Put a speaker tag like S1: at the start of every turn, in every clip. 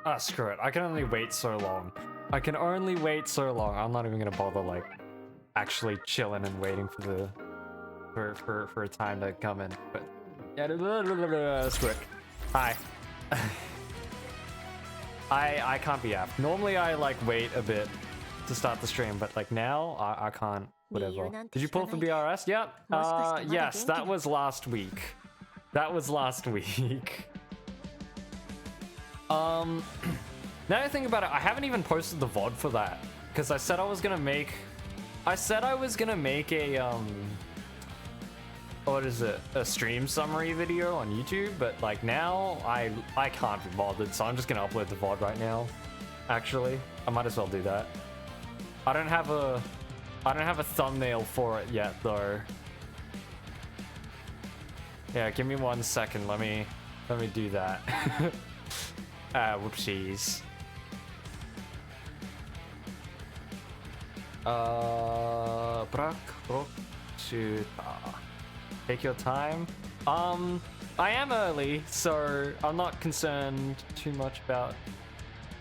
S1: Ah, screw it. I can only wait so long. I can only wait so long. I'm not even gonna bother like actually chilling and waiting for the for a time to come in. But yeah, screw it. Hi. I can't be apt. Normally I like wait a bit to start the stream, but like now I can't. Whatever. Did you pull for BRS? Yep. Yes, that was last week. That was last week. Now that I think about it, I haven't even posted the VOD for that because I said I was gonna make. I said I was gonna make a what is it? A stream summary video on YouTube, but like now I can't be bothered, so I'm just gonna upload the VOD right now. Actually, I might as well do that. I don't have a thumbnail for it yet though. Yeah, give me 1 second. Let me do that. Whoopsies. Take your time. I am early, so I'm not concerned too much about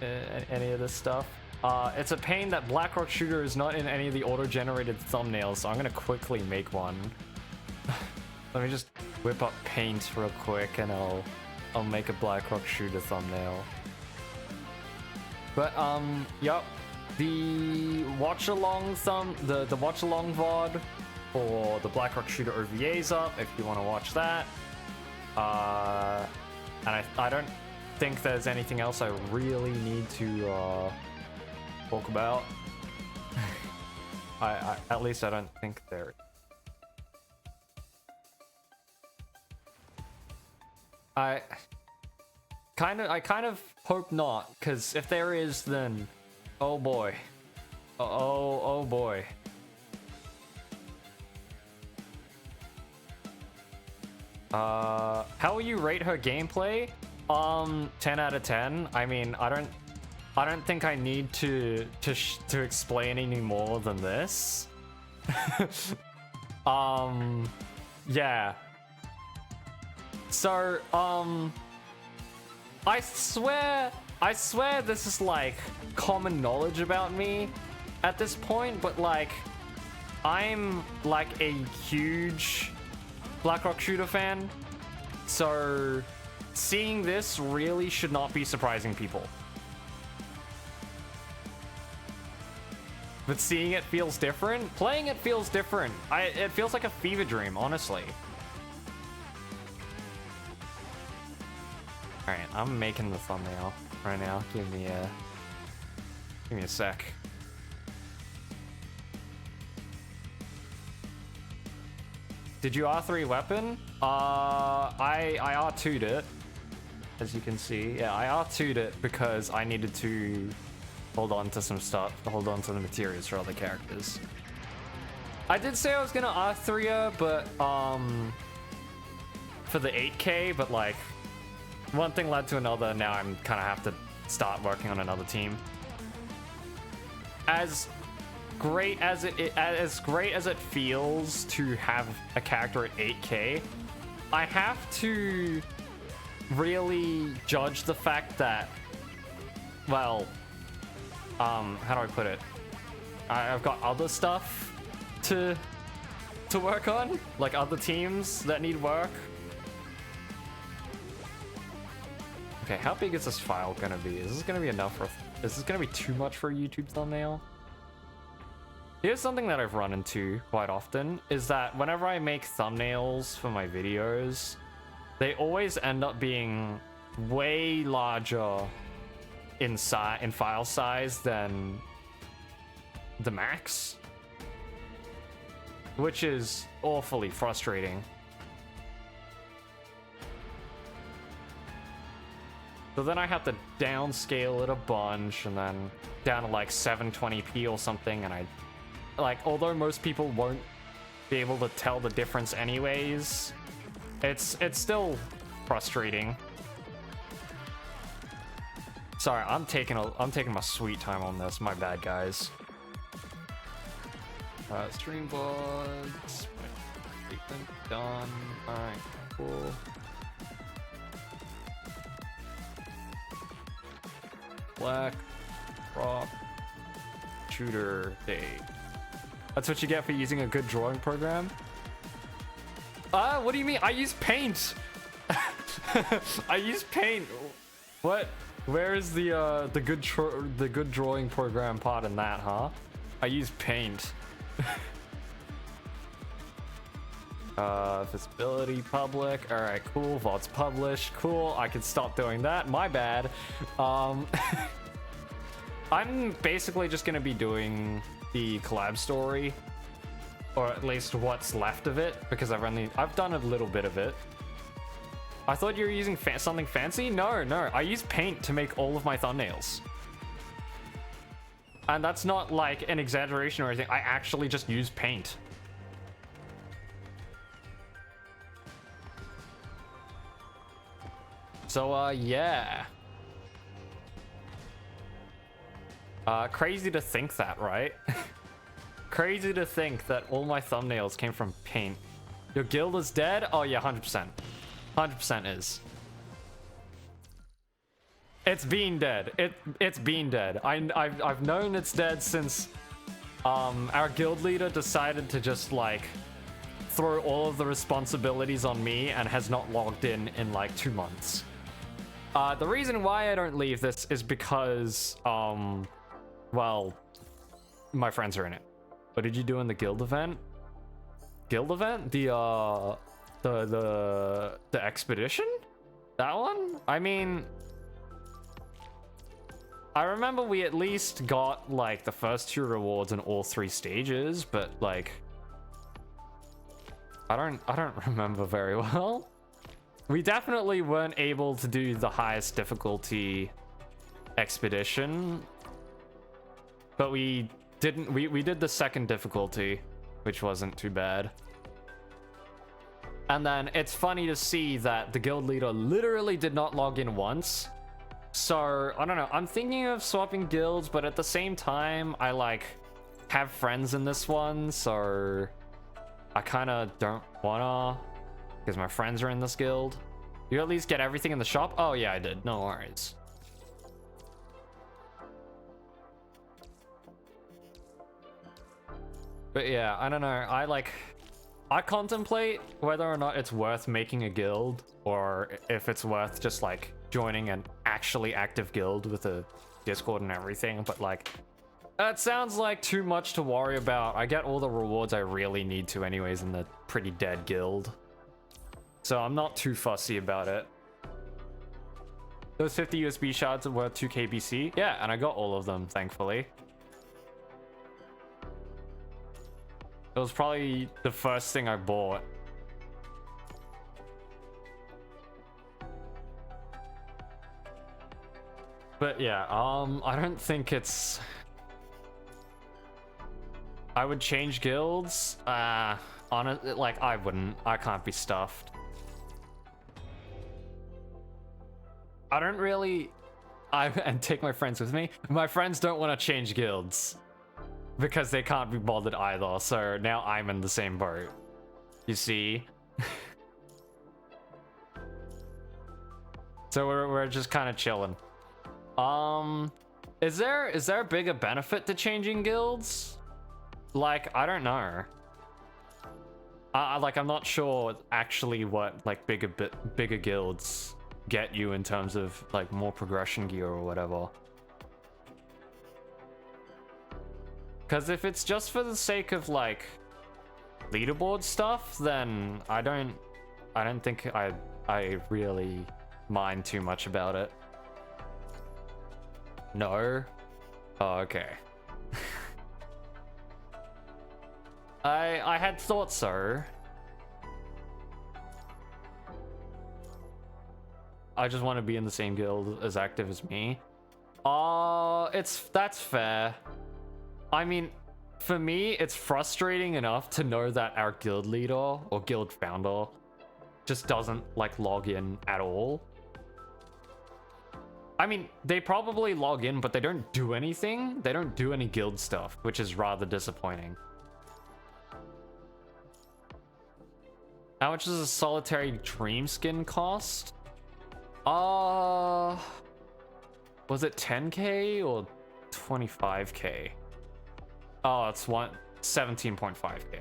S1: any of this stuff. It's a pain that Blackrock Shooter is not in any of the auto-generated thumbnails, so I'm gonna quickly make one. Let me just whip up paint real quick, and I'll make a Blackrock Shooter thumbnail. But yup, the watch-along the watch-along VOD for the Blackrock Shooter OVA's up if you want to watch that. And I don't think there's anything else I really need to talk about. I at least I don't think there. I kind of hope not, because if there is, then oh boy, oh boy. How will you rate her gameplay? 10 out of 10. I mean, I don't think I need to explain any more than this. Yeah. So, I swear this is like common knowledge about me at this point, but like, I'm like a huge Blackrock Shooter fan, so seeing this really should not be surprising people. But seeing it feels different. Playing it feels different. It feels like a fever dream, honestly. Alright, I'm making the thumbnail right now. Give me a sec. Did you R3 weapon? I R2'd it, as you can see. Yeah, I R2'd it because I needed to hold on to some stuff, hold on to the materials for other characters. I did say I was gonna R3 her, but for the 8K, but like one thing led to another. Now I'm kind of have to start working on another team. As great as it feels to have a character at 8K, I have to really judge the fact that, well, how do I put it? I've got other stuff to work on, like other teams that need work. Okay, how big is this file gonna be? Is this gonna be enough for? Is this gonna be too much for a YouTube thumbnail? Here's something that I've run into quite often, is that whenever I make thumbnails for my videos, they always end up being way larger in file size than the max, which is awfully frustrating. So then I have to downscale it a bunch and then down to like 720p or something, and like, although most people won't be able to tell the difference anyways, it's still frustrating. Sorry, I'm taking my sweet time on this. My bad, guys. Stream vlogs. Done. Alright, cool. Black Rock Shooter Day. That's what you get for using a good drawing program? What do you mean? I use Paint! I use Paint! What? Where is the good drawing program part in that, huh? I use Paint. Visibility public. Alright, cool. VOD's published. Cool. I can stop doing that. My bad. I'm basically just gonna be doing the collab story, or at least what's left of it, because I've done a little bit of it. I thought you were using something fancy? No, I use Paint to make all of my thumbnails. And that's not like an exaggeration or anything. I actually just use Paint. So, yeah. Crazy to think that, right? Crazy to think that all my thumbnails came from Paint. Your guild is dead? Oh yeah, 100%. 100% is. It's been dead. It's been dead. I've known it's dead since our guild leader decided to just like throw all of the responsibilities on me and has not logged in like 2 months. The reason why I don't leave this is because well, my friends are in it. What did you do in the guild event? Guild event? The expedition? That one? I mean, I remember we at least got like the first 2 rewards in all 3 stages, but like I don't remember very well. We definitely weren't able to do the highest difficulty expedition, but we did the second difficulty, which wasn't too bad. And then it's funny to see that the guild leader literally did not log in once. So, I don't know, I'm thinking of swapping guilds, but at the same time, I like have friends in this one, so I kind of don't wanna, because my friends are in this guild. You at least get everything in the shop? Oh yeah, I did, no worries. But yeah, I don't know, I contemplate whether or not it's worth making a guild, or if it's worth just like joining an actually active guild with a Discord and everything, but like, that sounds like too much to worry about. I get all the rewards I really need to anyways in the pretty dead guild. So I'm not too fussy about it. Those 50 USB shards are worth 2k BC? Yeah, and I got all of them, thankfully. It was probably the first thing I bought. But yeah, I don't think it's... I would change guilds. Honestly, like, I wouldn't. I can't be stuffed. I don't really... and take my friends with me. My friends don't want to change guilds, because they can't be bothered either, so now I'm in the same boat. You see? So we're just kind of chilling. Is there a bigger benefit to changing guilds? Like, I don't know. Like, I'm not sure actually what like bigger guilds get you in terms of like more progression gear or whatever. Because if it's just for the sake of like leaderboard stuff, then I don't think I really mind too much about it. No? Oh, okay. I had thought so. I just want to be in the same guild as active as me. That's fair. I mean, for me, it's frustrating enough to know that our guild leader or guild founder just doesn't like log in at all. I mean, they probably log in, but they don't do anything. They don't do any guild stuff, which is rather disappointing. How much does a solitary dream skin cost? Was it 10k or 25k? Oh, it's 17.5k.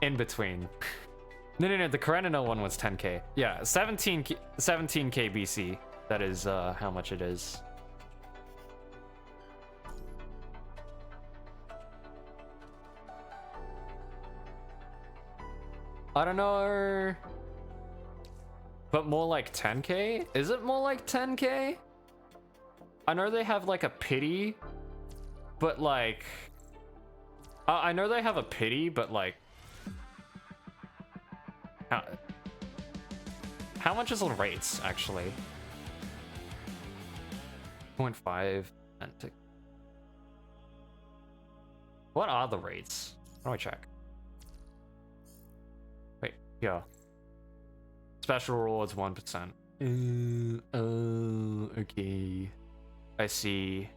S1: In between. No, the Karenina one was 10k. Yeah, 17k BC. That is how much it is. I don't know. But more like 10k? Is it more like 10k? I know they have like a pity, but like... I know they have a pity, but like... How much is the rates, actually? 0.5 and... What are the rates? How do I check? Wait, yeah. Special rewards 1%. Oh, okay. I see.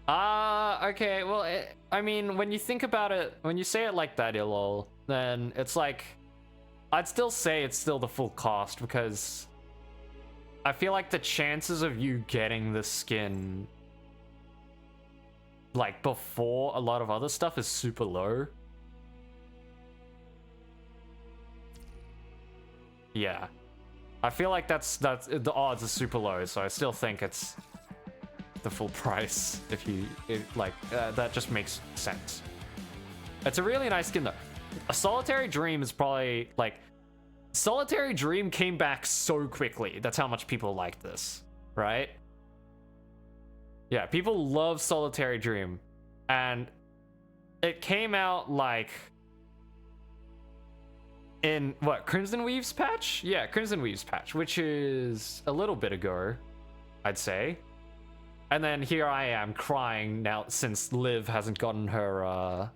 S1: Okay, well, I mean, when you think about it, when you say it like that, Ilol, then it's like, I'd still say it's still the full cost, because I feel like the chances of you getting the skin, like, before a lot of other stuff is super low. Yeah. I feel like that's the odds are super low, so I still think it's the full price if you that just makes sense. It's a really nice skin though. A Solitary Dream is probably like Solitary Dream came back so quickly. That's how much people like this, right? Yeah, people love Solitary Dream, and it came out like in what, Crimson Weave's patch? Yeah, Crimson Weave's patch, which is a little bit ago, I'd say. And then here I am crying now since Liv hasn't gotten her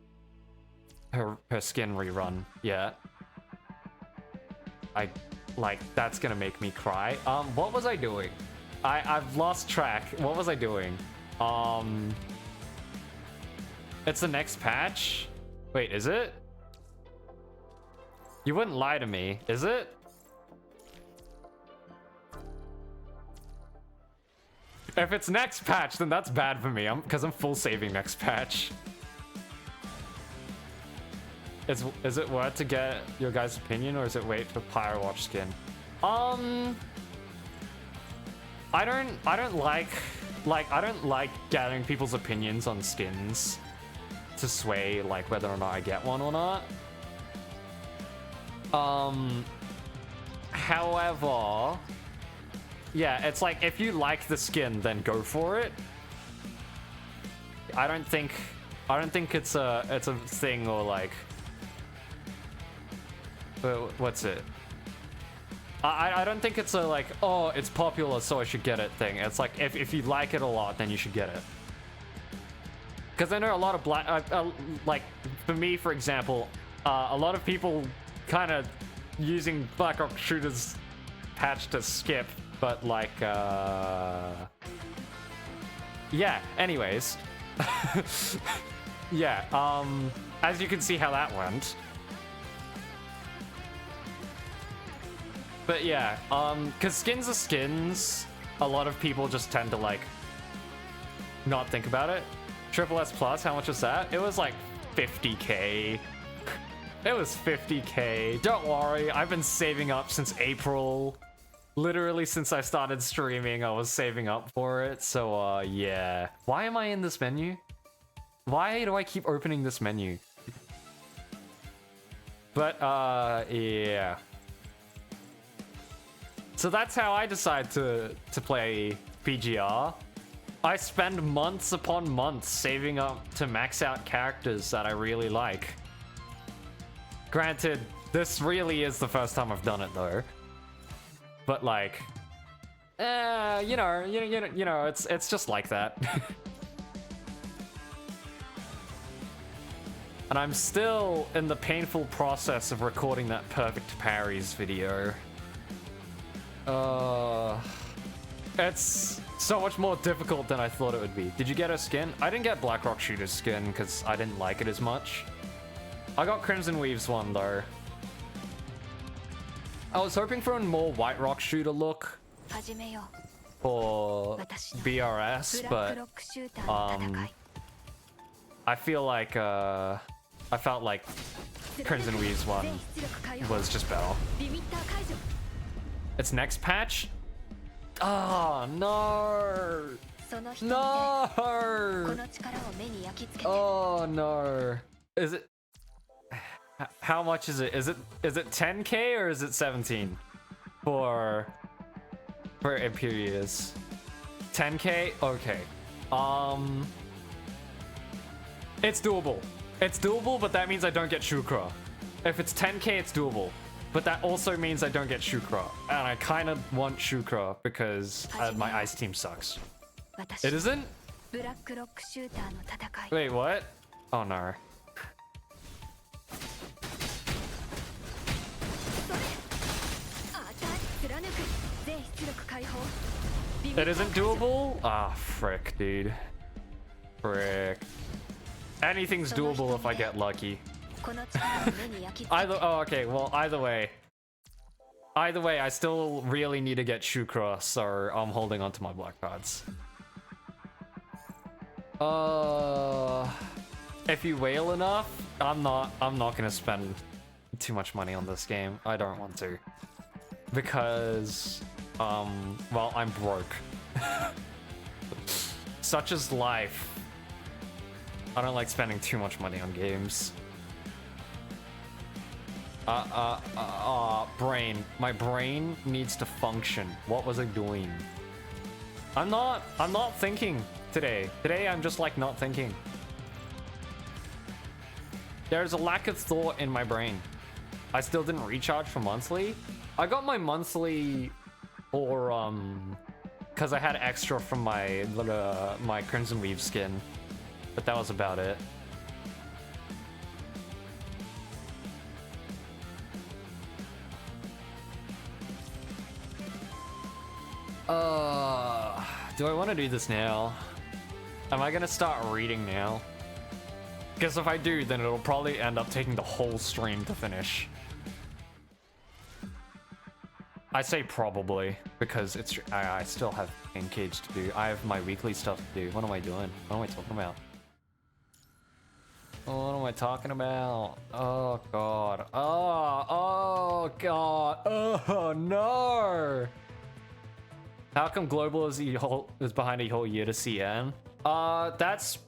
S1: her skin rerun yet. That's gonna make me cry. What was I doing? I've lost track. What was I doing? It's the next patch? Wait, is it? You wouldn't lie to me, is it? If it's next patch, then that's bad for me. Because I'm full saving next patch. Is it worth to get your guys' opinion, or is it wait for Pyrowatch skin? I don't like gathering people's opinions on skins to sway like whether or not I get one or not. However, yeah, it's like if you like the skin, then go for it. I don't think it's a thing, or like what's it? I don't think it's a like, oh, it's popular so I should get it thing. It's like if you like it a lot, then you should get it. Because I know a lot of like for me, for example, a lot of people kind of using Blackrock Shooter's patch to skip, but like yeah, anyways. Yeah, as you can see how that went. But yeah, because skins are skins, a lot of people just tend to like not think about it. Triple S Plus, how much was that? It was like 50k. It was 50k. Don't worry, I've been saving up since April. Literally since I started streaming, I was saving up for it. So yeah. Why am I in this menu? Why do I keep opening this menu? But yeah. So that's how I decide to play PGR. I spend months upon months saving up to max out characters that I really like. Granted, this really is the first time I've done it though. But like, you know, it's just like that. And I'm still in the painful process of recording that perfect parries video. It's so much more difficult than I thought it would be. Did you get a skin? I didn't get Blackrock Shooter's skin because I didn't like it as much. I got Crimson Weave's one though. I was hoping for a more White Rock shooter look for BRS, but I feel like I felt like Crimson Weave's one was just better. Its next patch? Oh no! No! Oh no! Is it? How much is it? Is it 10k or is it 17 for Imperius? 10k? Okay. It's doable. It's doable, but that means I don't get Shukra. If it's 10k, it's doable. But that also means I don't get Shukra. And I kind of want Shukra because my ice team sucks. It isn't? Wait, what? Oh no. It isn't doable? Ah, frick, dude. Frick. Anything's doable if I get lucky. Oh, okay, well, either way, I still really need to get Shukra, so I'm holding on to my black cards. If you wail enough, I'm not gonna spend too much money on this game. I don't want to. Because, well, I'm broke. Such is life. I don't like spending too much money on games. Brain. My brain needs to function. What was I doing? I'm not thinking today. Today I'm just like not thinking. There's a lack of thought in my brain. I still didn't recharge for monthly. I got my monthly for because I had extra from my my Crimson Weave skin, but that was about it. Do I want to do this now? Am I gonna start reading now? Because if I do, then it'll probably end up taking the whole stream to finish. I say probably, because I still have Engage to do. I have my weekly stuff to do. What am I doing? What am I talking about? What am I talking about? Oh god. Oh god. Oh no! How come Global is behind a whole year to CN? That's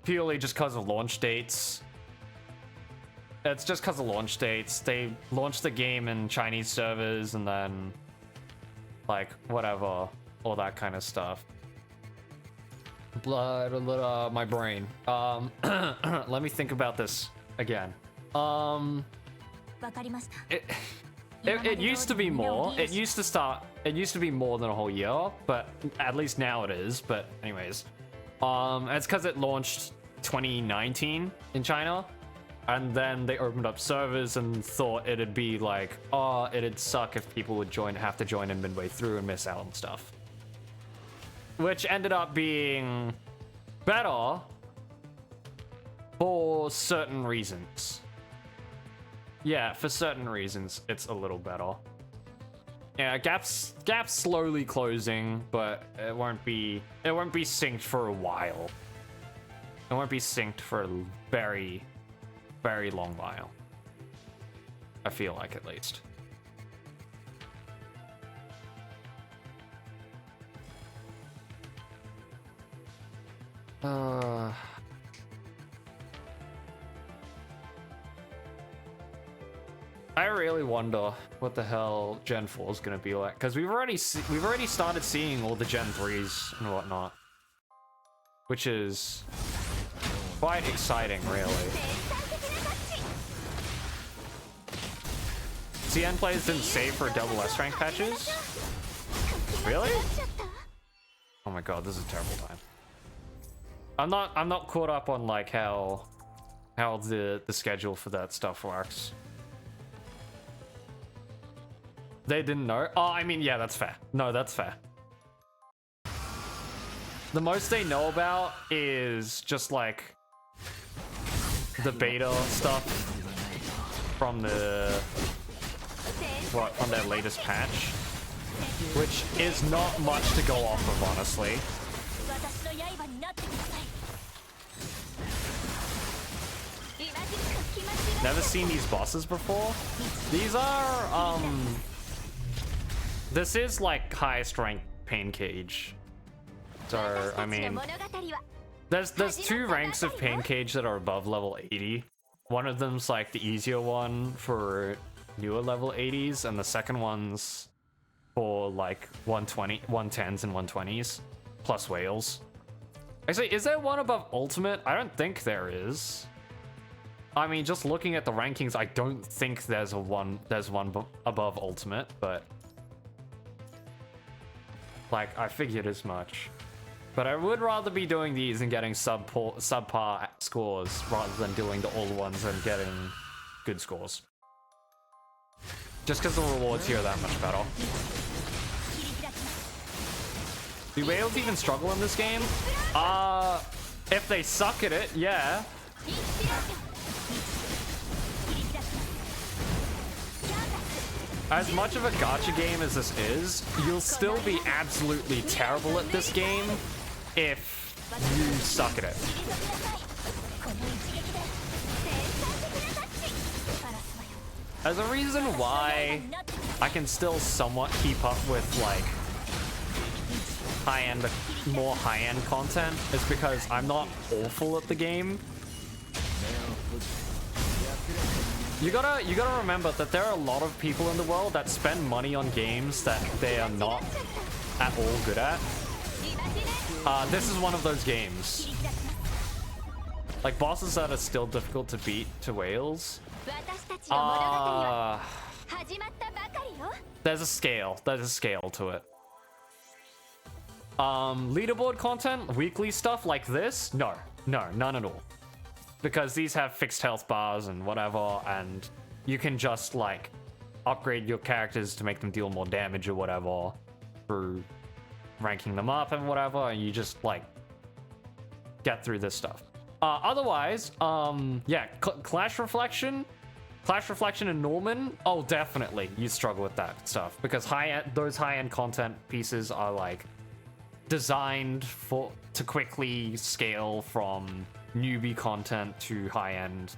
S1: purely just because of launch dates. It's just because of launch dates. They launched the game in Chinese servers and then, like, whatever, all that kind of stuff. My brain. Let me think about this again. It used to be more. It used to be more than a whole year, but at least now it is. But anyways, it's because it launched 2019 in China, and then they opened up servers and thought it'd be like, oh, it'd suck if people would have to join in midway through and miss out on stuff, which ended up being better for certain reasons. Yeah, for certain reasons, it's a little better. Yeah, gaps slowly closing, but it won't be synced for a while. It won't be synced for a very, very long while. I feel like, at least. I really wonder what the hell Gen 4 is gonna be like, because we've already started seeing all the Gen 3s and whatnot, which is quite exciting, really. CN players didn't save for double S rank patches? Really? Oh my god, this is a terrible time. I'm not caught up on like how the schedule for that stuff works. They didn't know? Oh, I mean, yeah, that's fair. No, that's fair. The most they know about is just like the beta stuff from the on their latest patch, which is not much to go off of, honestly. Never seen these bosses before. These are this is like highest rank Pain Cage. So I mean, there's two ranks of Pain Cage that are above level 80. One of them's like the easier one for newer level 80s, and the second one's for like 110s and 120s plus whales. Actually, is there one above ultimate? I don't think there is. I mean, just looking at the rankings, I don't think there's one above ultimate, but like I figured as much. But I would rather be doing these and getting subpar scores rather than doing the old ones and getting good scores. Just because the rewards here are that much better. Do whales even struggle in this game? If they suck at it, yeah. As much of a gacha game as this is, you'll still be absolutely terrible at this game if you suck at it. As a reason why I can still somewhat keep up with like more high-end content is because I'm not awful at the game. You gotta remember that there are a lot of people in the world that spend money on games that they are not at all good at. This is one of those games. Like bosses that are still difficult to beat to whales. There's a scale to it. Leaderboard content, weekly stuff like this? No, none at all. Because these have fixed health bars and whatever, and you can just like upgrade your characters to make them deal more damage or whatever through ranking them up and whatever, and you just like get through this stuff. Otherwise, yeah, Clash Reflection and Norman, oh definitely you struggle with that stuff because those high-end content pieces are like designed to quickly scale from newbie content to high-end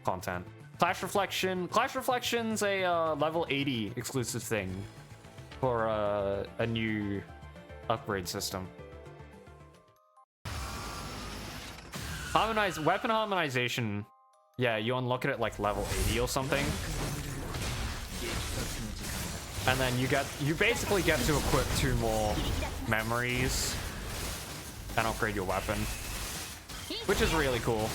S1: content. Clash Reflection's a level 80 exclusive thing for a new upgrade system. Weapon harmonization, yeah, you unlock it at like level 80 or something. And then you basically get to equip 2 more memories and upgrade your weapon, which is really cool.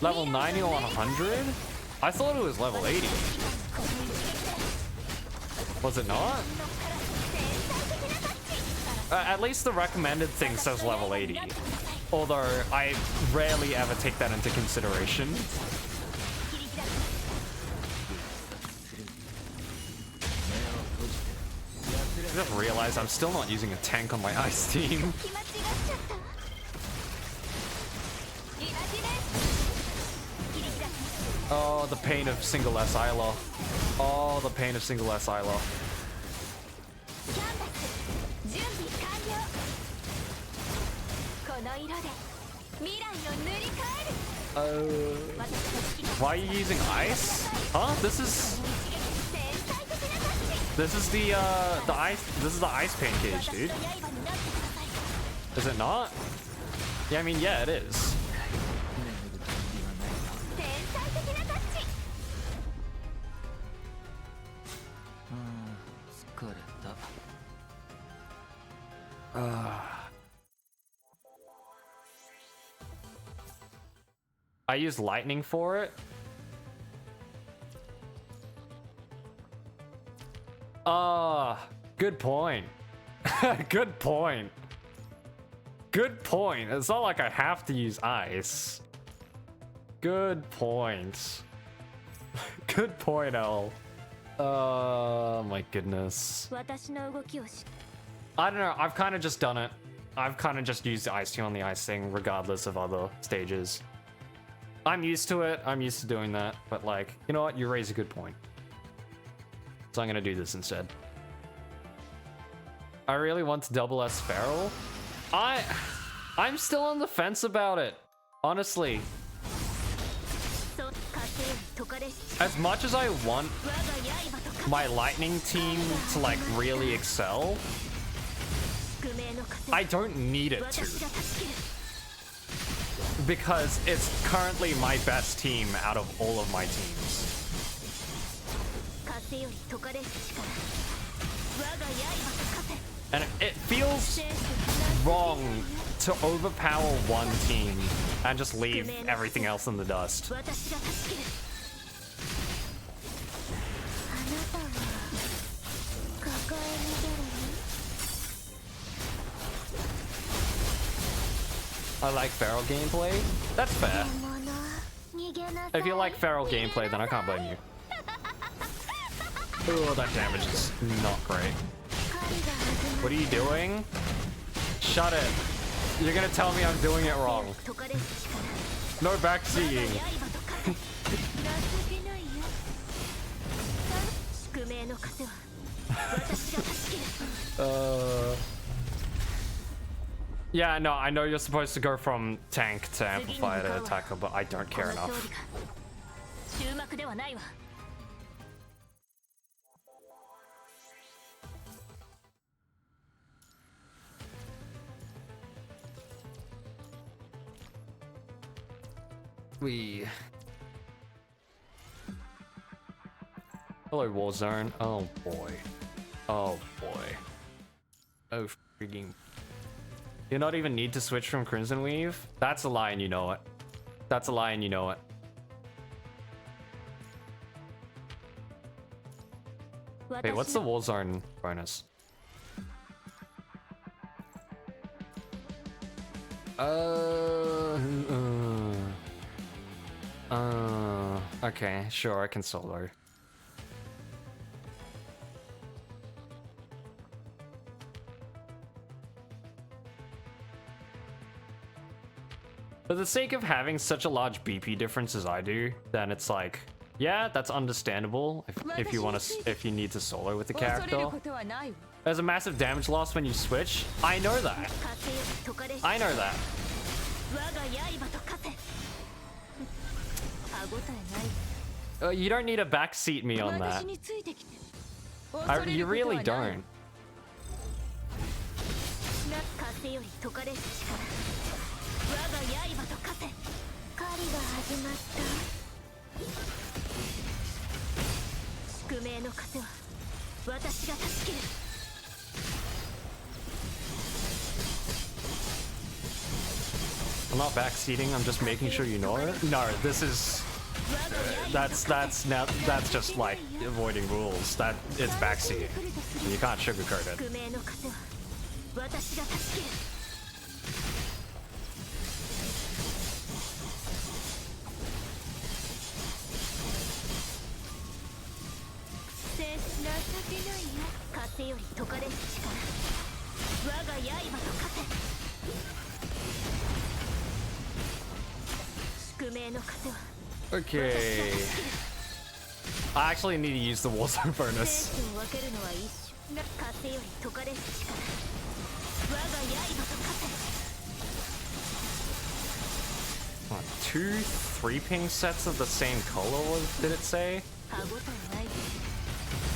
S1: Level 90 or 100? I thought it was level 80. Was it not? At least the recommended thing says level 80. Although I rarely ever take that into consideration. I just realized I'm still not using a tank on my ice team. Oh, the pain of single S Isla. Oh, the pain of single S Isla. Why are you using ice? Huh? This is the ice. This is the ice pain cage, dude. Is it not? Yeah, I mean, yeah, it is. I use lightning for it. Good point. Good point. Good point. It's not like I have to use ice. Good point. Good point, L. Oh my goodness. I don't know. I've kind of just done it. I've kind of just used the ice team on the ice thing regardless of other stages. I'm used to it. I'm used to doing that. But like, you know what? You raise a good point. So I'm gonna do this instead. I really want to double S Feral. I'm still on the fence about it. Honestly. As much as I want my lightning team to like really excel, I don't need it to. Because it's currently my best team out of all of my teams. And it feels wrong to overpower one team and just leave everything else in the dust. I like feral gameplay. That's fair. If you like feral gameplay, then I can't blame you. Oh, that damage is not great. What are you doing? Shut it. You're gonna tell me I'm doing it wrong. No backseating. Yeah, no, I know you're supposed to go from tank to amplifier to attacker, but I don't care enough. Hello, Warzone. Oh boy. Oh boy. Oh freaking. You not even need to switch from Crimson Weave? That's a lie and you know it. That's a lie and you know it. Wait, what's the Warzone bonus? Okay, sure, I can solo. For the sake of having such a large BP difference as I do, then it's like, yeah, that's understandable if you want to, if you need to solo with the character. There's a massive damage loss when you switch. I know that. I know that. You don't need to backseat me on that. You really don't. I'm not backseating, I'm just making sure you know it. No, this is that's just like avoiding rules. That it's backseating. You can't sugarcoat it. Okay. I actually need to use the Warzone bonus. 2 3-ping sets of the same color, did it say?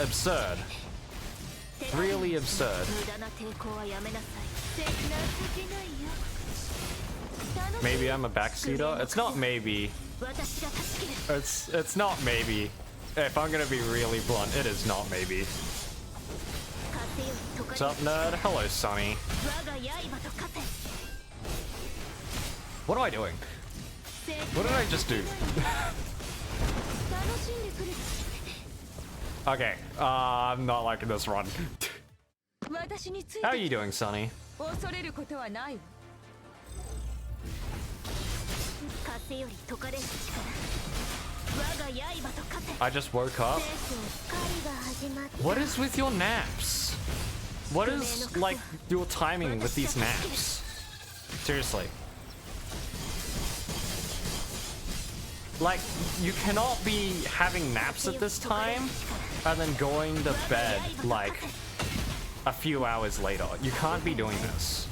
S1: Absurd. Really absurd. Maybe I'm a backseater? It's not maybe. It's not maybe. If I'm gonna be really blunt, it is not maybe. What's up, nerd? Hello, Sonny. What am I doing? What did I just do? Okay, I'm not liking this run. How are you doing, Sonny? I just woke up. What is with your naps? What is, like, your timing with these naps? Seriously. Like, you cannot be having naps at this time and then going to bed, like, a few hours later. You can't be doing this.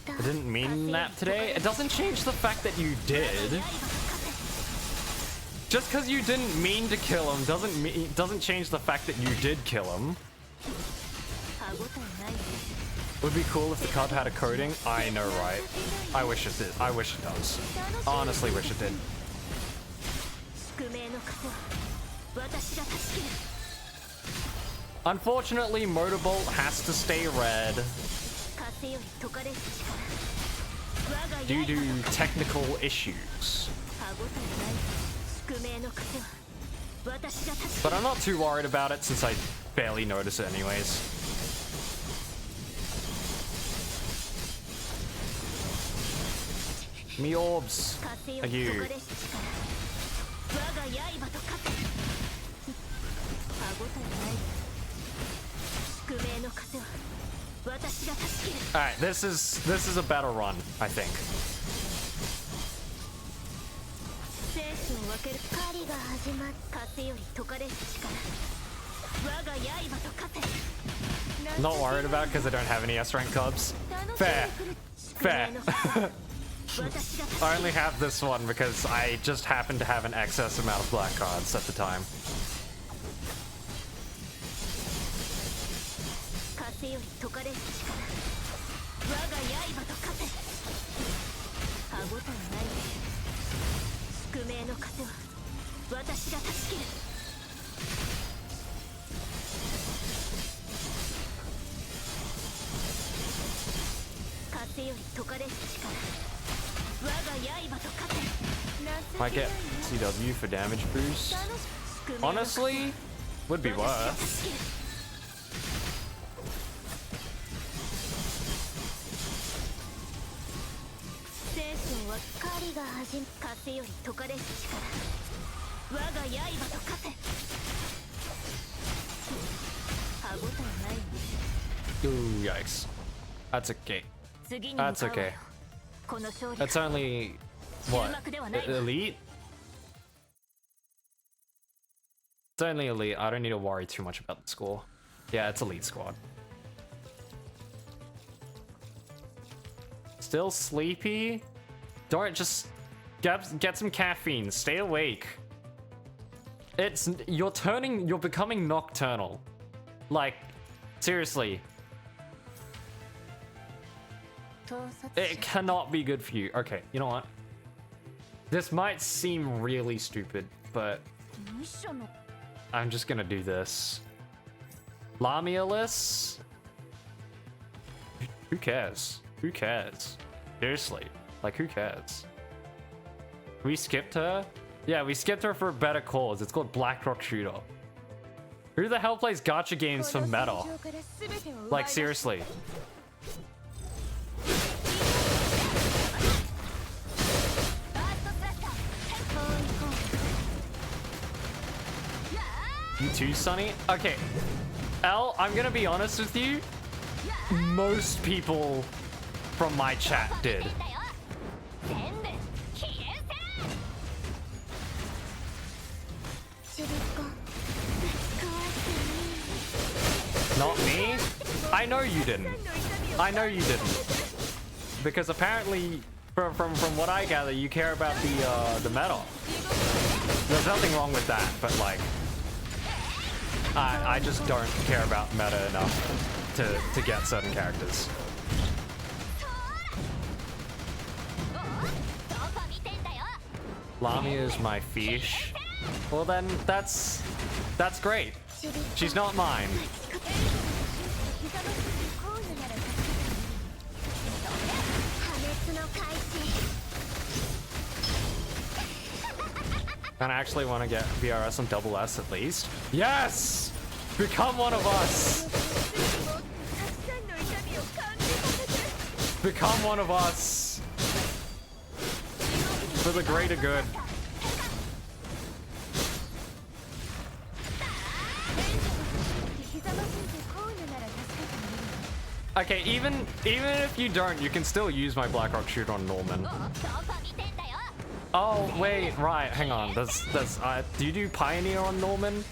S1: I didn't mean nap today. It doesn't change the fact that you did. Just because you didn't mean to kill him doesn't change the fact that you did kill him. Would be cool if the card had a coding. I know, right? I wish it did. I wish it does. Honestly, wish it did. Unfortunately, Motorbolt has to stay red due to technical issues. But I'm not too worried about it since I barely notice it anyways. Me orbs. Thank you. Alright, this is a better run, I think. Not worried about it because I don't have any S rank cubs. Fair. Fair. I only have this one because I just happen to have an excess amount of black cards at the time. I get CW for damage boost. Honestly, would be worth. Ooh, yikes. That's okay. That's okay. That's only, what, elite? It's only elite. I don't need to worry too much about the score. Yeah, it's elite squad. Still sleepy? Don't just get some caffeine. Stay awake. You're becoming nocturnal. Like, seriously. It cannot be good for you. Okay, you know what? This might seem really stupid, but I'm just gonna do this. Lamialis? Who cares? Who cares? Seriously, like who cares? We skipped her? Yeah, we skipped her for a better cause. It's called Blackrock Shooter. Who the hell plays gacha games for meta? Like seriously. You too, Sonny? Okay. L, I'm gonna be honest with you. Most people from my chat did. Not me? I know you didn't. I know you didn't. Because apparently, from what I gather, you care about the meta. There's nothing wrong with that, but like, I just don't care about meta enough to get certain characters. Lamia is my fish. Well then, that's great. She's not mine. And I actually want to get BRS on double S at least. Yes! Become one of us! Become one of us! For the greater good. Okay, even if you don't, you can still use my Blackrock Shooter on Norman. Oh wait, right, hang on. Do you do Pioneer on Norman?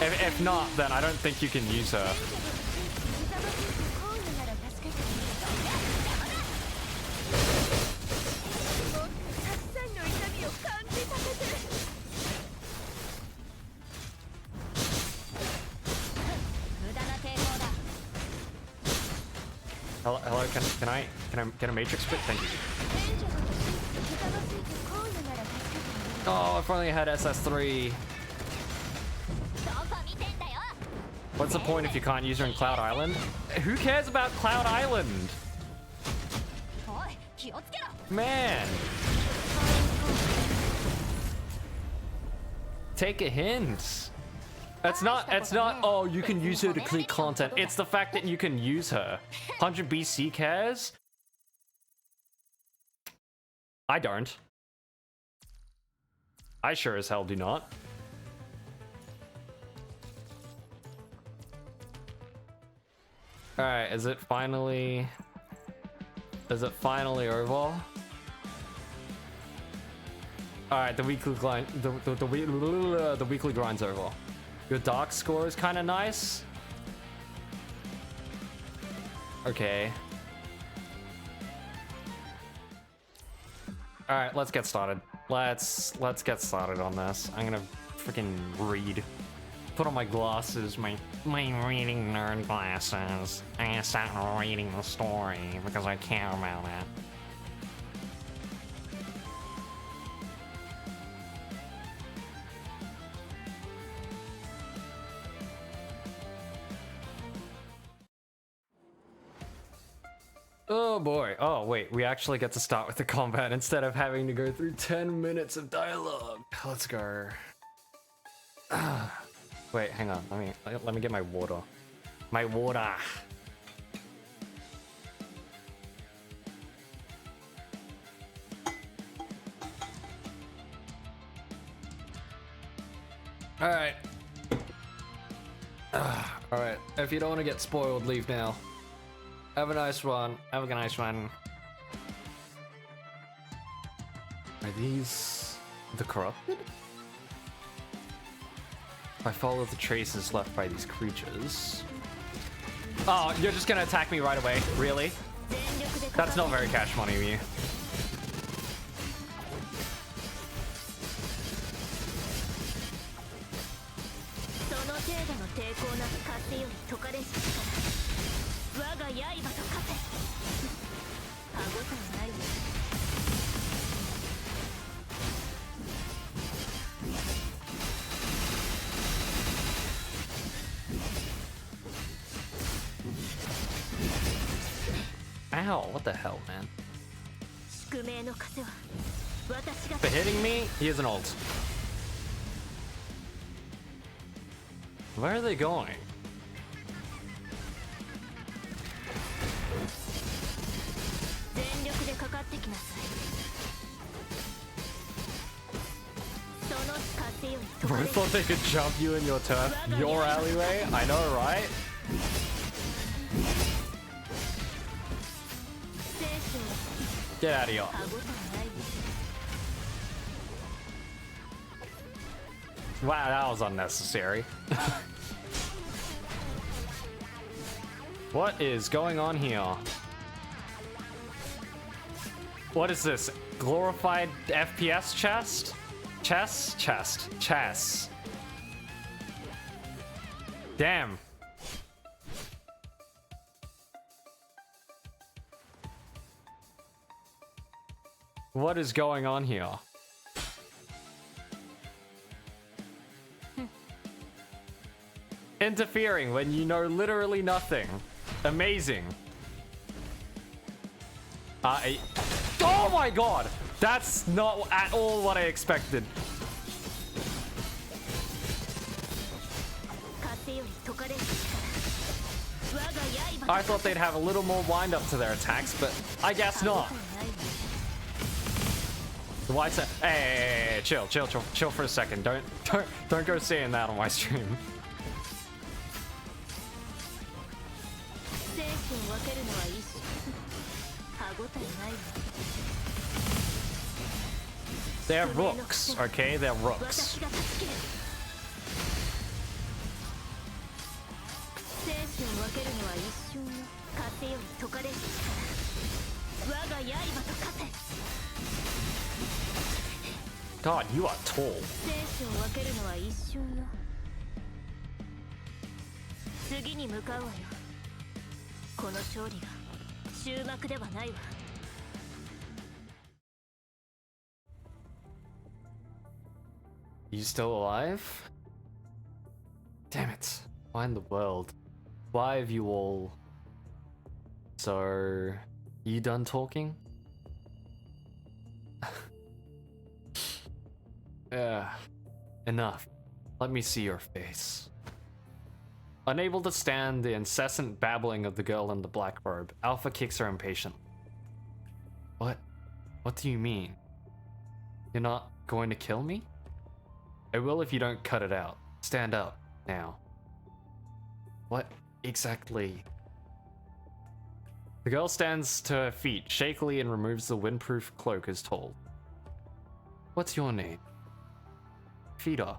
S1: If not, then I don't think you can use her. Hello, can I get a Matrix Spit? Thank you. Oh, if only I had SS3. What's the point if you can't use her in Cloud Island? Who cares about Cloud Island? Man. Take a hint. It's not, oh, you can use her to clear content. It's the fact that you can use her. 100 BC cares? I don't. I sure as hell do not. Alright, is it finally over? Alright, the weekly grind, the weekly grind's over. Your dark score is kind of nice. Okay. All right, let's get started. Let's get started on this. I'm gonna freaking read. Put on my glasses, my reading nerd glasses. I'm gonna start reading the story because I care about it. Oh boy. Oh wait, we actually get to start with the combat instead of having to go through 10 minutes of dialogue. Let's go. Wait, hang on. Let me get my water. My water. All right. All right. If you don't want to get spoiled, leave now. Have a nice one. Have a nice one. Are these the corrupted? I follow the traces left by these creatures. Oh, you're just gonna attack me right away? Really? That's not very cash money of you. Ow, what the hell, man? For hitting me, he has an ult. Where are they going? Bro, I thought they could jump you in your turf, your alleyway? I know, right? Get out of here. Wow, that was unnecessary. What is going on here? What is this? Glorified FPS chest? Chess. Damn. What is going on here? Interfering when you know literally nothing. Amazing. Oh my god! That's not at all what I expected. I thought they'd have a little more wind up to their attacks, but I guess not. The white set. Hey, chill for a second. Don't go saying that on my stream. They're rooks, okay? They're rooks. God, you are tall. You still alive? Damn it. Why in the world? Why have you all... So... You done talking? Enough. Let me see your face. Unable to stand the incessant babbling of the girl in the black robe, Alpha kicks her impatiently. What? What do you mean? You're not going to kill me? I will if you don't cut it out. Stand up, now. What exactly? The girl stands to her feet shakily and removes the windproof cloak as told. What's your name? Fida.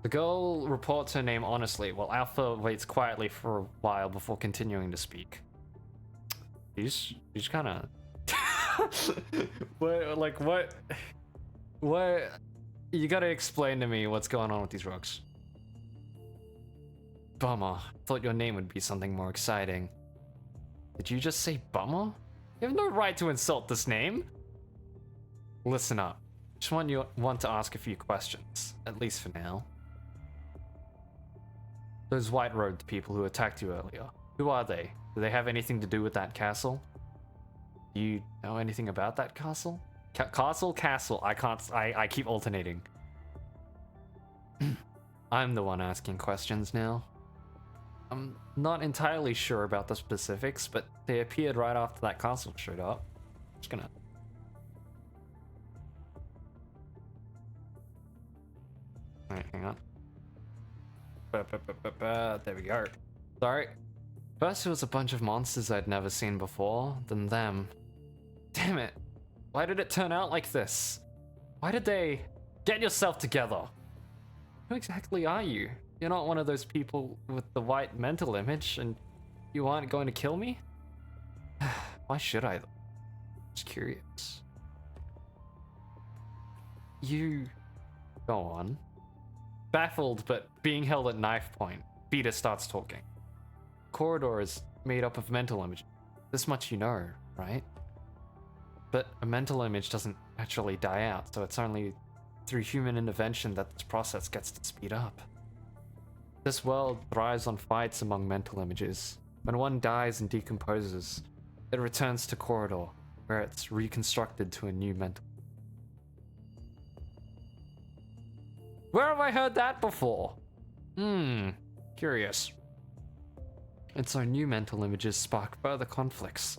S1: The girl reports her name honestly, while Alpha waits quietly for a while before continuing to speak. He's kind of... What? You gotta explain to me what's going on with these rooks. Bummer. Thought your name would be something more exciting. Did you just say bummer? You have no right to insult this name. Listen up. Just want to ask a few questions, at least for now. Those white-robed people who attacked you earlier, who are they? Do they have anything to do with that castle? Do you know anything about that castle? Castle. I keep alternating. I'm the one asking questions now. I'm not entirely sure about the specifics, but they appeared right after that castle showed up. Just gonna... Alright, hang on. There we go. Sorry. First it was a bunch of monsters I'd never seen before, then them. Damn it. Why did it turn out like this? Why did they... Get yourself together! Who exactly are you? You're not one of those people with the white mental image, and you aren't going to kill me? Why should I? Just curious. You... Go on. Baffled, but being held at knife point, Vita starts talking. Corridor is made up of mental images. This much you know, right? But a mental image doesn't naturally die out, so it's only through human intervention that this process gets to speed up. This world thrives on fights among mental images. When one dies and decomposes, it returns to Corridor, where it's reconstructed to a new mental. Where have I heard that before? Curious. And so new mental images spark further conflicts.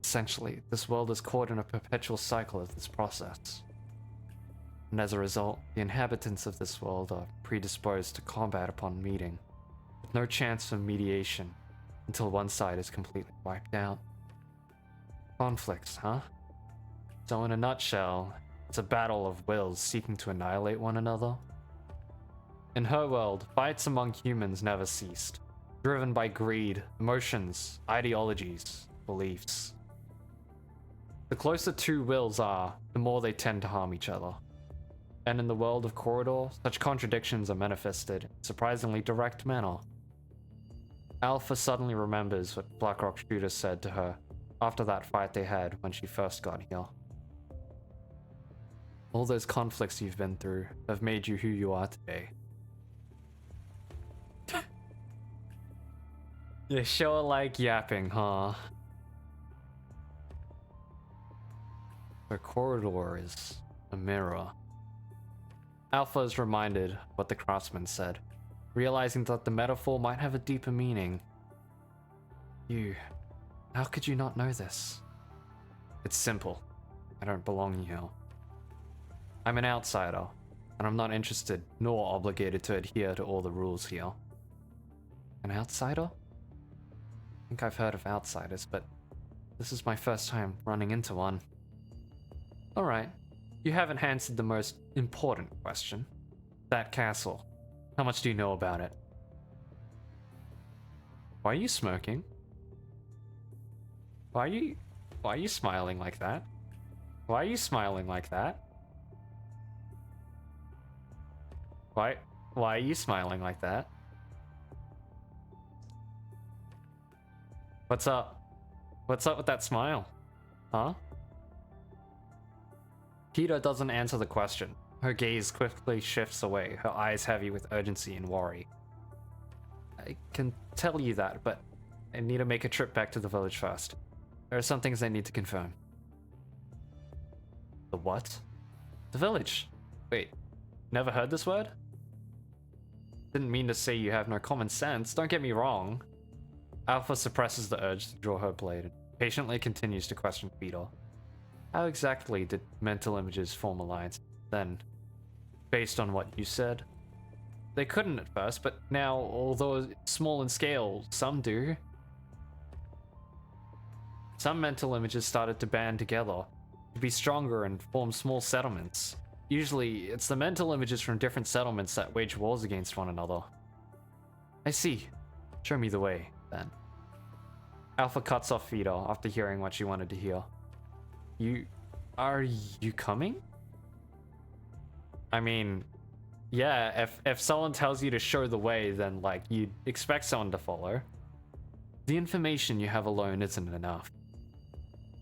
S1: Essentially, this world is caught in a perpetual cycle of this process. And as a result, the inhabitants of this world are predisposed to combat upon meeting, with no chance for mediation until one side is completely wiped out. Conflicts, huh? So in a nutshell, it's a battle of wills seeking to annihilate one another. In her world, fights among humans never ceased, driven by greed, emotions, ideologies, beliefs. The closer two wills are, the more they tend to harm each other. And in the world of Corridor, such contradictions are manifested in a surprisingly direct manner. Alpha suddenly remembers what Blackrock Shooter said to her after that fight they had when she first got here. All those conflicts you've been through have made you who you are today. You sure like yapping, huh? The Corridor is a mirror. Alpha is reminded what the craftsman said, realizing that the metaphor might have a deeper meaning. How could you not know this? It's simple. I don't belong here. I'm an outsider, and I'm not interested nor obligated to adhere to all the rules here. An outsider? think I've heard of outsiders, but this is my first time running into one. Alright, you haven't answered the most important question. That castle. How much do you know about it? Why are you smoking? Why are you smiling like that? Why are you smiling like that? Why are you smiling like that? What's up? What's up with that smile? Huh? Peter doesn't answer the question. Her gaze quickly shifts away, her eyes heavy with urgency and worry. I can tell you that, but I need to make a trip back to the village first. There are some things I need to confirm. The what? The village. Wait, never heard this word? Didn't mean to say you have no common sense, don't get me wrong. Alpha suppresses the urge to draw her blade and patiently continues to question Peter. How exactly did mental images form alliance? Then, based on what you said, they couldn't at first, but now, although small in scale, some do. Some mental images started to band together, to be stronger and form small settlements. Usually, it's the mental images from different settlements that wage wars against one another. I see. Show me the way, then. Alpha cuts off Vita after hearing what she wanted to hear. Are you coming? I mean, yeah, if someone tells you to show the way, then like you'd expect someone to follow. The information you have alone isn't enough.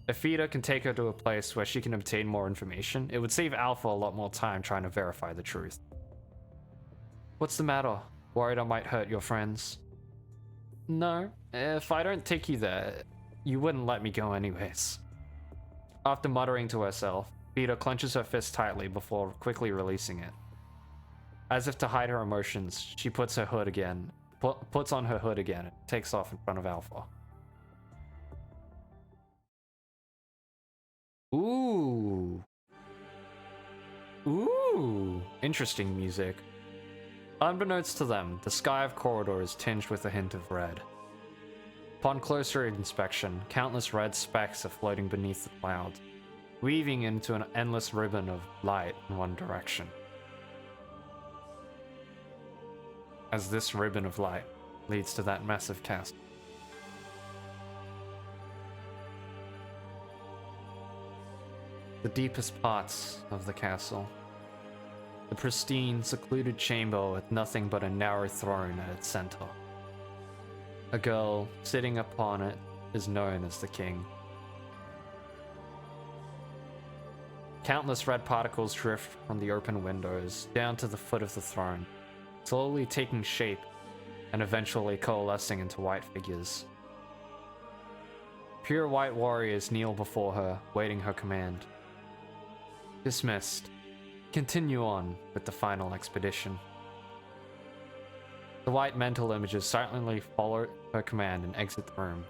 S1: If Vita can take her to a place where she can obtain more information, it would save Alpha a lot more time trying to verify the truth. What's the matter? Worried I might hurt your friends? No, if I don't take you there, you wouldn't let me go anyways. After muttering to herself, Vita clenches her fist tightly before quickly releasing it. As if to hide her emotions, she puts on her hood again and takes off in front of Alpha. Ooh. Ooh. Interesting music. Unbeknownst to them, the sky of corridor is tinged with a hint of red. Upon closer inspection, countless red specks are floating beneath the clouds, weaving into an endless ribbon of light in one direction. As this ribbon of light leads to that massive castle. The deepest parts of the castle. The pristine, secluded chamber with nothing but a narrow throne at its center. A girl sitting upon it is known as the king. Countless red particles drift from the open windows down to the foot of the throne, slowly taking shape and eventually coalescing into white figures. Pure white warriors kneel before her, waiting her command. Dismissed. Continue on with the final expedition. The white mental images silently follow her command and exit the room.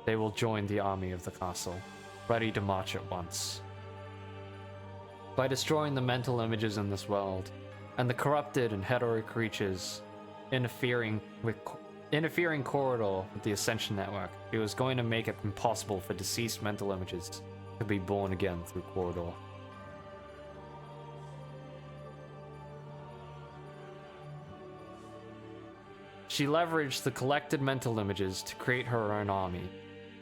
S1: They will join the army of the castle, ready to march at once. By destroying the mental images in this world, and the corrupted and hetero creatures interfering corridor with the Ascension Network, it was going to make it impossible for deceased mental images to be born again through corridor. She leveraged the collected mental images to create her own army.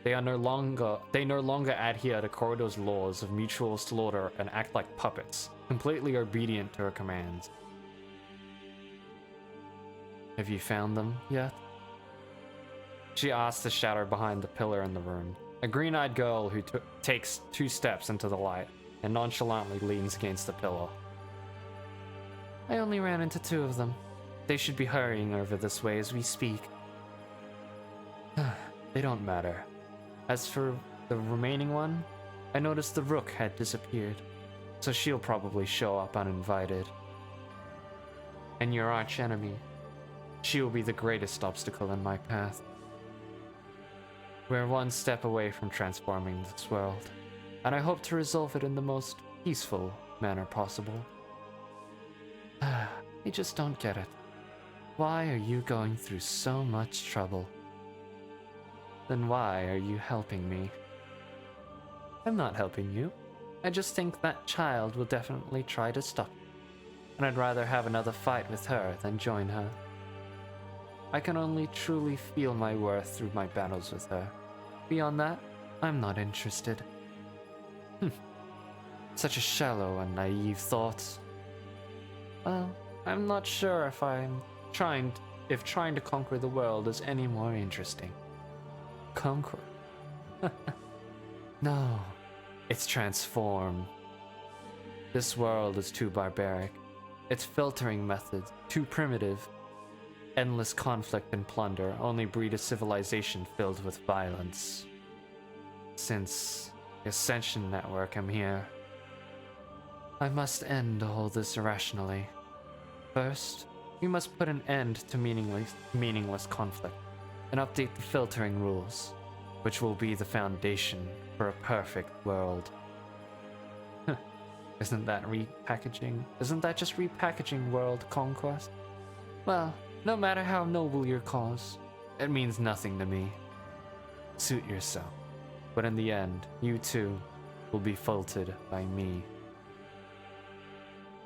S1: They no longer adhere to Corridor's laws of mutual slaughter and act like puppets, completely obedient to her commands. Have you found them yet? She asked the shadow behind the pillar in the room, a green-eyed girl who takes 2 steps into the light and nonchalantly leans against the pillar. I only ran into 2 of them. They should be hurrying over this way as we speak. They don't matter. As for the remaining one, I noticed the rook had disappeared, so she'll probably show up uninvited. And your archenemy, she will be the greatest obstacle in my path. We're one step away from transforming this world, and I hope to resolve it in the most peaceful manner possible. I just don't get it. Why are you going through so much trouble? Then why are you helping me? I'm not helping you. I just think that child will definitely try to stop you, and I'd rather have another fight with her than join her. I can only truly feel my worth through my battles with her. Beyond that, I'm not interested. Such a shallow and naive thought. Well, I'm not sure if trying to conquer the world is any more interesting. Conquer? No, it's transform. This world is too barbaric. Its filtering methods too primitive. Endless conflict and plunder only breed a civilization filled with violence. Since the Ascension Network am here, I must end all this irrationally. First, we must put an end to meaningless conflict and update the filtering rules, which will be the foundation for a perfect world. Isn't that repackaging? Isn't that just repackaging world conquest? Well, no matter how noble your cause, it means nothing to me. Suit yourself, but in the end, you too will be filtered by me.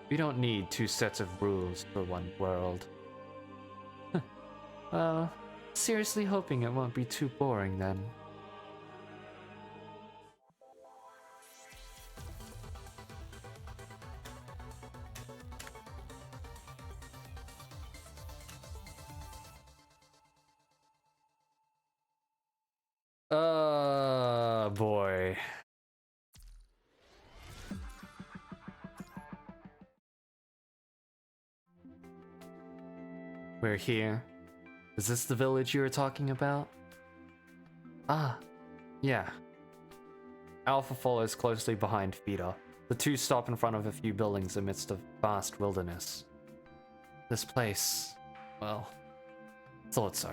S1: We don't need two sets of rules for one world. Seriously hoping it won't be too boring then. Boy. We're here. Is this the village you were talking about? Ah, yeah. Alpha follows closely behind Fida. The two stop in front of a few buildings amidst a vast wilderness. This place, well, thought so.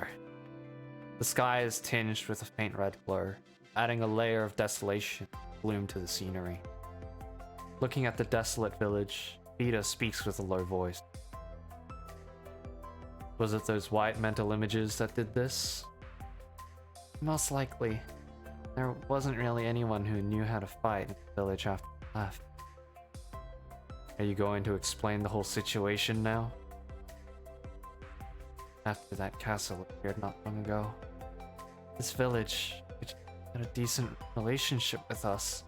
S1: The sky is tinged with a faint red glow, adding a layer of desolation and gloom to the scenery. Looking at the desolate village, Fida speaks with a low voice. Was it those white mental images that did this? Most likely. There wasn't really anyone who knew how to fight in the village after I left. Are you going to explain the whole situation now? After that castle appeared not long ago, this village, which had a decent relationship with us,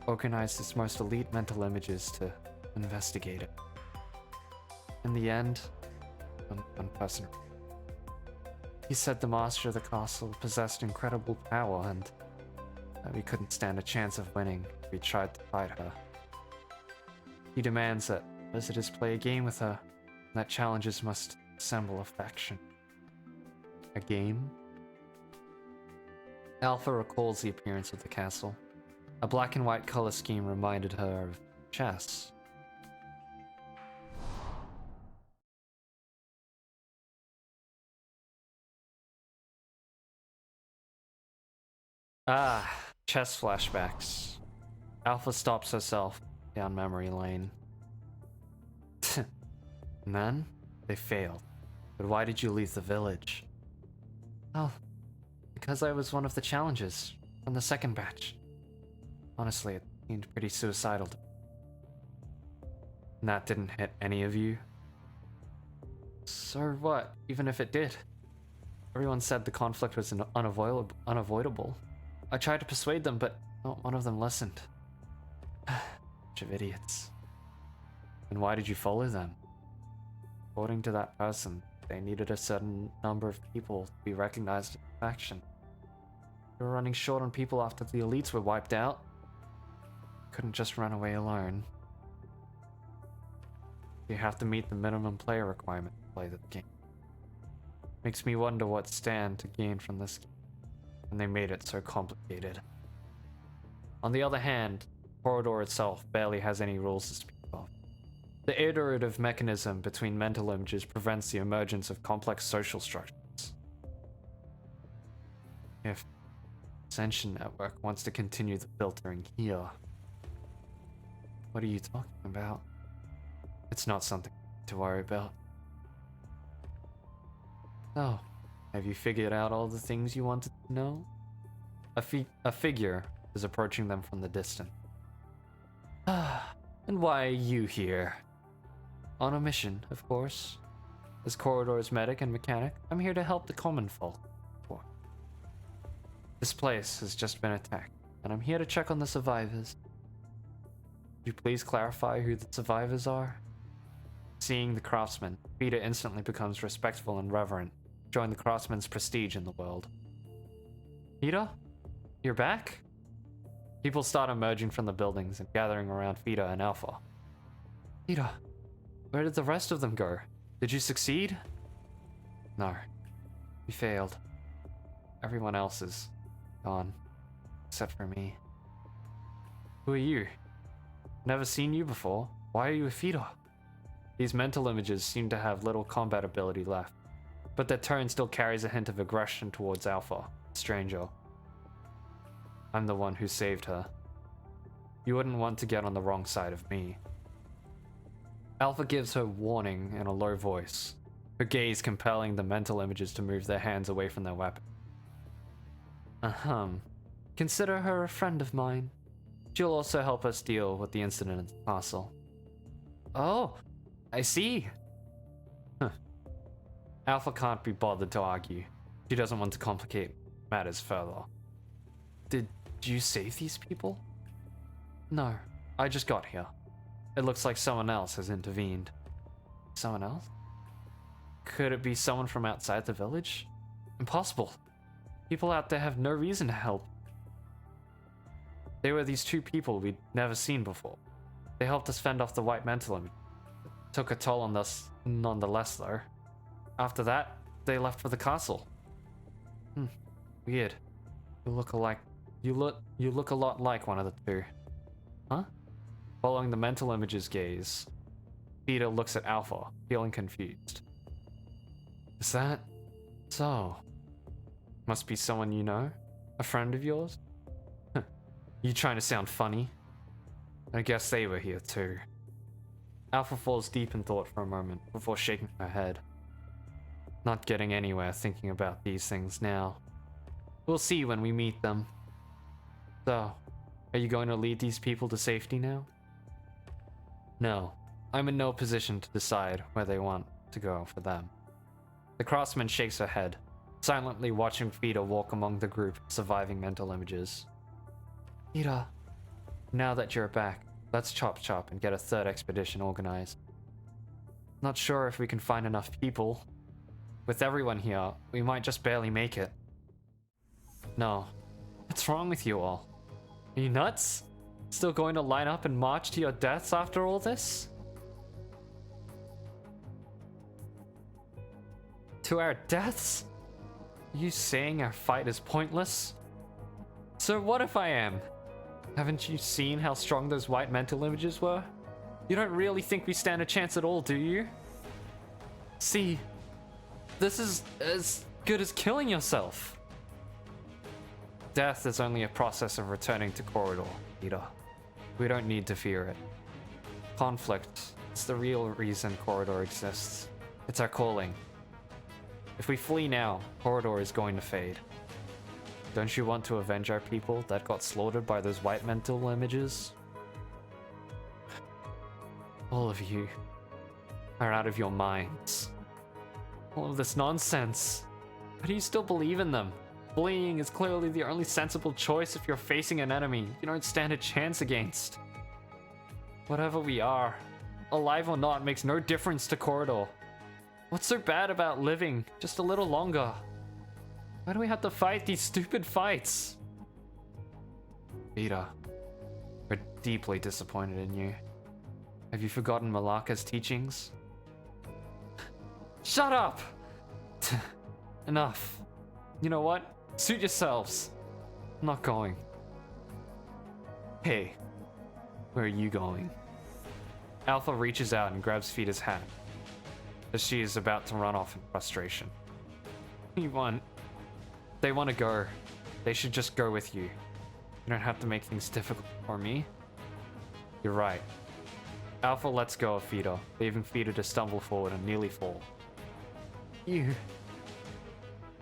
S1: organized its most elite mental images to investigate it. In the end, one person. He said the master of the castle possessed incredible power and that we couldn't stand a chance of winning if we tried to fight her. He demands that visitors play a game with her, and that challengers must assemble a faction. A game? Alpha recalls the appearance of the castle. A black and white color scheme reminded her of chess. Ah, chess flashbacks. Alpha stops herself down memory lane. And then, they failed. But why did you leave the village? Oh, because I was one of the challengers from the second batch. Honestly, it seemed pretty suicidal to me. And that didn't hit any of you? So what, even if it did? Everyone said the conflict was unavoidable. I tried to persuade them, but not one of them listened. Bunch of idiots. And why did you follow them? According to that person, they needed a certain number of people to be recognized as a faction. They were running short on people after the elites were wiped out. Couldn't just run away alone. You have to meet the minimum player requirement to play the game. Makes me wonder what stand to gain from this game, and they made it so complicated. On the other hand, the corridor itself barely has any rules to speak of. The iterative mechanism between mental images prevents the emergence of complex social structures. If Ascension Network wants to continue the filtering here, what are you talking about? It's not something to worry about. Oh, Have you figured out all the things you wanted to know? A figure is approaching them from the distance. And why are you here? On a mission, of course. As Corridor's medic and mechanic, I'm here to help the common folk. This place has just been attacked, and I'm here to check on the survivors. Could you please clarify who the survivors are? Seeing the craftsman, Peter instantly becomes respectful and reverent, showing the craftsman's prestige in the world. Peter? You're back? People start emerging from the buildings and gathering around Peter and Alpha. Peter, where did the rest of them go? Did you succeed? No. We failed. Everyone else is gone, except for me. Who are you? Never seen you before. Why are you with Peter? These mental images seem to have little combat ability left, but their tone still carries a hint of aggression towards Alpha, stranger. I'm the one who saved her. You wouldn't want to get on the wrong side of me. Alpha gives her warning in a low voice, her gaze compelling the mental images to move their hands away from their weapon. Consider her a friend of mine. She'll also help us deal with the incident at the castle. Oh, I see. Alpha can't be bothered to argue. She doesn't want to complicate matters further. Did you save these people? No, I just got here. It looks like someone else has intervened. Someone else? Could it be someone from outside the village? Impossible. People out there have no reason to help. They were these two people we'd never seen before. They helped us fend off the white mental image. It took a toll on us nonetheless, though. After that, they left for the castle. Weird. You look alike. You look a lot like one of the two. Huh? Following the mental image's gaze, Peter looks at Alpha, feeling confused. Is that so? Must be someone you know? A friend of yours? You trying to sound funny? I guess they were here too. Alpha falls deep in thought for a moment before shaking her head. Not getting anywhere thinking about these things now. We'll see when we meet them. So, are you going to lead these people to safety now? No, I'm in no position to decide where they want to go for them. The craftsman shakes her head, silently watching Peter walk among the group of surviving mental images. Peter, now that you're back, let's chop and get a third expedition organized. Not sure if we can find enough people. With everyone here, we might just barely make it. No. What's wrong with you all? Are you nuts? Still going to line up and march to your deaths after all this? To our deaths? Are you saying our fight is pointless? So what if I am? Haven't you seen how strong those white mental images were? You don't really think we stand a chance at all, do you? See, this is as good as killing yourself. Death is only a process of returning to Corridor, Peter. We don't need to fear it. Conflict is the real reason Corridor exists. It's our calling. If we flee now, Corridor is going to fade. Don't you want to avenge our people that got slaughtered by those white mental images? All of you are out of your minds. All of this nonsense. But do you still believe in them? Fleeing is clearly the only sensible choice if you're facing an enemy you don't stand a chance against. Whatever we are, alive or not, makes no difference to Corridor. What's so bad about living just a little longer? Why do we have to fight these stupid fights? Peter, we're deeply disappointed in you. Have you forgotten Malaka's teachings? Shut up! Enough. You know what? Suit yourselves. I'm not going. Hey, where are you going? Alpha reaches out and grabs Peter's hand as she is about to run off in frustration. They want to go. They should just go with you. You don't have to make things difficult for me. You're right. Alpha lets go of Peter, leaving Peter to stumble forward and nearly fall.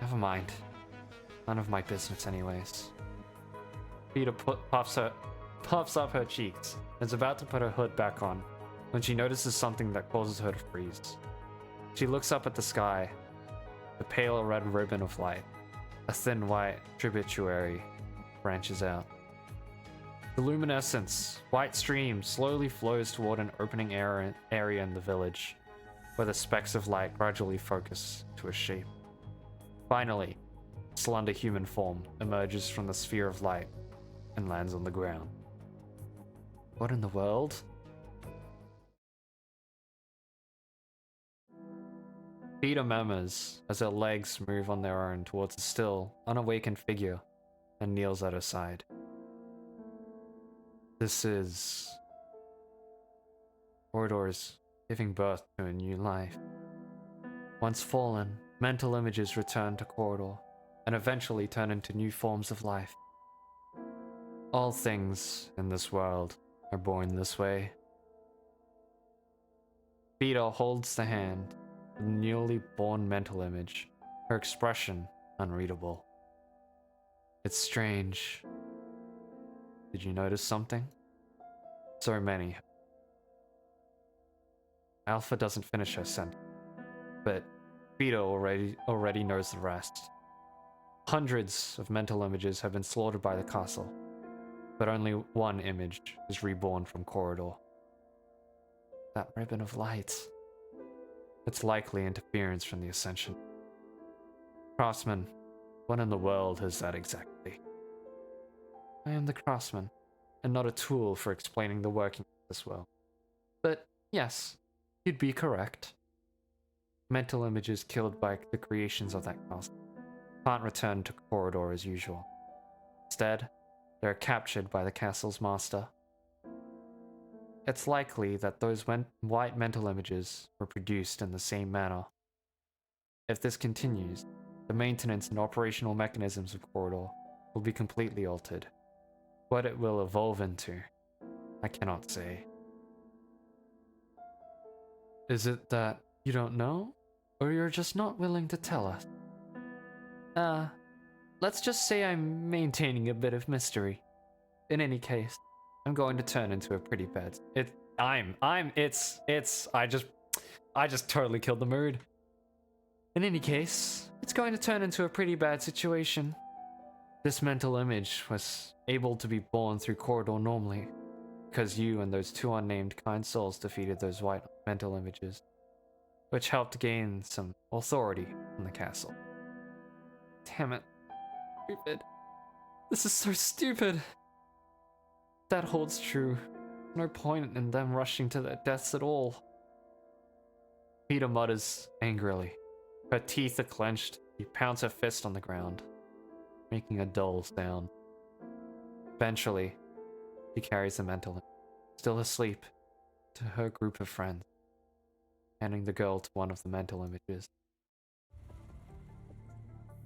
S1: Never mind. None of my business anyways. Peter puffs up her cheeks and is about to put her hood back on when she notices something that causes her to freeze. She looks up at the sky. The pale red ribbon of light, a thin white tributary, branches out. The luminescence, white stream, slowly flows toward an opening area in the village, where the specks of light gradually focus to a shape. Finally, a slender human form emerges from the sphere of light and lands on the ground. What in the world? Peter murmurs as her legs move on their own towards a still, unawakened figure and kneels at her side. This is... Corridors giving birth to a new life. Once fallen, mental images return to Corridor and eventually turn into new forms of life. All things in this world are born this way. Peter holds the hand of the newly born mental image, her expression unreadable. It's strange. Did you notice something? So many. Alpha doesn't finish her sentence, but Peter already knows the rest. Hundreds of mental images have been slaughtered by the castle, but only one image is reborn from Corridor. That ribbon of light. It's likely interference from the Ascension. Craftsman, what in the world is that exactly? I am the craftsman, and not a tool for explaining the working of this world. But yes, you'd be correct. Mental images killed by the creations of that castle can't return to Corridor as usual. Instead, they're captured by the castle's master. It's likely that those white mental images were produced in the same manner. If this continues, the maintenance and operational mechanisms of Corridor will be completely altered. What it will evolve into, I cannot say. Is it that you don't know? Or you're just not willing to tell us? Let's just say I'm maintaining a bit of mystery. In any case, I'm going to turn into a pretty bad... I just totally killed the mood. In any case, it's going to turn into a pretty bad situation. This mental image was able to be born through Corridor normally, because you and those two unnamed kind souls defeated those white mental images, which helped gain some authority in the castle. Damn it. Stupid. This is so stupid. That holds true. No point in them rushing to their deaths at all. Peter mutters angrily. Her teeth are clenched. She pounds her fist on the ground, making a dull sound. Eventually, she carries the mental image, still asleep, to her group of friends, handing the girl to one of the mental images.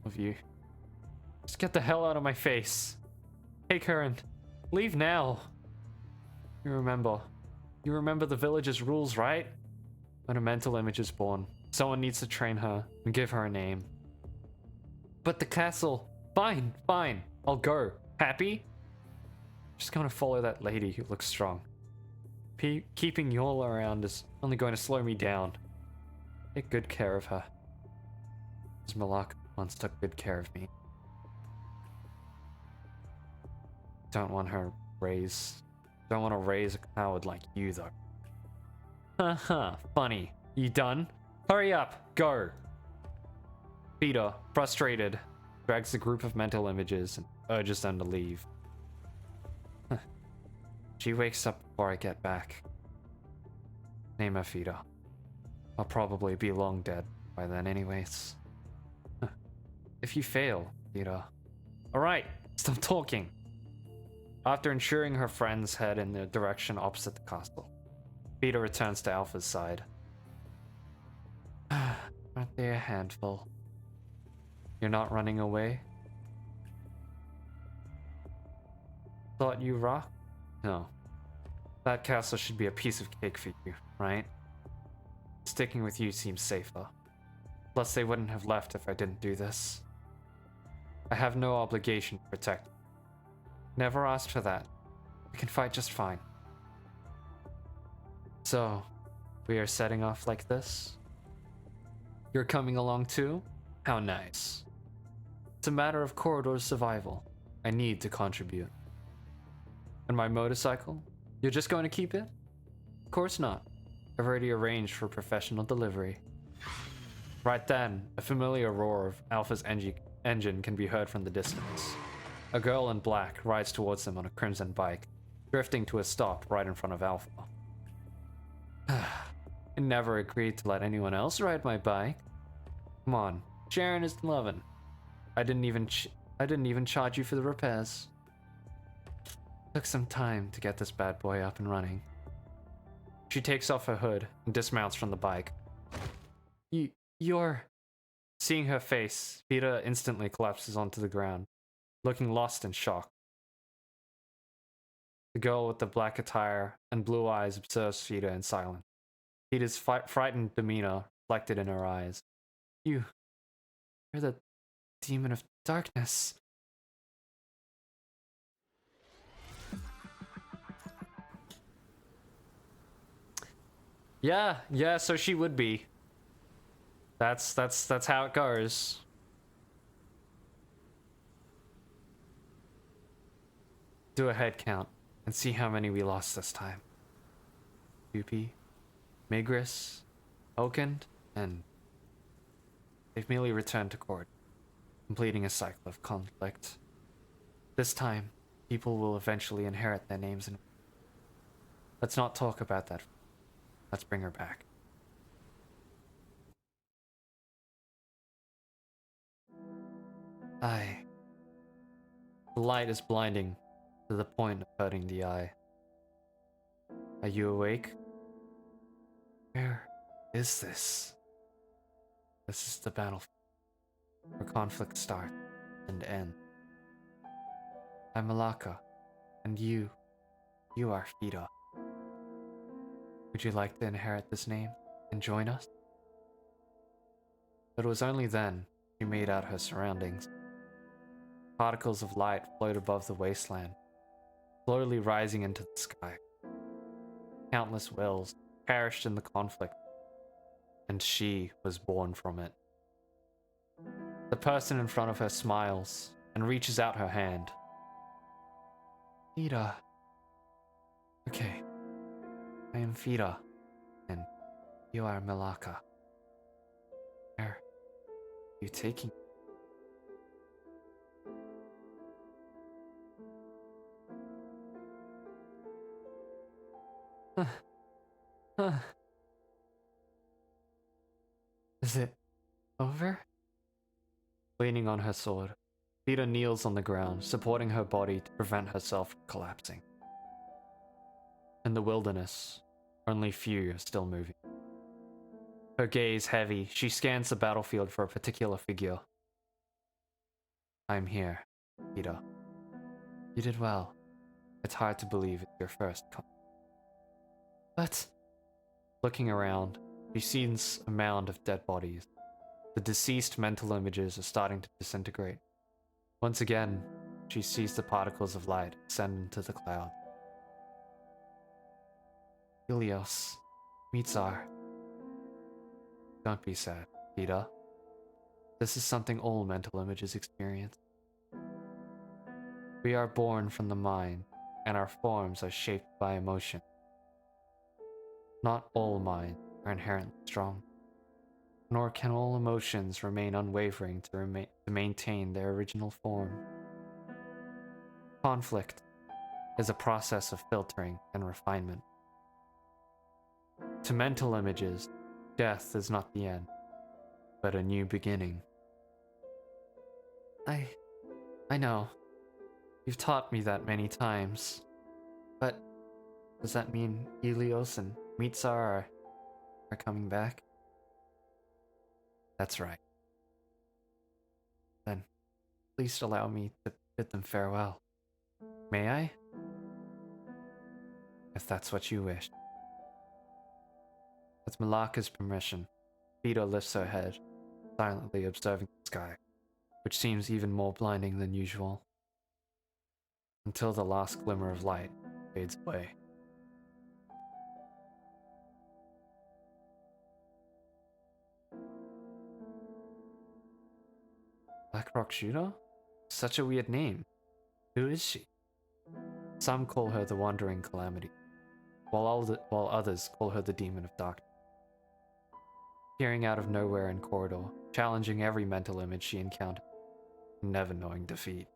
S1: Of you. Just get the hell out of my face. Take her and leave now. You remember the village's rules, right? When a mental image is born, someone needs to train her and give her a name. But the castle... Fine, I'll go. Happy? Just gonna follow that lady who looks strong. Keeping you all around is only going to slow me down. Take good care of her. As Malak once took good care of me. Don't want to raise a coward like you, though. Haha, funny. You done? Hurry up, go! Peter, frustrated, drags the group of mental images and urges them to leave. She wakes up before I get back. Name her Peter. I'll probably be long dead by then anyways. If you fail, Peter. Alright, stop talking. After ensuring her friends head in the direction opposite the castle, Peter returns to Alpha's side. Aren't they a handful? You're not running away? Thought you rock? No. That castle should be a piece of cake for you, right? Sticking with you seems safer. Plus, they wouldn't have left if I didn't do this. I have no obligation to protect you. Never asked for that. We can fight just fine. So, we are setting off like this? You're coming along too? How nice. It's a matter of corridor survival. I need to contribute. And my motorcycle? You're just going to keep it? Of course not. I've already arranged for professional delivery. Right then, a familiar roar of Alpha's engine can be heard from the distance. A girl in black rides towards them on a crimson bike, drifting to a stop right in front of Alpha. I never agreed to let anyone else ride my bike. Come on, Sharon is 11. I didn't even charge you for the repairs. Took some time to get this bad boy up and running. She takes off her hood and dismounts from the bike. You're... Seeing her face, Peter instantly collapses onto the ground, looking lost and shocked. The girl with the black attire and blue eyes observes Peter in silence. Peter's frightened demeanor reflected in her eyes. You're the demon of darkness. Yeah, so she would be. That's how it goes. Do a head count and see how many we lost this time. Yupi, Migris, Okend, and they've merely returned to court, completing a cycle of conflict. This time, people will eventually inherit their names and... Let's not talk about that. Let's bring her back. The light is blinding to the point of hurting the eye. Are you awake? Where is this? This is the battlefield, where conflict starts and ends. I'm Malaka, and you are Fida. Would you like to inherit this name and join us? But it was only then she made out her surroundings. Particles of light float above the wasteland, slowly rising into the sky. Countless wills perished in the conflict, and she was born from it. The person in front of her smiles and reaches out her hand. Fida. Okay, I am Fida, and you are Malaka. Where are you taking me? Is it over? Leaning on her sword, Fida kneels on the ground, supporting her body to prevent herself from collapsing. In the wilderness, only few are still moving. Her gaze heavy, she scans the battlefield for a particular figure. I'm here, Fida. You did well. It's hard to believe it's your first But... Looking around, she sees a mound of dead bodies. The deceased mental images are starting to disintegrate. Once again, she sees the particles of light ascend into the cloud. Helios, Mizar. Don't be sad, Fida. This is something all mental images experience. We are born from the mind, and our forms are shaped by emotion. Not all minds are inherently strong, nor can all emotions remain unwavering to maintain their original form. Conflict is a process of filtering and refinement. To mental images, death is not the end, but a new beginning. I know. You've taught me that many times. But does that mean Helios and Mizar are coming back? That's right. Then, please allow me to bid them farewell. May I? If that's what you wish. With Malaka's permission, Fida lifts her head, silently observing the sky, which seems even more blinding than usual, until the last glimmer of light fades away. Blackrock Shooter? Such a weird name. Who is she? Some call her the Wandering Calamity, while others call her the Demon of Darkness. Appearing out of nowhere in corridor, challenging every mental image she encountered, never knowing defeat.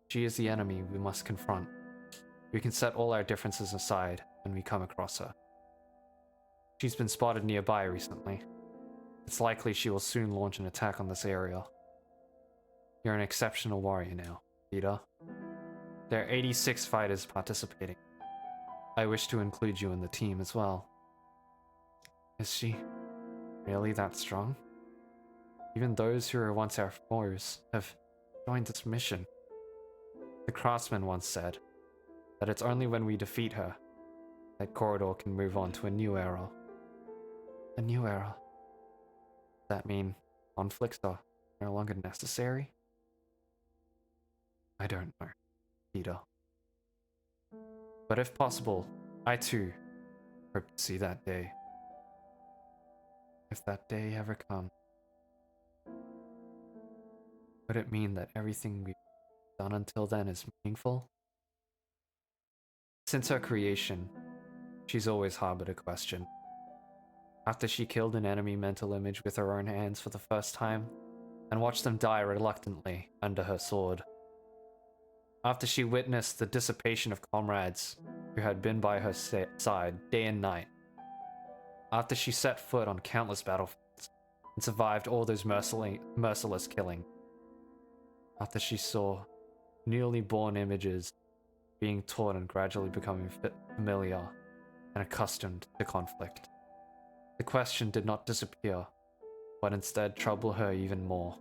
S1: She is the enemy we must confront. We can set all our differences aside when we come across her. She's been spotted nearby recently. It's likely she will soon launch an attack on this area. You're an exceptional warrior now, Peter. There are 86 fighters participating. I wish to include you in the team as well. Is she really that strong? Even those who were once our foes have joined this mission. The craftsman once said that it's only when we defeat her that Corridor can move on to a new era. A new era? Does that mean conflicts are no longer necessary? I don't know, Peter. But if possible, I too hope to see that day. If that day ever comes, would it mean that everything we've done until then is meaningful? Since her creation, she's always harbored a question. After she killed an enemy mental image with her own hands for the first time, and watched them die reluctantly under her sword. After she witnessed the dissipation of comrades who had been by her side day and night. After she set foot on countless battlefields and survived all those merciless killing. After she saw newly born images being taught and gradually becoming familiar and accustomed to conflict. The question did not disappear, but instead trouble her even more.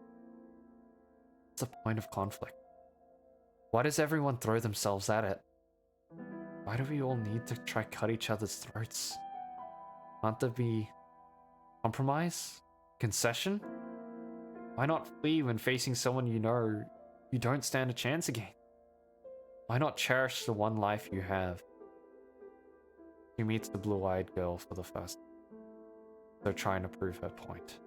S1: What's the point of conflict? Why does everyone throw themselves at it? Why do we all need to try cut each other's throats? Can't there be compromise? Concession? Why not flee when facing someone you know you don't stand a chance against? Why not cherish the one life you have? She meets the blue-eyed girl for the first time. They're trying to prove her point.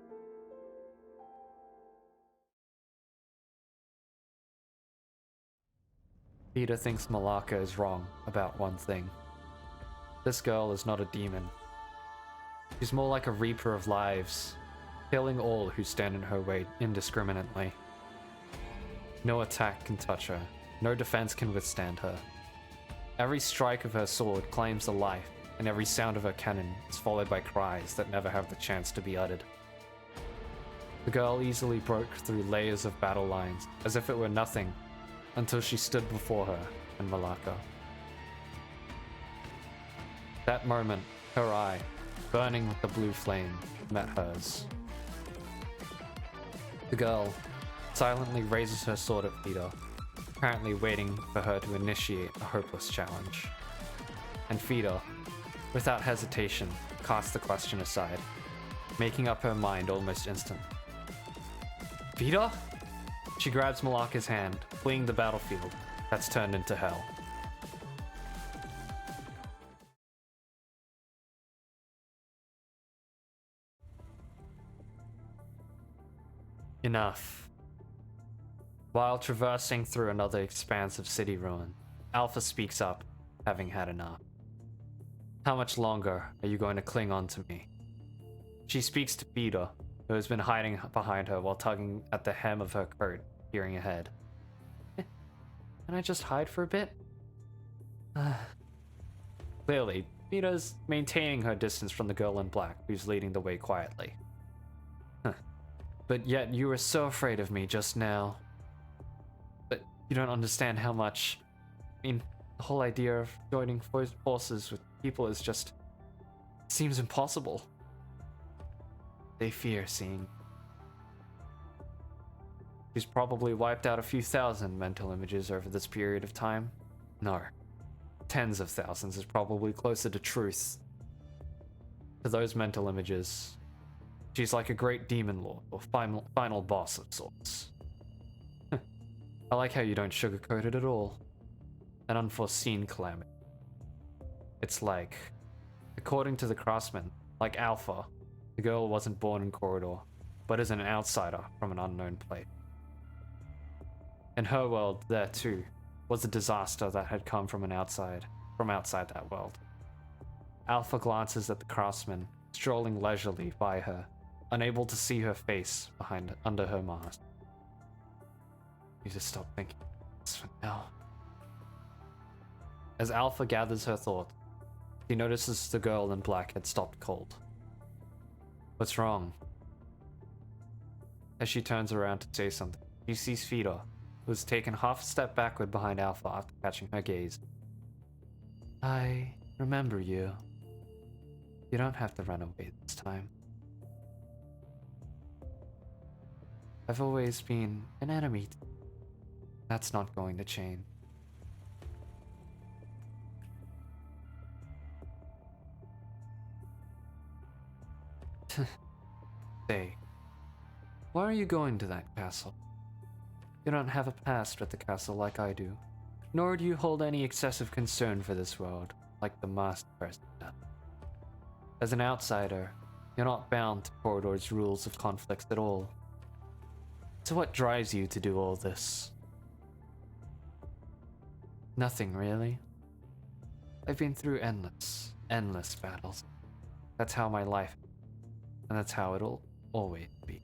S1: Peter thinks Malaka is wrong about one thing. This girl is not a demon. She's more like a reaper of lives, killing all who stand in her way indiscriminately. No attack can touch her. No defense can withstand her. Every strike of her sword claims a life, and every sound of her cannon is followed by cries that never have the chance to be uttered. The girl easily broke through layers of battle lines, as if it were nothing, until she stood before her and Malaka. That moment, her eye, burning with the blue flame, met hers. The girl silently raises her sword at Peter, apparently waiting for her to initiate a hopeless challenge. And Peter, without hesitation, casts the question aside, making up her mind almost instantly. Peter? She grabs Malaka's hand, fleeing the battlefield that's turned into hell. Enough. While traversing through another expanse of city ruin, Alpha speaks up, having had enough. How much longer are you going to cling on to me? She speaks to Peter, who has been hiding behind her while tugging at the hem of her coat, peering ahead. Can I just hide for a bit? Clearly, Peter's maintaining her distance from the girl in black, who's leading the way quietly. But yet you were so afraid of me just now. But you don't understand how much... I mean, the whole idea of joining forces with people is just... seems impossible. They fear seeing. She's probably wiped out a few thousand mental images over this period of time. No. Tens of thousands is probably closer to truth. To those mental images, She's like a great demon lord, or final boss of sorts. I like how you don't sugarcoat it at all. An unforeseen calamity. It's like, according to the craftsman, like Alpha, the girl wasn't born in Corridor, but is an outsider from an unknown place. In her world, there too, was a disaster that had come from outside that world. Alpha glances at the craftsman, strolling leisurely by her, unable to see her face under her mask. You just stop thinking this for now. As Alpha gathers her thoughts, she notices the girl in black had stopped cold. What's wrong? As she turns around to say something, she sees Fida, who has taken half a step backward behind Alpha after catching her gaze. I remember you. You don't have to run away this time. I've always been an enemy. That's not going to change. Say, why are you going to that castle? You don't have a past with the castle like I do, nor do you hold any excessive concern for this world, like the masked person does. As an outsider, you're not bound to Corridor's rules of conflicts at all. So what drives you to do all this? Nothing, really. I've been through endless battles. That's how my life is, and that's how it'll always be.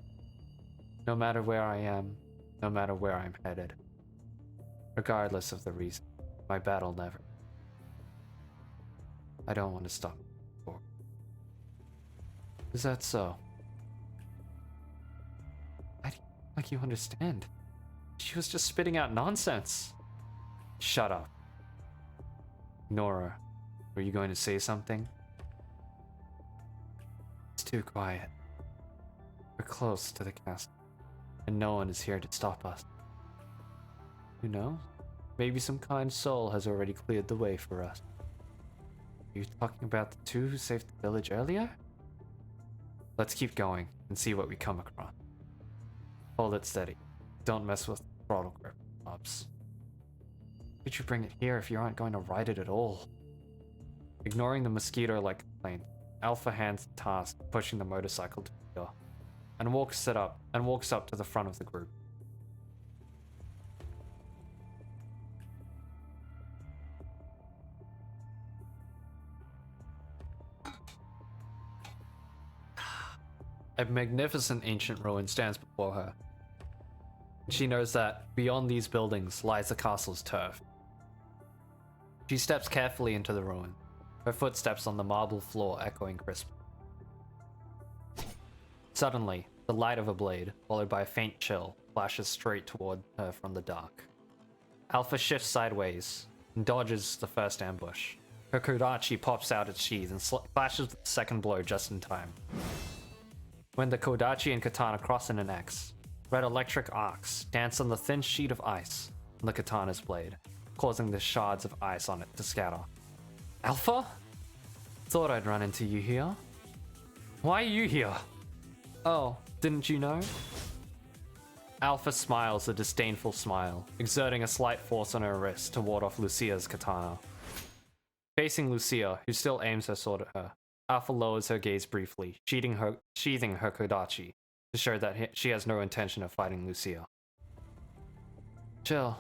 S1: No matter where I am, no matter where I'm headed. Regardless of the reason, my battle never. I don't want to stop. Is that so? I don't like you understand. She was just spitting out nonsense. Shut up. Nora, were you going to say something? It's too quiet. We're close to the castle, and no one is here to stop us. Who knows? Maybe some kind soul has already cleared the way for us. Are you talking about the two who saved the village earlier? Let's keep going and see what we come across. Hold it steady. Don't mess with the throttle grip, Bobs. Why did you bring it here if you aren't going to ride it at all? Ignoring the mosquito-like complaint, Alpha hands the task, pushing the motorcycle to the door, and walks up to the front of the group. A magnificent ancient ruin stands before her. She knows that beyond these buildings lies the castle's turf. She steps carefully into the ruin, her footsteps on the marble floor echoing crisply. Suddenly, the light of a blade, followed by a faint chill, flashes straight toward her from the dark. Alpha shifts sideways and dodges the first ambush. Her Kodachi pops out its sheath and flashes the second blow just in time. When the Kodachi and katana cross in an X, red electric arcs dance on the thin sheet of ice on the katana's blade, causing the shards of ice on it to scatter. Alpha? Thought I'd run into you here. Why are you here? Oh, didn't you know? Alpha smiles a disdainful smile, exerting a slight force on her wrist to ward off Lucia's katana. Facing Lucia, who still aims her sword at her, Alpha lowers her gaze briefly, sheathing her Kodachi to show that she has no intention of fighting Lucia. Chill.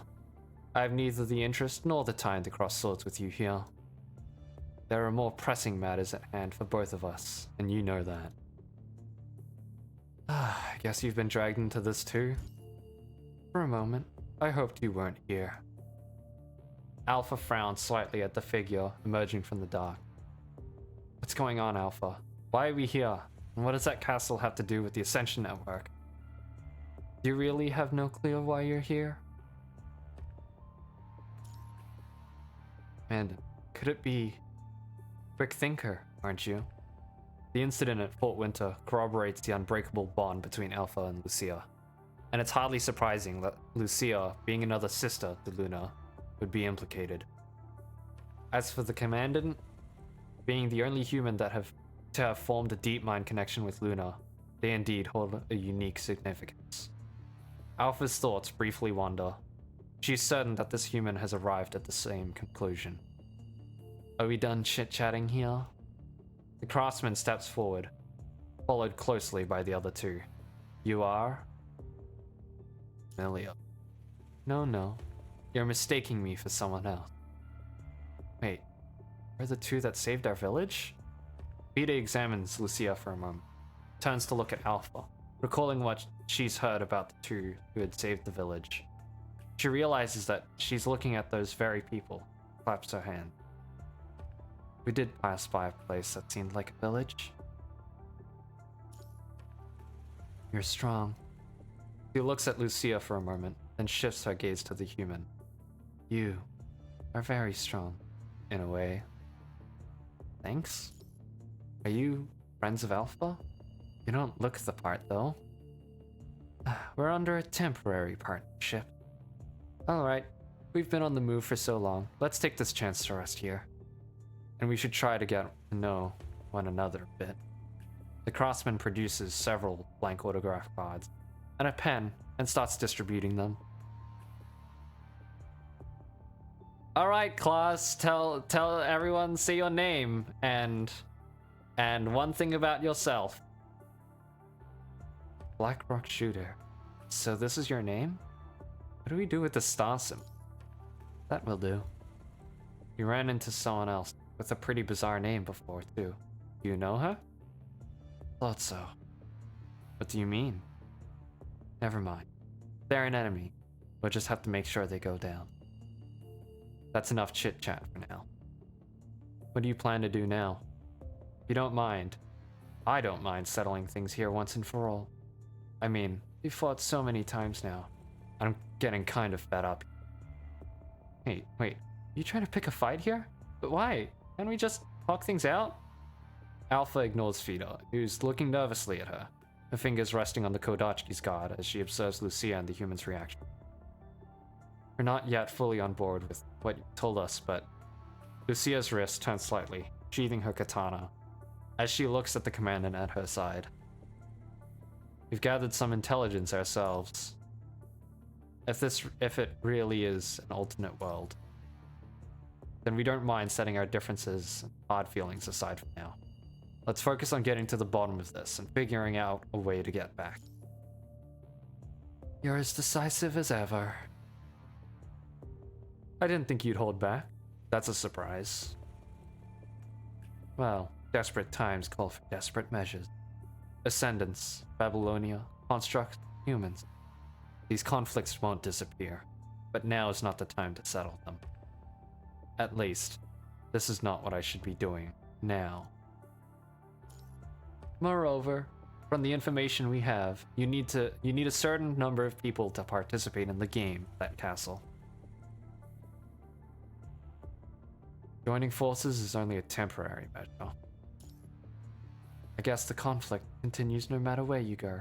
S1: I have neither the interest nor the time to cross swords with you here. There are more pressing matters at hand for both of us, and you know that. I guess you've been dragged into this too? For a moment, I hoped you weren't here. Alpha frowned slightly at the figure emerging from the dark. What's going on, Alpha? Why are we here? And what does that castle have to do with the Ascension Network? Do you really have no clue why you're here? And could it be Quick Thinker, aren't you? The incident at Fort Winter corroborates the unbreakable bond between Alpha and Lucia. And it's hardly surprising that Lucia, being another sister to Luna, would be implicated. As for the Commandant, being the only human to have formed a deep mind connection with Luna, they indeed hold a unique significance. Alpha's thoughts briefly wander. She's certain that this human has arrived at the same conclusion. Are we done chit-chatting here? The craftsman steps forward, followed closely by the other two. You are? Amelia. No. You're mistaking me for someone else. Wait, we're the two that saved our village? Vita examines Lucia for a moment, turns to look at Alpha, recalling what she's heard about the two who had saved the village. She realizes that she's looking at those very people, claps her hand. We did pass by a place that seemed like a village. You're strong. She looks at Lucia for a moment, then shifts her gaze to the human. You are very strong, in a way. Thanks? Are you friends of Alpha? You don't look the part, though. We're under a temporary partnership. Alright, we've been on the move for so long. Let's take this chance to rest here. And we should try to get to know one another a bit. The craftsman produces several blank autograph cards and a pen and starts distributing them. Alright, Klaus, tell everyone, say your name and one thing about yourself. Blackrock Shooter. So this is your name? What do we do with the star symbol? That will do. You ran into someone else with a pretty bizarre name before, too. Do you know her? Thought so. What do you mean? Never mind. They're an enemy. We'll just have to make sure they go down. That's enough chit-chat for now. What do you plan to do now? If you don't mind, I don't mind settling things here once and for all. I mean, we've fought so many times now. I'm getting kind of fed up. Hey, wait. You trying to pick a fight here? But why? Can't we just talk things out? Alpha ignores Vita, who's looking nervously at her, her fingers resting on the Kodachi's guard as she observes Lucia and the human's reaction. We're not yet fully on board with what you told us, but Lucia's wrist turns slightly, sheathing her katana, as she looks at the commandant at her side. We've gathered some intelligence ourselves. If it really is an alternate world, then we don't mind setting our differences and hard feelings aside for now. Let's focus on getting to the bottom of this and figuring out a way to get back. You're as decisive as ever. I didn't think you'd hold back. That's a surprise. Well, desperate times call for desperate measures. Ascendants, Babylonia, construct, humans. These conflicts won't disappear, but now is not the time to settle them. At least, this is not what I should be doing now. Moreover, from the information we have, you need a certain number of people to participate in the game, that castle. Joining forces is only a temporary measure. I guess the conflict continues no matter where you go,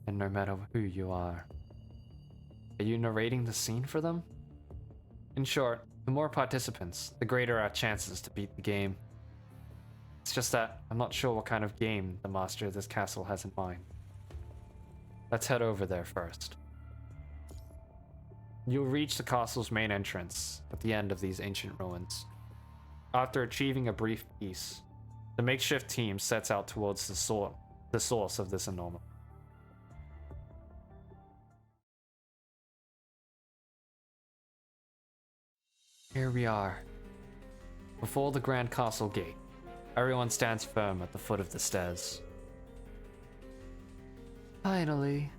S1: and no matter who you are. Are you narrating the scene for them? In short, the more participants, the greater our chances to beat the game. It's just that I'm not sure what kind of game the master of this castle has in mind. Let's head over there first. You'll reach the castle's main entrance at the end of these ancient ruins. After achieving a brief peace, the makeshift team sets out towards the source of this anomaly. Here we are, before the Grand Castle Gate. Everyone stands firm at the foot of the stairs. Finally.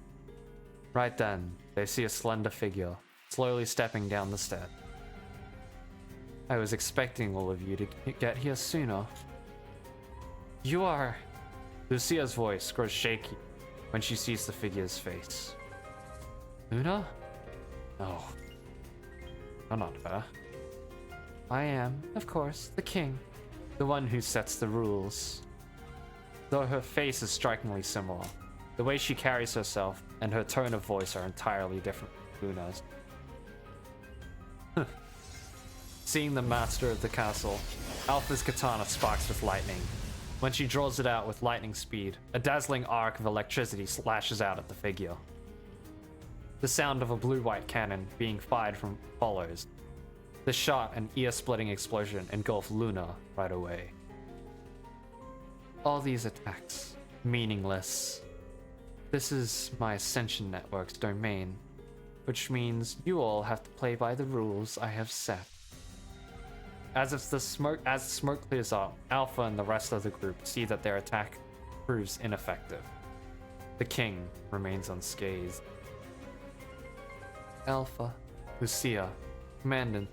S1: Right then, they see a slender figure, slowly stepping down the stairs. I was expecting all of you to get here sooner. You are... Lucia's voice grows shaky when she sees the figure's face. Luna? No. No, not her. I am, of course, the king. The one who sets the rules. Though her face is strikingly similar, the way she carries herself and her tone of voice are entirely different from Luna's. Seeing the master of the castle, Alpha's katana sparks with lightning. When she draws it out with lightning speed, a dazzling arc of electricity slashes out at the figure. The sound of a blue-white cannon being fired from follows. The shot and ear-splitting explosion engulf Luna right away. All these attacks, meaningless. This is my Ascension Network's domain, which means you all have to play by the rules I have set. As the smoke clears up, Alpha and the rest of the group see that their attack proves ineffective. The king remains unscathed. Alpha, Lucia, Commandant,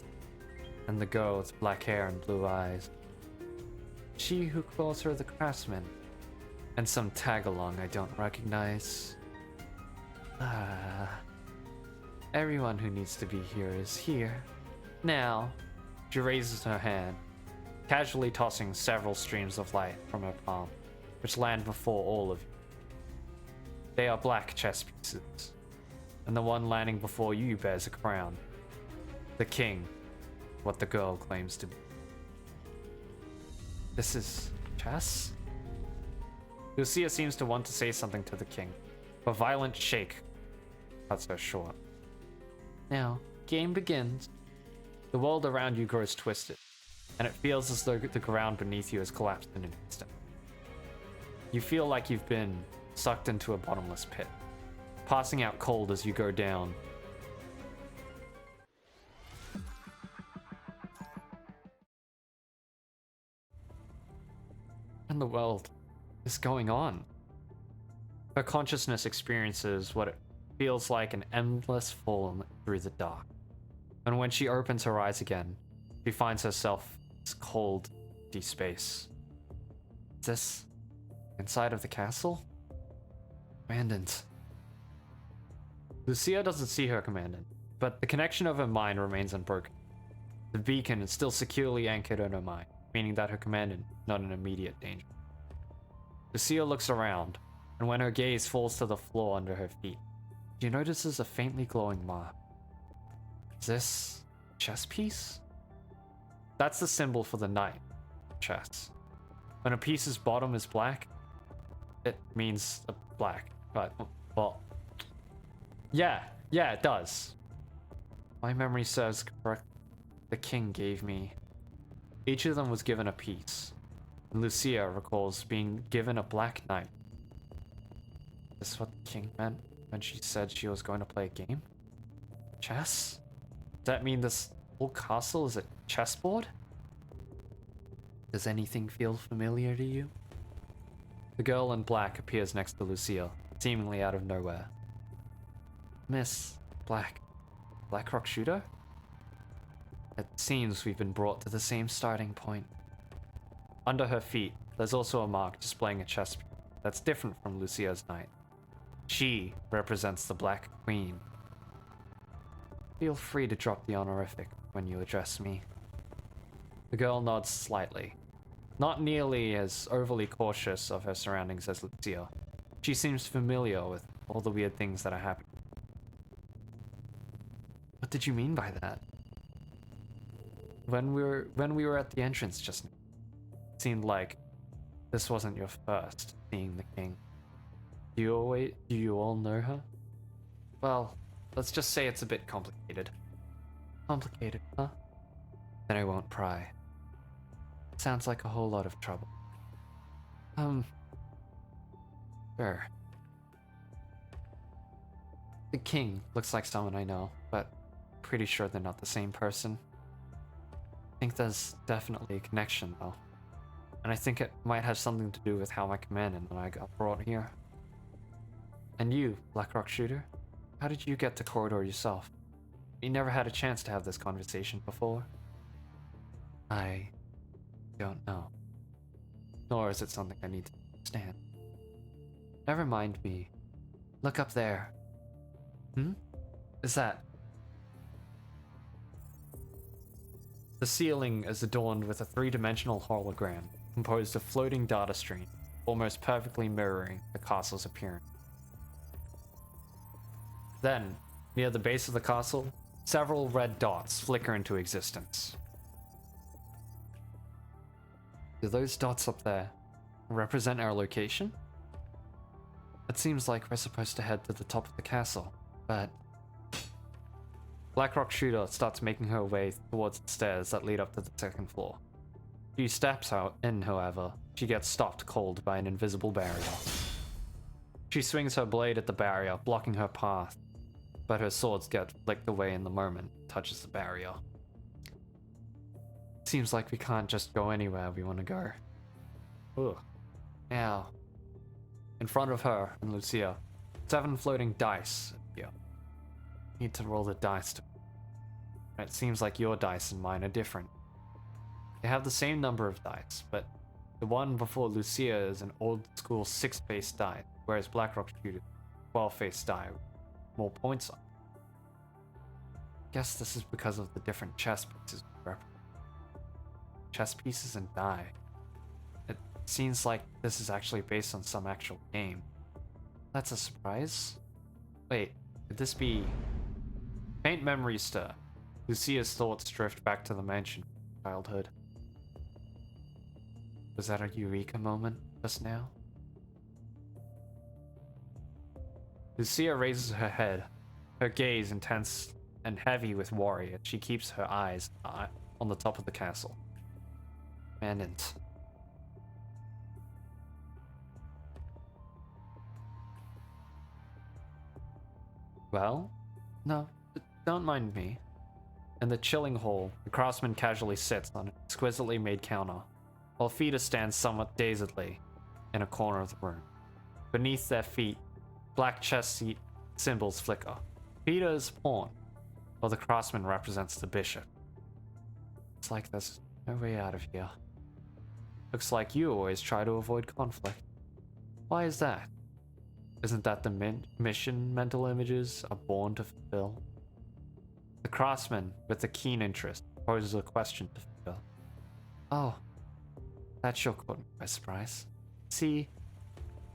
S1: and the girl with black hair and blue eyes. She who calls her the craftsman, and some tag-along I don't recognize. Everyone who needs to be here is here. Now. She raises her hand, casually tossing several streams of light from her palm, which land before all of you. They are black chess pieces, and the one landing before you bears a crown. The king, what the girl claims to be. This is chess? Lucia seems to want to say something to the king, but a violent shake cuts her short. Now, game begins. The world around you grows twisted, and it feels as though the ground beneath you has collapsed in an instant. You feel like you've been sucked into a bottomless pit, passing out cold as you go down. And the world is going on. Her consciousness experiences what it feels like an endless fall through the dark. And when she opens her eyes again, she finds herself in this cold, empty space. Is this inside of the castle? Commandant. Lucia doesn't see her commandant, but the connection of her mind remains unbroken. The beacon is still securely anchored in her mind, meaning that her commandant is not in immediate danger. Lucia looks around, and when her gaze falls to the floor under her feet, she notices a faintly glowing mark. Is this a chess piece? That's the symbol for the knight chess. When a piece's bottom is black, it means black. But, well, yeah, it does. My memory serves correct. The king gave me. Each of them was given a piece. And Lucia recalls being given a black knight. Is this what the king meant when she said she was going to play a game? Chess? Does that mean this whole castle is a chessboard? Does anything feel familiar to you? The girl in black appears next to Lucia, seemingly out of nowhere. Miss Blackrock Shooter? It seems we've been brought to the same starting point. Under her feet, there's also a mark displaying a chess piece that's different from Lucia's knight. She represents the Black Queen. Feel free to drop the honorific when you address me. The girl nods slightly, not nearly as overly cautious of her surroundings as Lucia. She seems familiar with all the weird things that are happening. What did you mean by that? When we were at the entrance just now, it seemed like this wasn't your first seeing the king. Do you all know her? Well, let's just say it's a bit complicated. Complicated, huh? Then I won't pry. Sounds like a whole lot of trouble. Sure. The king looks like someone I know, but pretty sure they're not the same person. I think there's definitely a connection, though. And I think it might have something to do with how my commandant and I got brought here. And you, Blackrock Shooter? How did you get to Corridor yourself? We never had a chance to have this conversation before. I don't know. Nor is it something I need to understand. Never mind me. Look up there. Is that? The ceiling is adorned with a three-dimensional hologram composed of floating data streams, almost perfectly mirroring the castle's appearance. Then, near the base of the castle, several red dots flicker into existence. Do those dots up there represent our location? It seems like we're supposed to head to the top of the castle, but... Blackrock Shooter starts making her way towards the stairs that lead up to the second floor. She steps out in, however, she gets stopped cold by an invisible barrier. She swings her blade at the barrier, blocking her path, but her swords get flicked away in the moment it touches the barrier. Seems like we can't just go anywhere we want to go. Ugh. Now, in front of her and Lucia, 7 floating dice appear. Need to roll the dice to... It seems like your dice and mine are different. They have the same number of dice, but the one before Lucia is an old school 6-face die, whereas Blackrock Shooter 12-face die with more points on. Guess this is because of the different chess pieces we represent. Chess pieces and die. It seems like this is actually based on some actual game. That's a surprise. Wait, could this be... Faint memories stir. Lucia's thoughts drift back to the mansion of childhood. Was that a eureka moment just now? Lucia raises her head, her gaze intense and heavy with worry as she keeps her eyes on the top of the castle. Mandant. Well? No, don't mind me. In the chilling hall, the craftsman casually sits on an exquisitely made counter, while Fida stands somewhat dazedly in a corner of the room. Beneath their feet, black chess seat symbols flicker. Fida is pawn, while the craftsman represents the bishop. It's like there's no way out of here. Looks like you always try to avoid conflict. Why is that? Isn't that the mission mental images are born to fulfill? The craftsman, with a keen interest, poses a question to Fida. Oh, that sure caught me by surprise. See,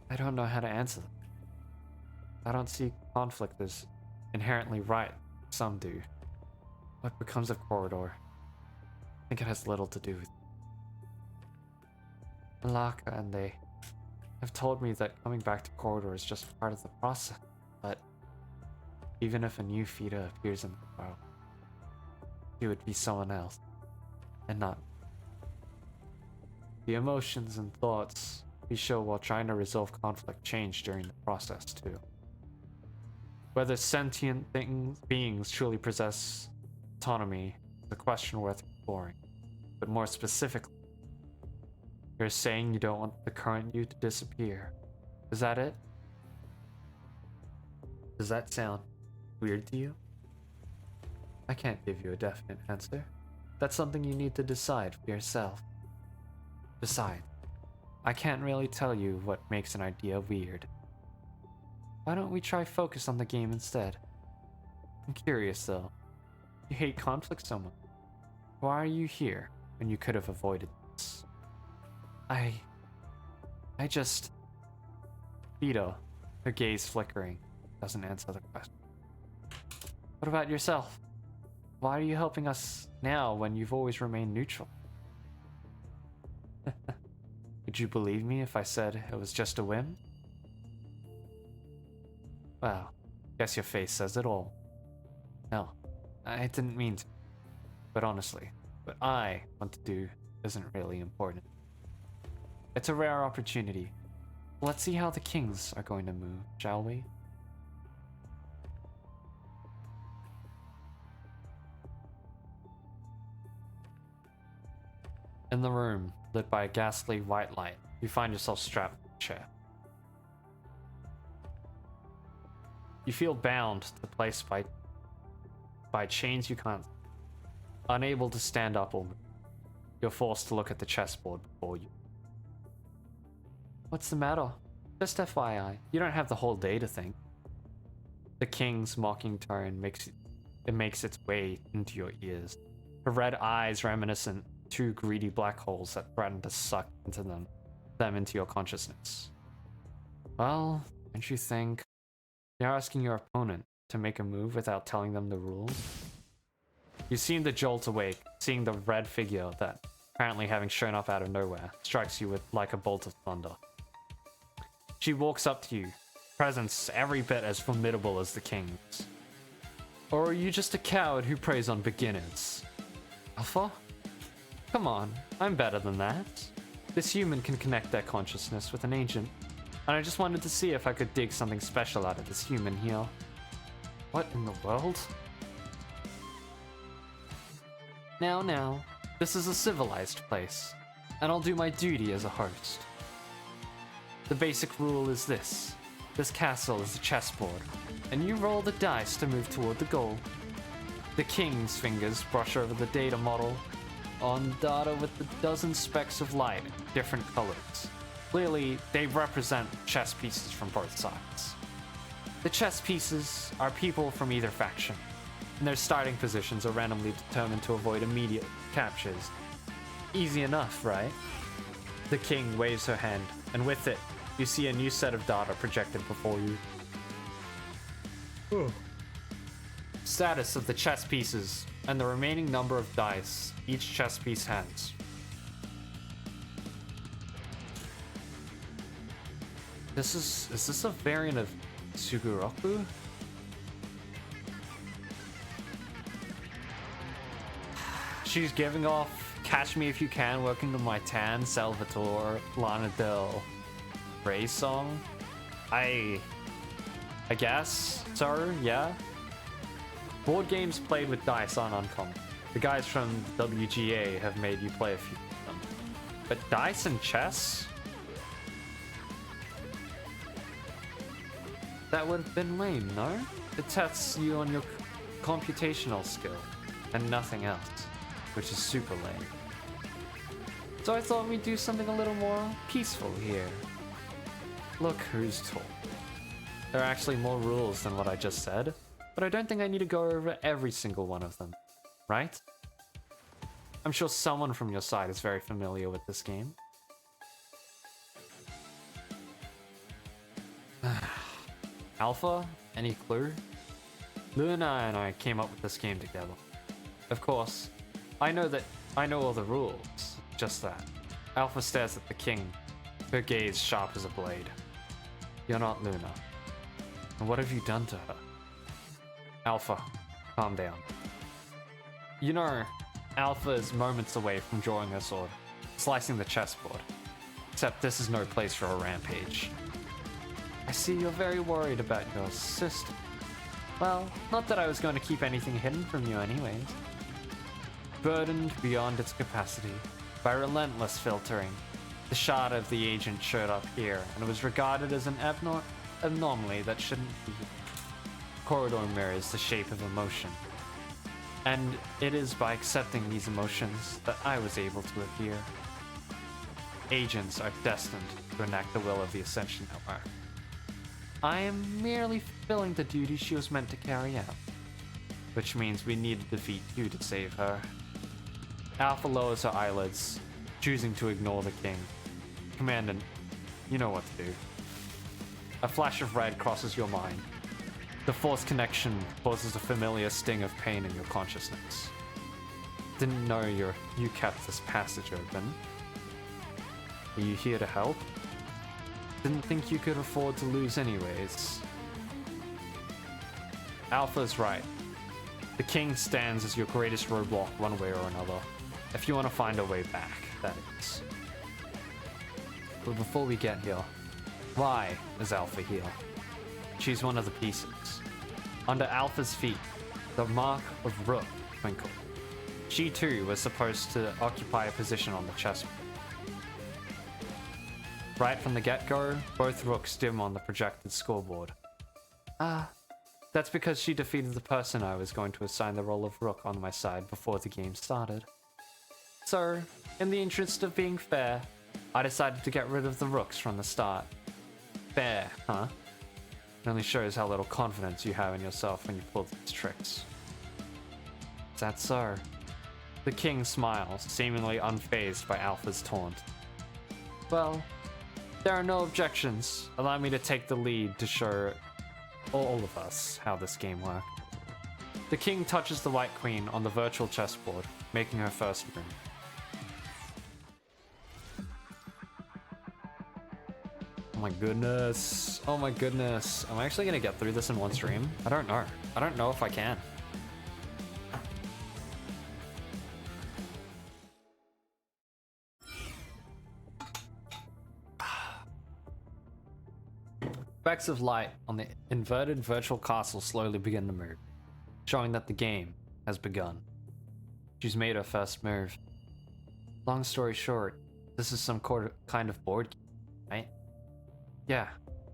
S1: I don't know how to answer them. I don't see conflict as inherently right. Some do. What becomes of Corridor? I think it has little to do with Malaka, and they have told me that coming back to Corridor is just part of the process, but even if a new Fida appears in the world, it would be someone else, and not. The emotions and thoughts we show while trying to resolve conflict change during the process too. Whether sentient beings truly possess autonomy is a question worth exploring, but more specifically, you're saying you don't want the current you to disappear. Is that it? Does that sound weird to you? I can't give you a definite answer. That's something you need to decide for yourself. Besides, I can't really tell you what makes an idea weird. Why don't we try focus on the game instead? I'm curious though. You hate conflict so much. Why are you here when you could have avoided this? I just... Fida, her gaze flickering, doesn't answer the question. What about yourself? Why are you helping us now when you've always remained neutral? Would you believe me if I said it was just a whim? Well, guess your face says it all. No, I didn't mean to. But honestly, what I want to do isn't really important. It's a rare opportunity. Let's see how the kings are going to move, shall we? In the room, lit by a ghastly white light, you find yourself strapped to a chair. You feel bound to the place by chains you can't. Unable to stand up or move, you're forced to look at the chessboard before you. What's the matter? Just FYI, you don't have the whole day to think. The king's mocking tone makes its way into your ears. Her red eyes reminiscent two greedy black holes that threaten to suck into them into your consciousness. Well, don't you think you're asking your opponent to make a move without telling them the rules? You seem to jolt awake, seeing the red figure that apparently having shown up out of nowhere, strikes you with like a bolt of thunder. She walks up to you, presence every bit as formidable as the king's. Or are you just a coward who preys on beginners? Alpha? Come on, I'm better than that. This human can connect their consciousness with an ancient, and I just wanted to see if I could dig something special out of this human here. What in the world? Now, this is a civilized place, and I'll do my duty as a host. The basic rule is this. This castle is a chessboard, and you roll the dice to move toward the goal. The king's fingers brush over the data model on data with a dozen specks of light, different colors. Clearly, they represent chess pieces from both sides. The chess pieces are people from either faction, and their starting positions are randomly determined to avoid immediate captures. Easy enough, right? The king waves her hand, and with it, you see a new set of data projected before you. Status of the chess pieces, and the remaining number of dice each chess piece has. Is this a variant of Sugoroku? She's giving off Catch Me If You Can, Welcome to My Tan, Salvatore, Lana Del Rey song. I guess, so yeah. Board games played with dice aren't uncommon. The guys from WGA have made you play a few of them. But dice and chess? That would have been lame, no? It tests you on your computational skill, and nothing else, which is super lame. So I thought we'd do something a little more peaceful here. Look who's talking. There are actually more rules than what I just said, but I don't think I need to go over every single one of them, right? I'm sure someone from your side is very familiar with this game. Alpha? Any clue? Luna and I came up with this game together. Of course, I know all the rules, just that. Alpha stares at the king, her gaze sharp as a blade. You're not Luna. And what have you done to her? Alpha, calm down. You know, Alpha is moments away from drawing her sword, slicing the chessboard. Except this is no place for a rampage. I see you're very worried about your sister. Well, not that I was going to keep anything hidden from you anyways. Burdened beyond its capacity by relentless filtering, the shard of the agent showed up here and was regarded as an anomaly that shouldn't be. Corridor mirrors the shape of emotion. And it is by accepting these emotions that I was able to appear. Agents are destined to enact the will of the Ascension Network. I am merely fulfilling the duty she was meant to carry out, which means we need to defeat you to save her. Alpha lowers her eyelids, choosing to ignore the king. Commandant, you know what to do. A flash of red crosses your mind. The force connection causes a familiar sting of pain in your consciousness. Didn't know you kept this passage open. Are you here to help? Didn't think you could afford to lose anyways. Alpha's right. The king stands as your greatest roadblock one way or another. If you want to find a way back, that is. But before we get here, why is Alpha here? She's one of the pieces. Under Alpha's feet, the mark of Rook twinkled. She too was supposed to occupy a position on the chessboard. Right from the get-go, both rooks dim on the projected scoreboard. That's because she defeated the person I was going to assign the role of rook on my side before the game started. So, in the interest of being fair, I decided to get rid of the rooks from the start. Fair, huh? It only shows how little confidence you have in yourself when you pull these tricks. Is that so? The king smiles, seemingly unfazed by Alpha's taunt. Well, there are no objections. Allow me to take the lead to show all of us how this game works. The king touches the white queen on the virtual chessboard, making her first move. my goodness. Oh my goodness. Am I actually gonna get through this in one stream? I don't know. I don't know if I can. Specks of light on the inverted virtual castle slowly begin to move, showing that the game has begun. She's made her first move. Long story short, this is some kind of board game, right? Yeah,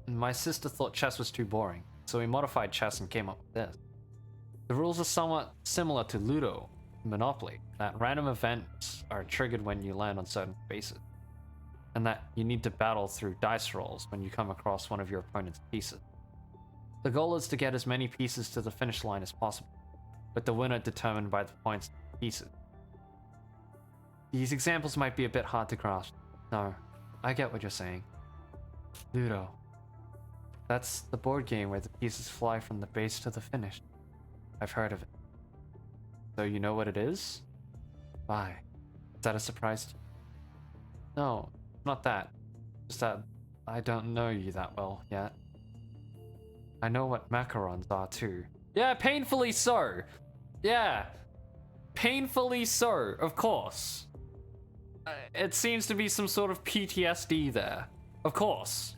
S1: my sister thought chess was too boring, so we modified chess and came up with this. The rules are somewhat similar to Ludo, Monopoly, that random events are triggered when you land on certain spaces, and that you need to battle through dice rolls when you come across one of your opponent's pieces. The goal is to get as many pieces to the finish line as possible, with the winner determined by the points of the pieces. These examples might be a bit hard to grasp. No, I get what you're saying. Ludo. That's the board game where the pieces fly from the base to the finish. I've heard of it. So you know what it is? Why? Is that a surprise to you? No, not that. Just that I don't know you that well yet. I know what macarons are too. Yeah, painfully so. Yeah. Painfully so, of course. It seems to be some sort of PTSD there. Of course.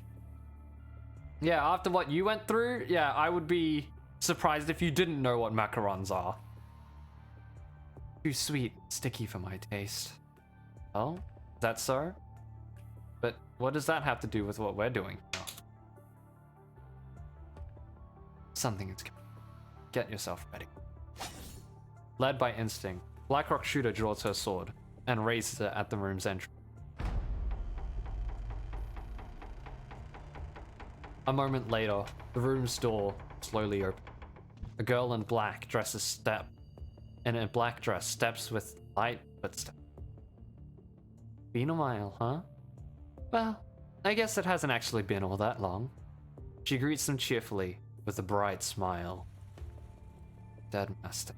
S1: Yeah, after what you went through, yeah, I would be surprised if you didn't know what macarons are. Too sweet, sticky for my taste. Oh, is that so? But what does that have to do with what we're doing? Something is coming. Get yourself ready. Led by instinct, Blackrock Shooter draws her sword and raises it at the room's entrance. A moment later, the room's door slowly opens. A girl in black in a black dress steps with light footsteps. Been a while, huh? Well, I guess it hasn't actually been all that long. She greets them cheerfully with a bright smile. Dead Master.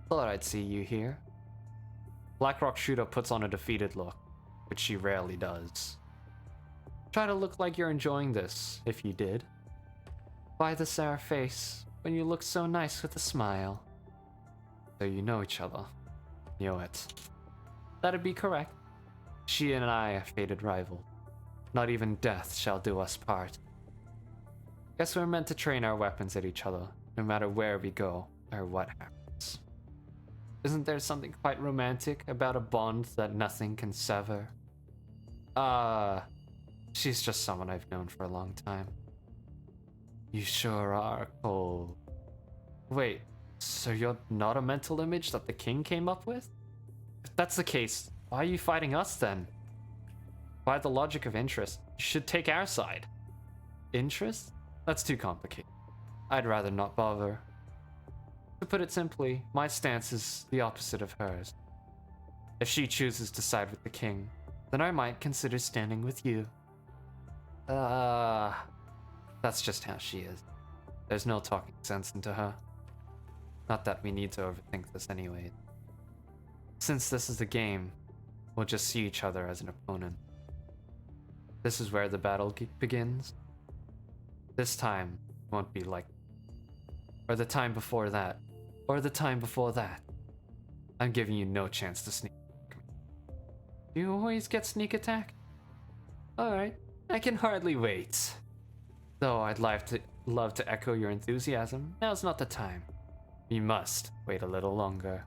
S1: Thought I'd see you here. Blackrock Shooter puts on a defeated look, which she rarely does. Try to look like you're enjoying this, if you did. Why the sour face when you look so nice with a smile? So you know each other. Knew it. That'd be correct. She and I are fated rivals. Not even death shall do us part. Guess we're meant to train our weapons at each other, no matter where we go or what happens. Isn't there something quite romantic about a bond that nothing can sever? She's just someone I've known for a long time. You sure are cold. Wait, so you're not a mental image that the king came up with? If that's the case, why are you fighting us then? By the logic of interest, you should take our side. Interest? That's too complicated. I'd rather not bother. To put it simply, my stance is the opposite of hers. If she chooses to side with the king, then I might consider standing with you. That's just how she is. There's no talking sense into her. Not that we need to overthink this anyway. Since this is a game, we'll just see each other as an opponent. This is where the battle begins. This time won't be like, or the time before that, or the time before that. I'm giving you no chance to sneak attack me. Do you always get sneak attack? Alright, I can hardly wait. Though I'd love to echo your enthusiasm, now's not the time. You must wait a little longer.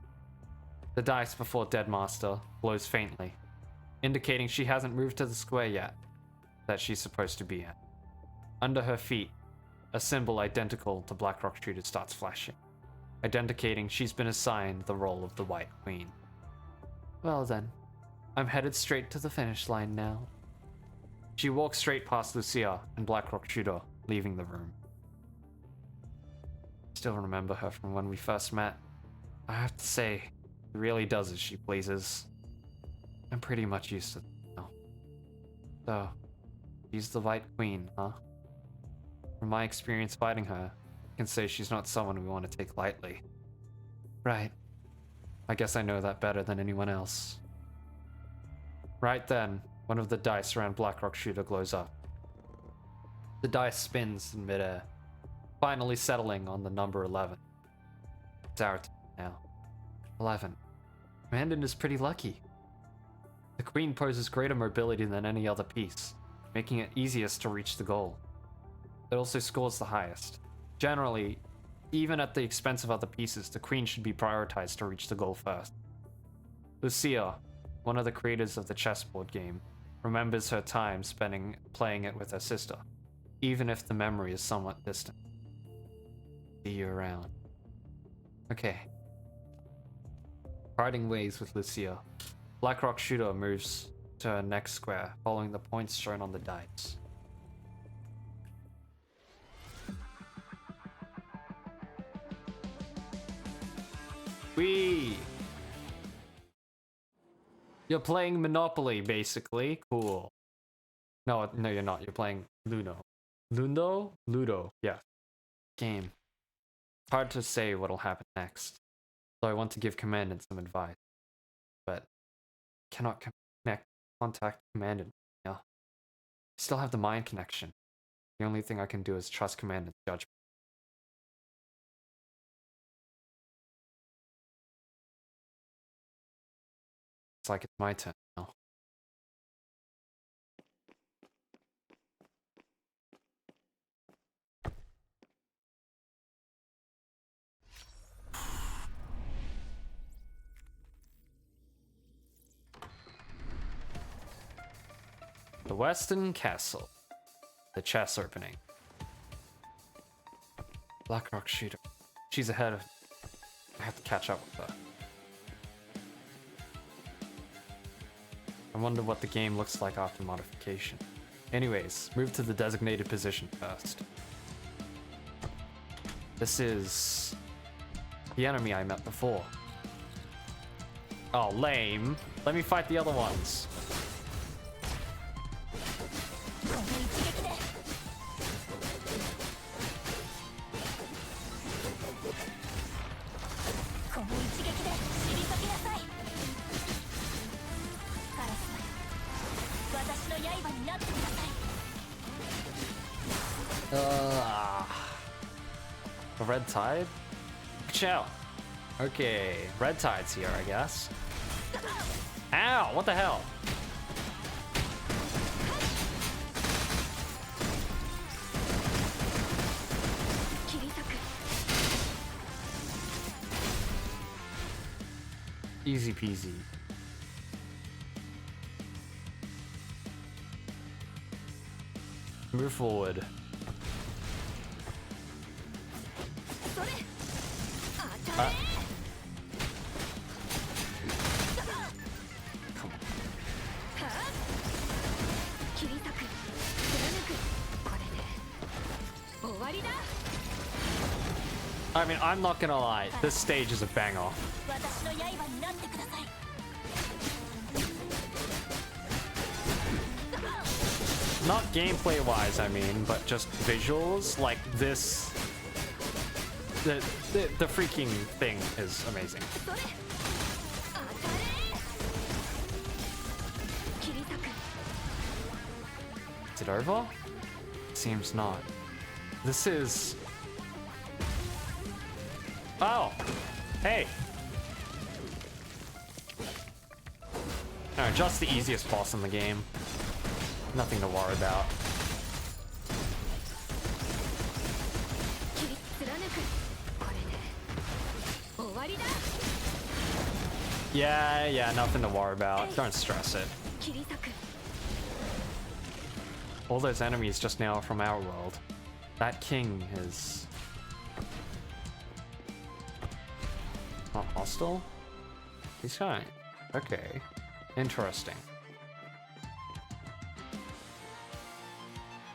S1: The dice before Dead Master glows faintly, indicating she hasn't moved to the square yet that she's supposed to be at. Under her feet, a symbol identical to Blackrock Shooter starts flashing, identicating she's been assigned the role of the White Queen. Well then, I'm headed straight to the finish line now. She walks straight past Lucia and Blackrock Shooter, leaving the room. Still remember her from when we first met. I have to say, she really does as she pleases. I'm pretty much used to it now. So, she's the White Queen, huh? From my experience fighting her, I can say she's not someone we want to take lightly. Right. I guess I know that better than anyone else. Right then, one of the dice around Blackrock Shooter glows up. The dice spins in midair, finally settling on the number 11. It's our turn now. 11. Commandant is pretty lucky. The queen poses greater mobility than any other piece, making it easiest to reach the goal. It also scores the highest. Generally, even at the expense of other pieces, the queen should be prioritized to reach the goal first. Lucia, one of the creators of the chessboard game, remembers her time playing it with her sister, even if the memory is somewhat distant. See you around. Okay. Parting ways with Lucia. Blackrock Shooter moves to her next square, following the points shown on the dice. Whee! You're playing Monopoly, basically. Cool. No, you're not. You're playing Luno. Ludo? Yeah. Game. Hard to say what'll happen next. So I want to give Commandant some advice. But cannot contact Commandant. Yeah. Still have the mind connection. The only thing I can do is trust Commandant's judgment. It's like it's my turn now. The Western Castle. The chess opening. Blackrock Shooter. She's ahead of... I have to catch up with her. I wonder what the game looks like after modification. Anyways, move to the designated position first. This is... the enemy I met before. Oh, lame. Let me fight the other ones. A red tide? Watch out. Okay, red tide's here, I guess. Ow, what the hell? Easy peasy. Move forward. I mean, I'm not gonna lie, this stage is a banger. Not gameplay wise, I mean, but just visuals, like this. The freaking thing is amazing. Is it over? Seems not. This is... Oh! Hey! Alright, just the easiest boss in the game. Nothing to worry about. Yeah, nothing to worry about. Don't stress it. All those enemies just now are from our world. That king is... not hostile? He's fine. Okay. Interesting.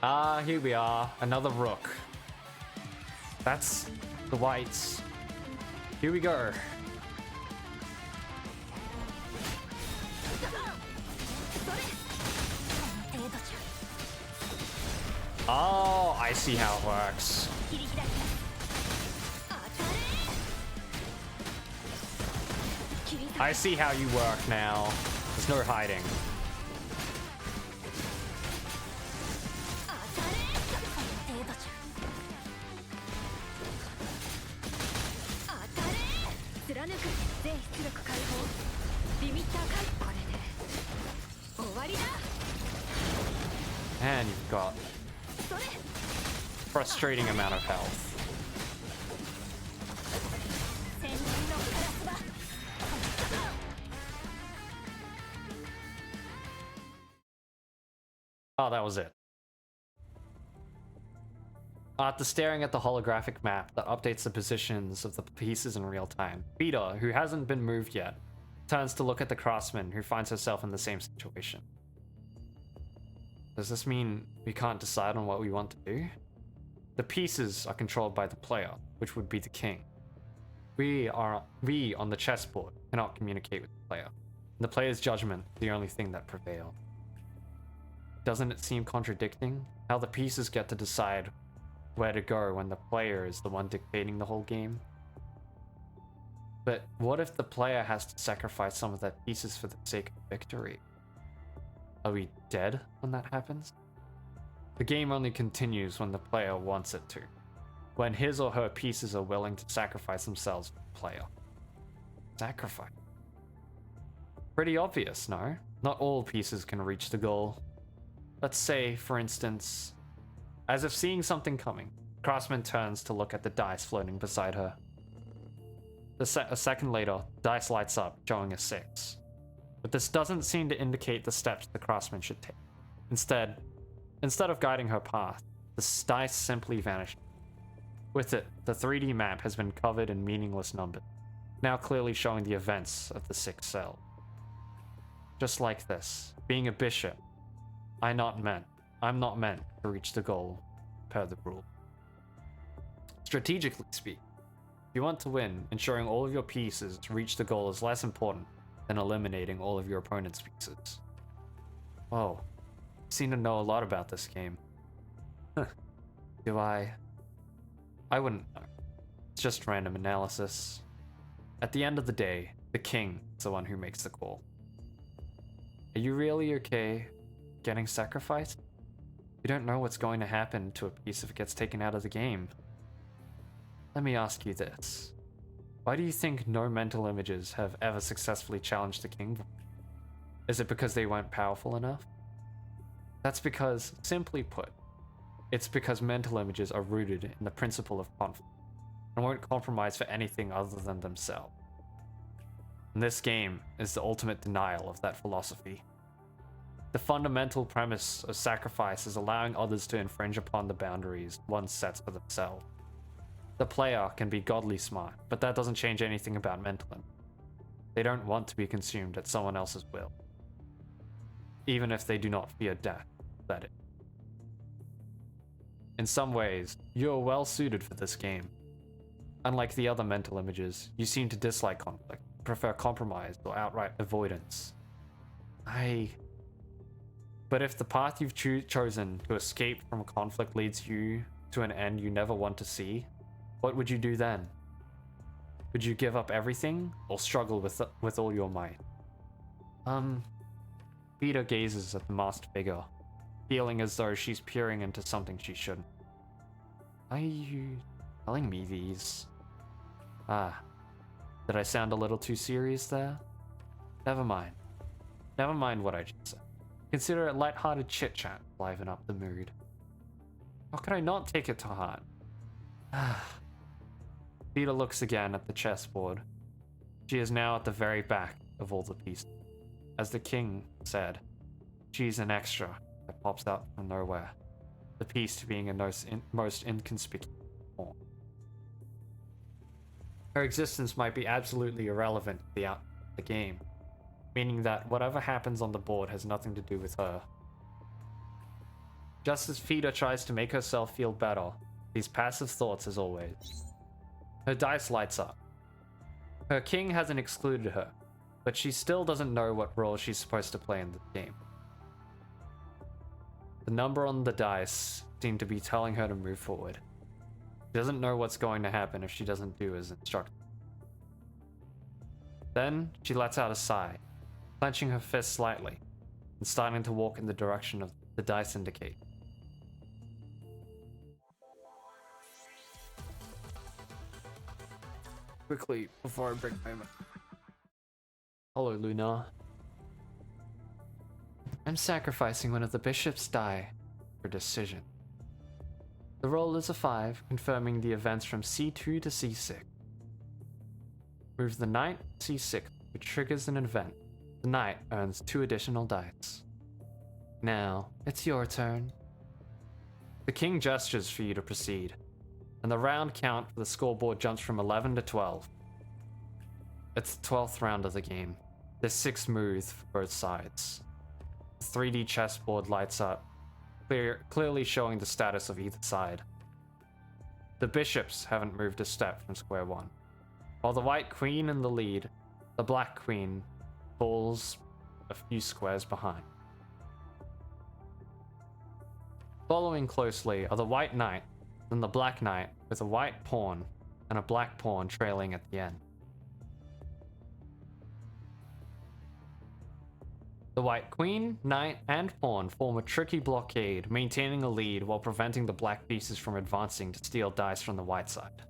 S1: Ah, here we are. Another rook. That's the whites. Here we go. Oh, I see how it works. I see how you work now. There's no hiding. And you've got frustrating amount of health. Oh, that was it. After staring at the holographic map that updates the positions of the pieces in real time, Peter, who hasn't been moved yet, turns to look at the craftsman who finds herself in the same situation. Does this mean we can't decide on what we want to do? The pieces are controlled by the player, which would be the king. We on the chessboard cannot communicate with the player. And the player's judgment is the only thing that prevails. Doesn't it seem contradicting? How the pieces get to decide where to go when the player is the one dictating the whole game? But what if the player has to sacrifice some of their pieces for the sake of victory? Are we dead when that happens? The game only continues when the player wants it to. When his or her pieces are willing to sacrifice themselves for the player. Sacrifice. Pretty obvious, no? Not all pieces can reach the goal. Let's say, for instance, as if seeing something coming, Craftsman turns to look at the dice floating beside her. A second later, dice lights up, showing a 6. But this doesn't seem to indicate the steps the Craftsman should take. Instead of guiding her path, the dice simply vanish. With it, the 3D map has been covered in meaningless numbers, now clearly showing the events of the 6 cell. Just like this, being a bishop, I'm not meant to reach the goal per the rule. Strategically speaking, if you want to win, ensuring all of your pieces reach the goal is less important than eliminating all of your opponent's pieces. Oh, you seem to know a lot about this game. Do I wouldn't know. It's just random analysis. At the end of the day, the king is the one who makes the call. Are you really okay getting sacrificed? You don't know what's going to happen to a piece if it gets taken out of the game. Let me ask you this. Why do you think no mental images have ever successfully challenged the king? Is it because they weren't powerful enough? That's because, simply put, it's because mental images are rooted in the principle of conflict and won't compromise for anything other than themselves. And this game is the ultimate denial of that philosophy. The fundamental premise of sacrifice is allowing others to infringe upon the boundaries one sets for themselves. The player can be godly smart, but that doesn't change anything about mental images. They don't want to be consumed at someone else's will, even if they do not fear death, that is. In some ways, you are well suited for this game. Unlike the other mental images, you seem to dislike conflict, prefer compromise or outright avoidance. But if the path you've chosen to escape from conflict leads you to an end you never want to see, what would you do then? Would you give up everything or struggle with all your might? Peter gazes at the masked figure, feeling as though she's peering into something she shouldn't. Are you telling me these? Did I sound a little too serious there? Never mind. Never mind what I just said. Consider it light-hearted chit-chat, liven up the mood. How could I not take it to heart? Peter looks again at the chessboard. She is now at the very back of all the pieces. As the king said, she's an extra that pops out from nowhere, the piece being a most inconspicuous form. Her existence might be absolutely irrelevant to the game, meaning that whatever happens on the board has nothing to do with her. Just as Peter tries to make herself feel better, these passive thoughts as always. Her dice lights up. Her king hasn't excluded her, but she still doesn't know what role she's supposed to play in the game. The number on the dice seemed to be telling her to move forward. She doesn't know what's going to happen if she doesn't do as instructed. Then she lets out a sigh, clenching her fist slightly, and starting to walk in the direction of the dice indicate. Quickly, before I break my Hello, Luna. I'm sacrificing one of the bishop's die for decision. The roll is a 5, confirming the events from c2 to c6. Move the knight c6, which triggers an event. The knight earns 2 additional dice. Now, it's your turn. The king gestures for you to proceed, and the round count for the scoreboard jumps from 11 to 12. It's the 12th round of the game. There's 6 moves for both sides. The 3D chessboard lights up, clearly showing the status of either side. The bishops haven't moved a step from square one. While the white queen in the lead, the black queen falls a few squares behind. Following closely are the white knight, then the black knight with a white pawn and a black pawn trailing at the end. The white queen, knight, and pawn form a tricky blockade, maintaining a lead while preventing the black pieces from advancing to steal dice from the white side.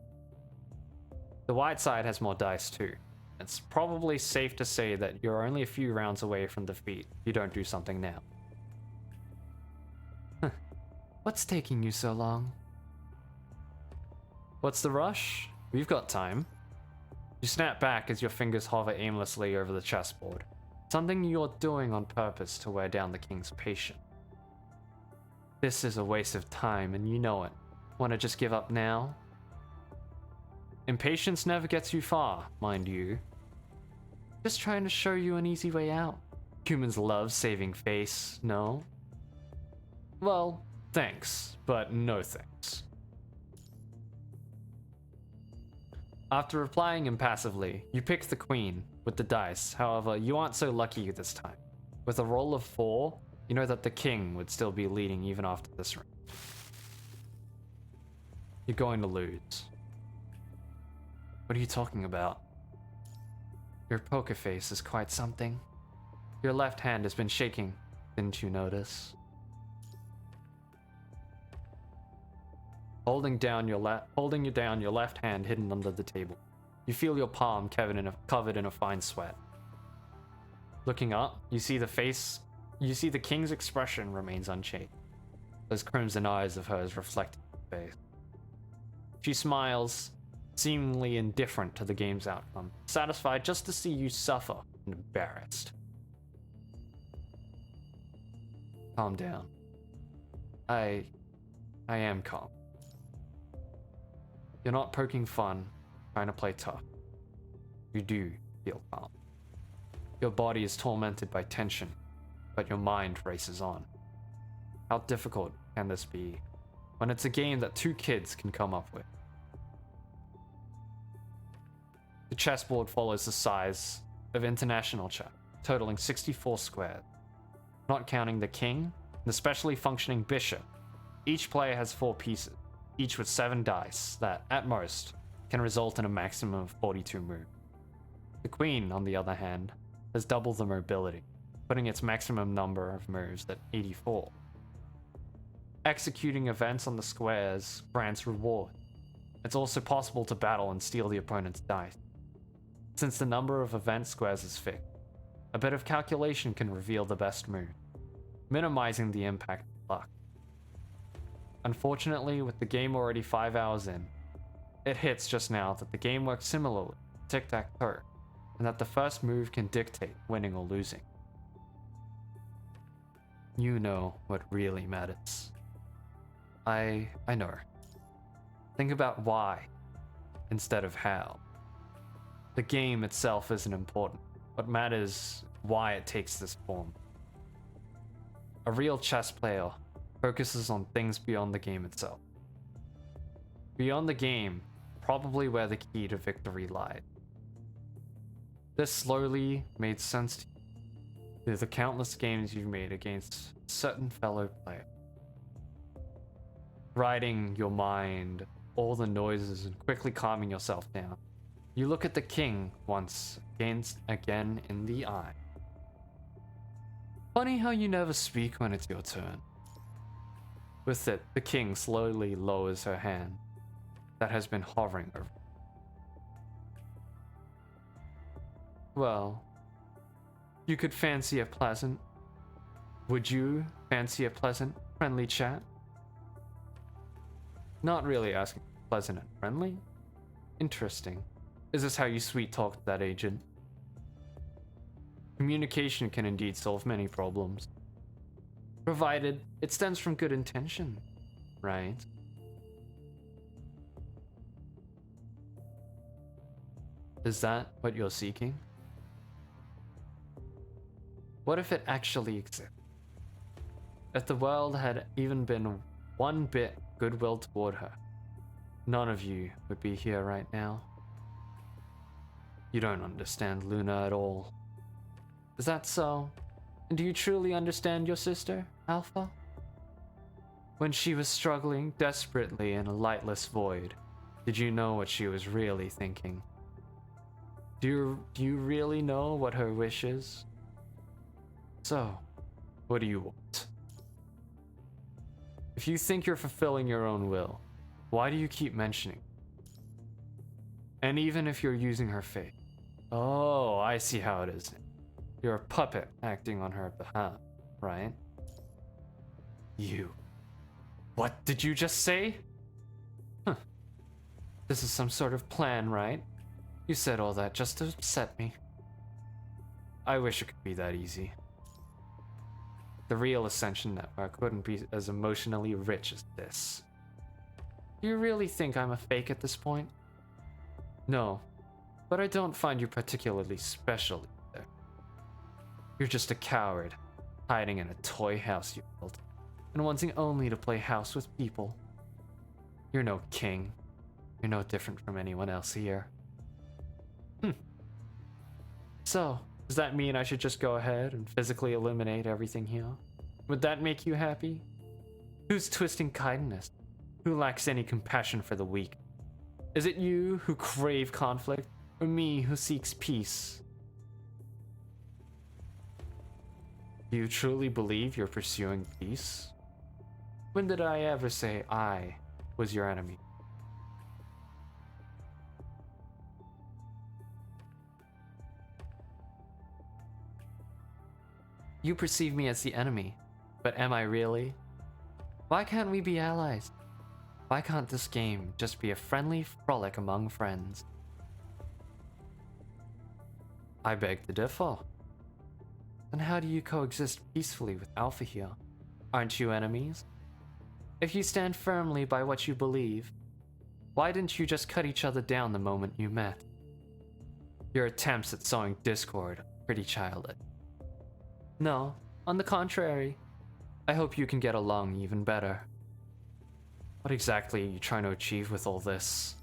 S1: The white side has more dice too. It's probably safe to say that you're only a few rounds away from defeat if you don't do something now. What's taking you so long? What's the rush? We've got time. You snap back as your fingers hover aimlessly over the chessboard. Something you're doing on purpose to wear down the king's patience. This is a waste of time and you know it. Want to just give up now? Impatience never gets you far, mind you. Just trying to show you an easy way out. Humans love saving face, no? Well, thanks, but no thanks. After replying impassively, you pick the queen with the dice. However, you aren't so lucky this time. With a roll of 4, you know that the king would still be leading even after this round. You're going to lose. What are you talking about? Your poker face is quite something. Your left hand has been shaking, didn't you notice? Holding you down your left hand hidden under the table. You feel your palm covered in a fine sweat. Looking up, you see the king's expression remains unchanged. Those crimson eyes of hers reflecting her face. She smiles, seemingly indifferent to the game's outcome, satisfied just to see you suffer and embarrassed. Calm down. I am calm. You're not poking fun, trying to play tough. You do feel calm. Your body is tormented by tension, but your mind races on. How difficult can this be when it's a game that 2 kids can come up with? The chessboard follows the size of international chess, totaling 64 squares. Not counting the king, the specially functioning bishop. Each player has 4 pieces, each with 7 dice that, at most, can result in a maximum of 42 moves. The queen, on the other hand, has double the mobility, putting its maximum number of moves at 84. Executing events on the squares grants reward. It's also possible to battle and steal the opponent's dice. Since the number of event squares is fixed, a bit of calculation can reveal the best move, minimizing the impact of luck. Unfortunately, with the game already 5 hours in, it hits just now that the game works similarly, tic-tac-toe, and that the first move can dictate winning or losing. You know what really matters. I know. Think about why, instead of how. The game itself isn't important. What matters is why it takes this form. A real chess player focuses on things beyond the game itself. Beyond the game, probably where the key to victory lied. This slowly made sense to you through the countless games you've made against certain fellow players. Riding your mind, all the noises, and quickly calming yourself down. You look at the king once again in the eye. Funny how you never speak when it's your turn. With it, the king slowly lowers her hand that has been hovering over. Well, You could fancy a pleasant... Would you fancy a pleasant, friendly chat? Not really asking pleasant and friendly? Interesting. Is this how you sweet talk that agent? Communication can indeed solve many problems. Provided it stems from good intention, right? Is that what you're seeking? What if it actually exists? If the world had even been one bit goodwill toward her, none of you would be here right now. You don't understand Luna at all. Is that so? And do you truly understand your sister, Alpha? When she was struggling desperately in a lightless void, did you know what she was really thinking? Do you really know what her wish is? So, what do you want? If you think you're fulfilling your own will, why do you keep mentioning? And even if you're using her fate. Oh, I see how it is. You're a puppet acting on her behalf, right? You. What did you just say? Huh. This is some sort of plan, right? You said all that just to upset me. I wish it could be that easy. The real Ascension Network wouldn't be as emotionally rich as this. Do you really think I'm a fake at this point? No, but I don't find you particularly special either. You're just a coward, hiding in a toy house you built, and wanting only to play house with people. You're no king. You're no different from anyone else here. So, does that mean I should just go ahead and physically eliminate everything here? Would that make you happy? Who's twisting kindness? Who lacks any compassion for the weak? Is it you who crave conflict, or me who seeks peace? Do you truly believe you're pursuing peace? When did I ever say I was your enemy? You perceive me as the enemy, but am I really? Why can't we be allies? Why can't this game just be a friendly frolic among friends? I beg to differ. Then how do you coexist peacefully with Alpha here? Aren't you enemies? If you stand firmly by what you believe, why didn't you just cut each other down the moment you met? Your attempts at sowing discord are pretty childish. No, on the contrary, I hope you can get along even better. What exactly are you trying to achieve with all this?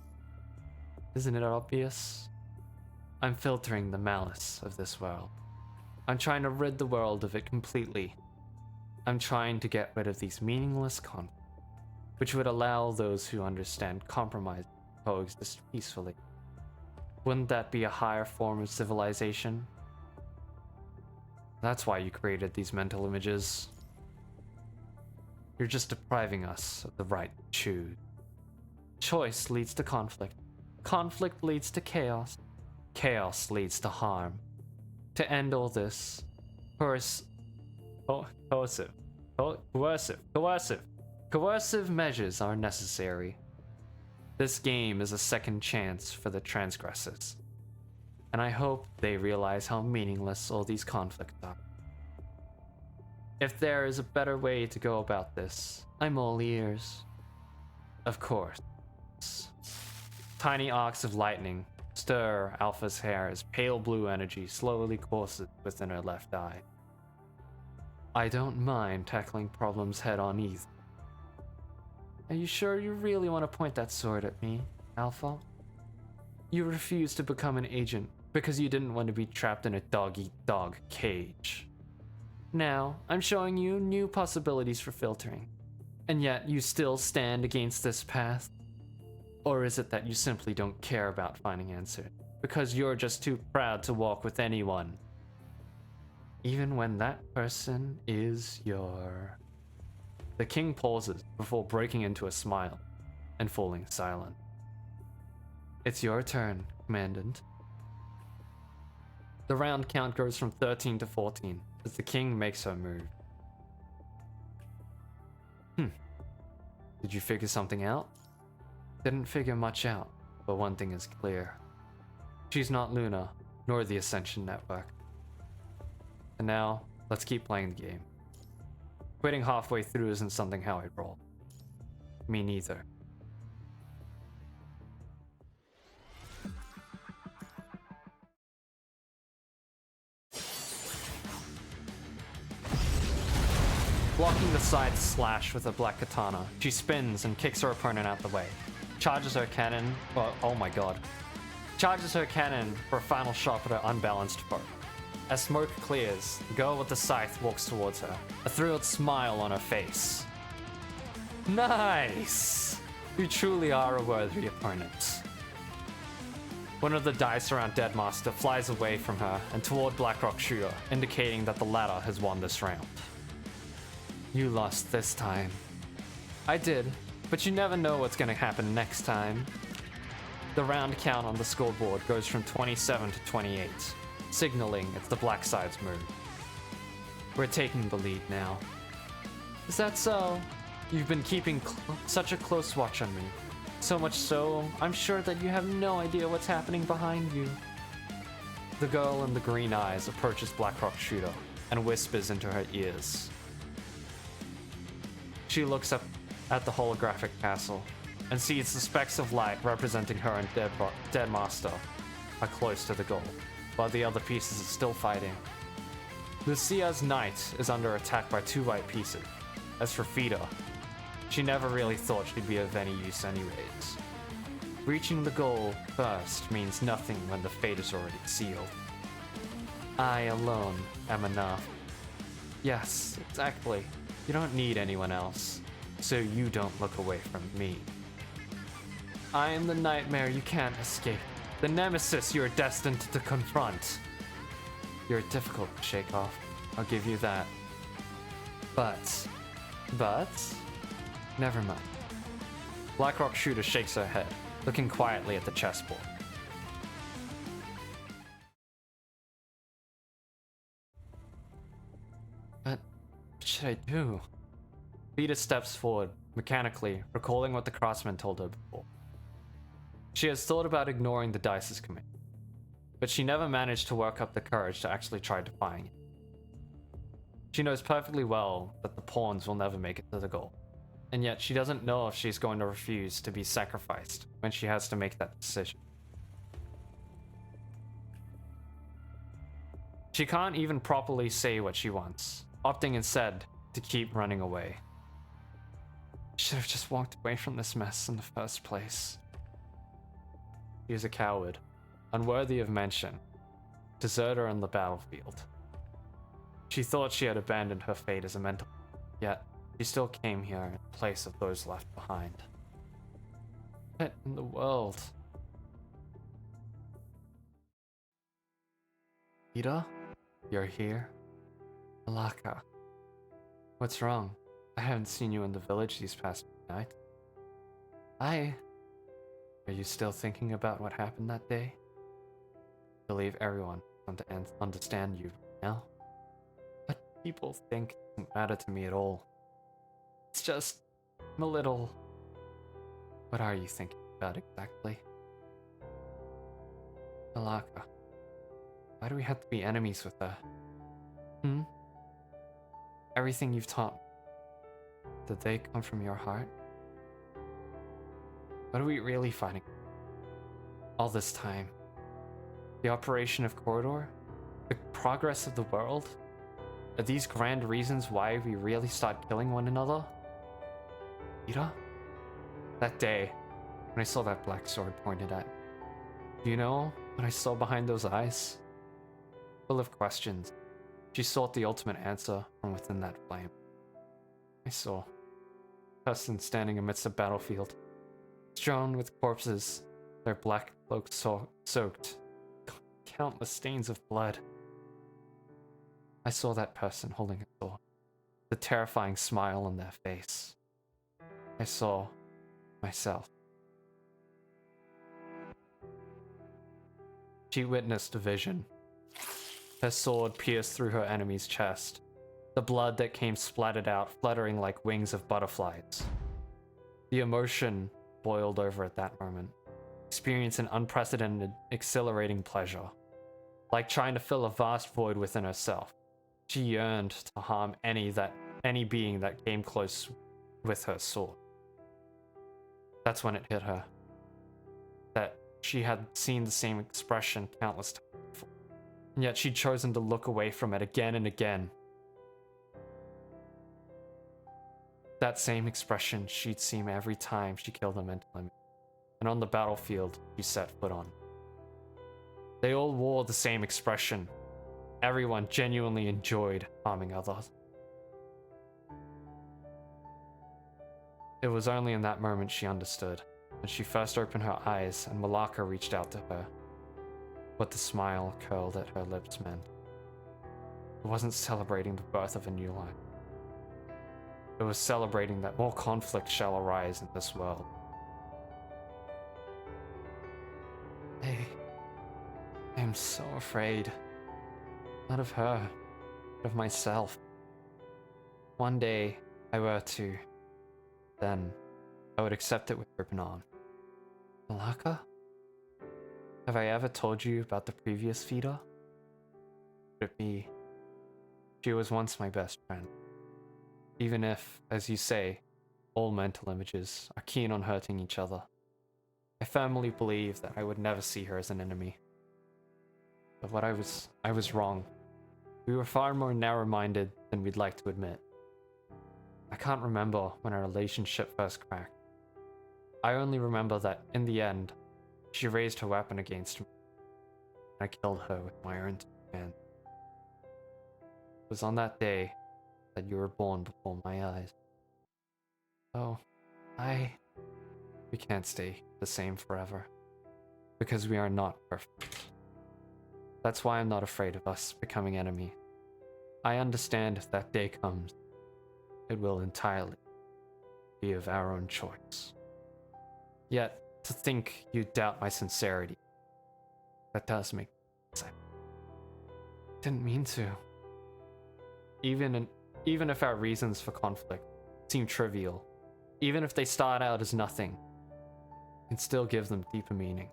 S1: Isn't it obvious? I'm filtering the malice of this world. I'm trying to rid the world of it completely. I'm trying to get rid of these meaningless conflicts, which would allow those who understand compromise to coexist peacefully. Wouldn't that be a higher form of civilization? That's why you created these mental images. You're just depriving us of the right to choose. Choice leads to conflict. Conflict leads to chaos. Chaos leads to harm. To end all this, coercive measures are necessary. This game is a second chance for the transgressors, and I hope they realize how meaningless all these conflicts are. If there is a better way to go about this, I'm all ears. Of course. Tiny arcs of lightning stir Alpha's hair as pale blue energy slowly courses within her left eye. I don't mind tackling problems head on either. Are you sure you really want to point that sword at me, Alpha? You refused to become an agent because you didn't want to be trapped in a dog-eat-dog cage. Now, I'm showing you new possibilities for filtering, and yet you still stand against this path? Or is it that you simply don't care about finding answers, because you're just too proud to walk with anyone? Even when that person is your... The king pauses before breaking into a smile and falling silent. It's your turn, Commandant. The round count goes from 13 to 14 as the king makes her move. Did you figure something out? Didn't figure much out, but one thing is clear. She's not Luna, nor the Ascension Network. And now, let's keep playing the game. Quitting halfway through isn't something how I roll. Me neither. Blocking the side slash with a black katana, she spins and kicks her opponent out the way. Charges her cannon, oh my god. Charges her cannon for a final shot at her unbalanced foe. As smoke clears, the girl with the scythe walks towards her, a thrilled smile on her face. Nice! You truly are a worthy opponent. One of the dice around Deadmaster flies away from her and toward Blackrock Shooter, indicating that the latter has won this round. You lost this time. I did, but you never know what's gonna happen next time. The round count on the scoreboard goes from 27 to 28, signaling it's the black side's move. We're taking the lead now. Is that so? You've been keeping such a close watch on me. So much so, I'm sure that you have no idea what's happening behind you. The girl in the green eyes approaches Blackrock Shooter and whispers into her ears. She looks up at the holographic castle and sees the specks of light representing her and Deadmaster are close to the goal, while the other pieces are still fighting. Lucia's knight is under attack by 2 white pieces. As for Fida, she never really thought she'd be of any use anyways. Reaching the goal first means nothing when the fate is already sealed. I alone am enough. Yes, exactly. You don't need anyone else, so you don't look away from me. I am the nightmare you can't escape, the nemesis you are destined to confront. You're difficult to shake off, I'll give you that. But, never mind. Blackrock Shooter shakes her head, looking quietly at the chessboard. But what should I do? Vita steps forward, mechanically, recalling what the craftsman told her before. She has thought about ignoring the dice's command, but she never managed to work up the courage to actually try defying it. She knows perfectly well that the pawns will never make it to the goal, and yet she doesn't know if she's going to refuse to be sacrificed when she has to make that decision. She can't even properly say what she wants, opting instead to keep running away. She should have just walked away from this mess in the first place. She is a coward, unworthy of mention, deserter on the battlefield. She thought she had abandoned her fate as a mental, yet she still came here in place of those left behind. What in the world? Ida? You're here? Alaka. What's wrong? I haven't seen you in the village these past nights. Are you still thinking about what happened that day? I believe everyone wants to understand you now. What people think doesn't matter to me at all. It's just, I'm a little... What are you thinking about exactly? Alaka. Why do we have to be enemies with her? Everything you've taught me, did they come from your heart? What are we really fighting? All this time. The operation of Corridor? The progress of the world? Are these grand reasons why we really start killing one another? Ida? That day, when I saw that black sword pointed at me, do you know what I saw behind those eyes? Full of questions, she sought the ultimate answer from within that flame. I saw a person standing amidst a battlefield, strewn with corpses, their black cloaks soaked, countless stains of blood. I saw that person holding a sword, the terrifying smile on their face. I saw myself. She witnessed a vision. her sword pierced through her enemy's chest, the blood that came splattered out, fluttering like wings of butterflies. The emotion boiled over at that moment, experiencing unprecedented, exhilarating pleasure. Like trying to fill a vast void within herself, she yearned to harm any being that came close with her sword. That's when it hit her. That she had seen the same expression countless times before, and yet she'd chosen to look away from it again and again. That same expression she'd seen every time she killed a mental image, and on the battlefield she set foot on. They all wore the same expression. Everyone genuinely enjoyed harming others. It was only in that moment she understood, when she first opened her eyes and Malaka reached out to her. What the smile curled at her lips meant. It wasn't celebrating the birth of a new life. It was celebrating that more conflict shall arise in this world. I am so afraid. Not of her, but of myself. One day I were to, then I would accept it with open arms. Malaka? Have I ever told you about the previous feeder? Could it be? She was once my best friend. Even if, as you say, all mental images are keen on hurting each other, I firmly believe that I would never see her as an enemy. But I was wrong. We were far more narrow-minded than we'd like to admit. I can't remember when our relationship first cracked. I only remember that, in the end, she raised her weapon against me, and I killed her with my own hand. It was on that day that you were born before my eyes. Oh, we can't stay the same forever, because we are not perfect. That's why I'm not afraid of us becoming enemies. I understand if that day comes, it will entirely be of our own choice. Yet, to think you doubt my sincerity, that does make me sad. Didn't mean to. Even if our reasons for conflict seem trivial, even if they start out as nothing, I can still give them deeper meaning.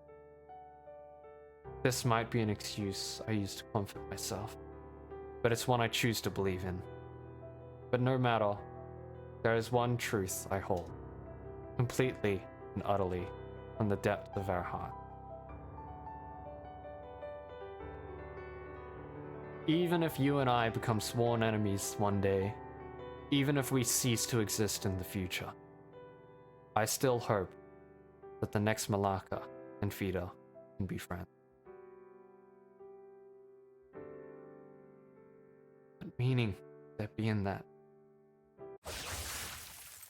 S1: This might be an excuse I use to comfort myself, but it's one I choose to believe in. But no matter, there is one truth I hold, completely and utterly, from the depth of our heart. Even if you and I become sworn enemies one day, even if we cease to exist in the future, I still hope that the next Malaka and Fida can be friends. What meaning there be in that?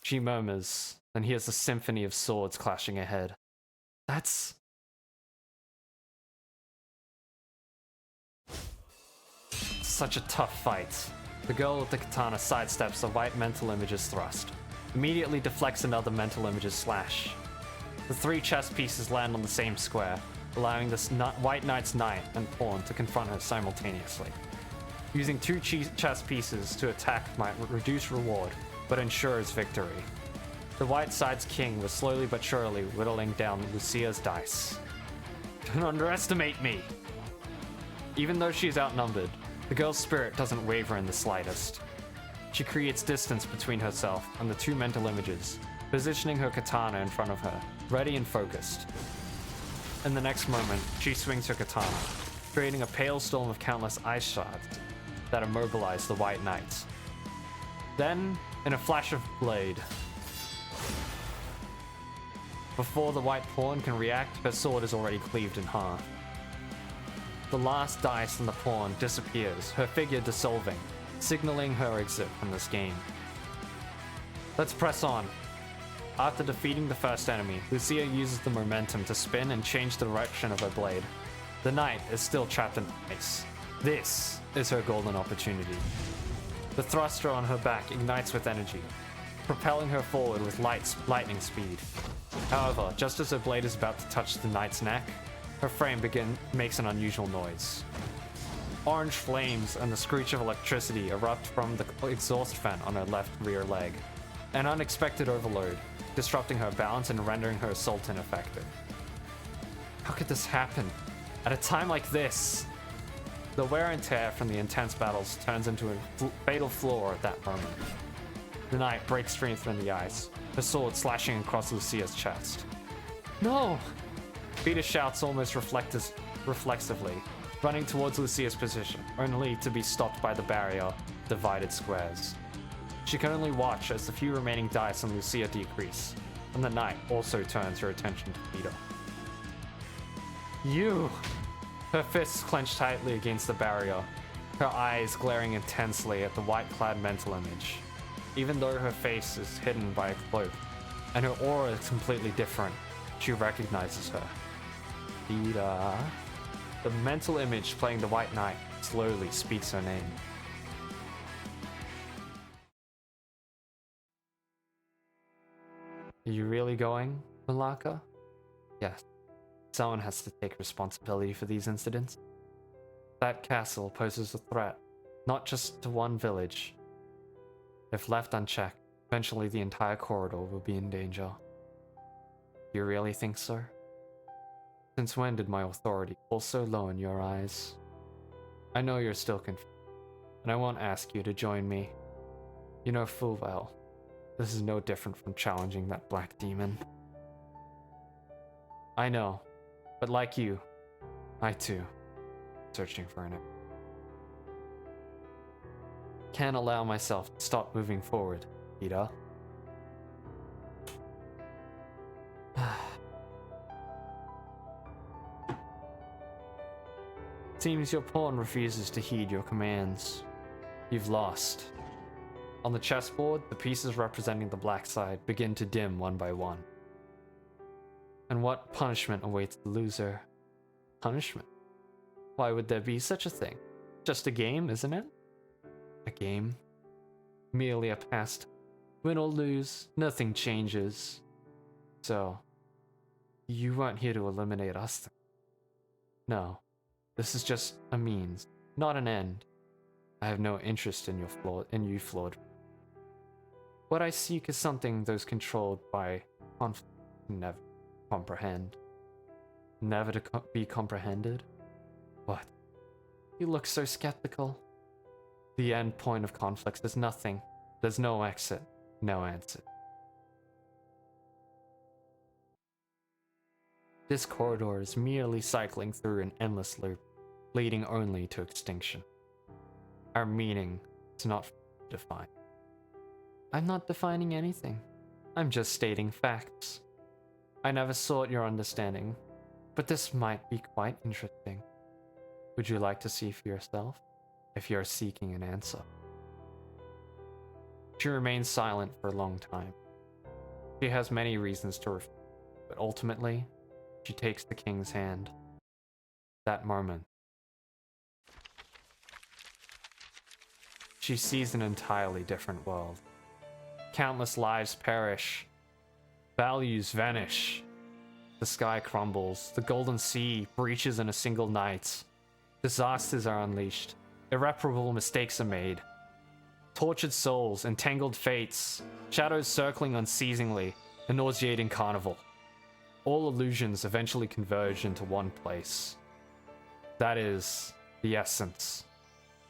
S1: She murmurs, and hears the symphony of swords clashing ahead. That's... such a tough fight. The girl with the katana sidesteps a white mental image's thrust, immediately deflects another mental image's slash. The three chess pieces land on the same square, allowing the white knight's knight and pawn to confront her simultaneously. Using two chess pieces to attack might reduce reward, but ensures victory. The white side's king was slowly but surely whittling down Lucia's dice. Don't underestimate me! Even though she is outnumbered, the girl's spirit doesn't waver in the slightest. She creates distance between herself and the two mental images, positioning her katana in front of her, ready and focused. In the next moment, she swings her katana, creating a pale storm of countless ice shards that immobilize the white knights. Then, in a flash of blade, before the white pawn can react, her sword is already cleaved in half. The last dice in the pawn disappears, her figure dissolving, signaling her exit from this game. Let's press on. After defeating the first enemy, Lucia uses the momentum to spin and change the direction of her blade. The knight is still trapped in ice. This is her golden opportunity. The thruster on her back ignites with energy, propelling her forward with lightning speed. However, just as her blade is about to touch the knight's neck, her frame makes an unusual noise. Orange flames and the screech of electricity erupt from the exhaust vent on her left rear leg. An unexpected overload, disrupting her balance and rendering her assault ineffective. How could this happen? At a time like this? The wear and tear from the intense battles turns into a fatal flaw at that moment. The knight breaks free from the ice, her sword slashing across Lucia's chest. No! Peter shouts almost reflexively, running towards Lucia's position, only to be stopped by the barrier, divided squares. She can only watch as the few remaining dice on Lucia decrease, and the knight also turns her attention to Peter. You! Her fists clenched tightly against the barrier, her eyes glaring intensely at the white-clad mental image. Even though her face is hidden by a cloak, and her aura is completely different, she recognizes her. Peter. The mental image playing the White Knight slowly speaks her name. Are you really going, Malaka? Yes. Someone has to take responsibility for these incidents. That castle poses a threat, not just to one village. If left unchecked, eventually the entire corridor will be in danger. You really think so? Since when did my authority fall so low in your eyes? I know you're still confused, and I won't ask you to join me. You know full well, this is no different from challenging that black demon. I know, but like you, I too, searching for an answer. Can't allow myself to stop moving forward, Peter. Seems your pawn refuses to heed your commands. You've lost. On the chessboard, the pieces representing the black side begin to dim one by one. And what punishment awaits the loser? Punishment? Why would there be such a thing? Just a game, isn't it? A game? Merely a past. Win or lose, nothing changes. So, you weren't here to eliminate us then? No. This is just a means, not an end. I have no interest in you flawed. What I seek is something those controlled by conflict can never comprehend. Never to be comprehended? What? You look so skeptical. The end point of conflicts is nothing. There's no exit, no answer. This corridor is merely cycling through an endless loop, leading only to extinction. Our meaning is not defined. I'm not defining anything. I'm just stating facts. I never sought your understanding, but this might be quite interesting. Would you like to see for yourself, if you're seeking an answer? She remains silent for a long time. She has many reasons to refuse, but ultimately, she takes the king's hand. That moment, she sees an entirely different world. Countless lives perish. Values vanish. The sky crumbles. The golden sea breaches in a single night. Disasters are unleashed. Irreparable mistakes are made. Tortured souls, entangled fates, shadows circling unceasingly, a nauseating carnival. All illusions eventually converge into one place. That is the essence,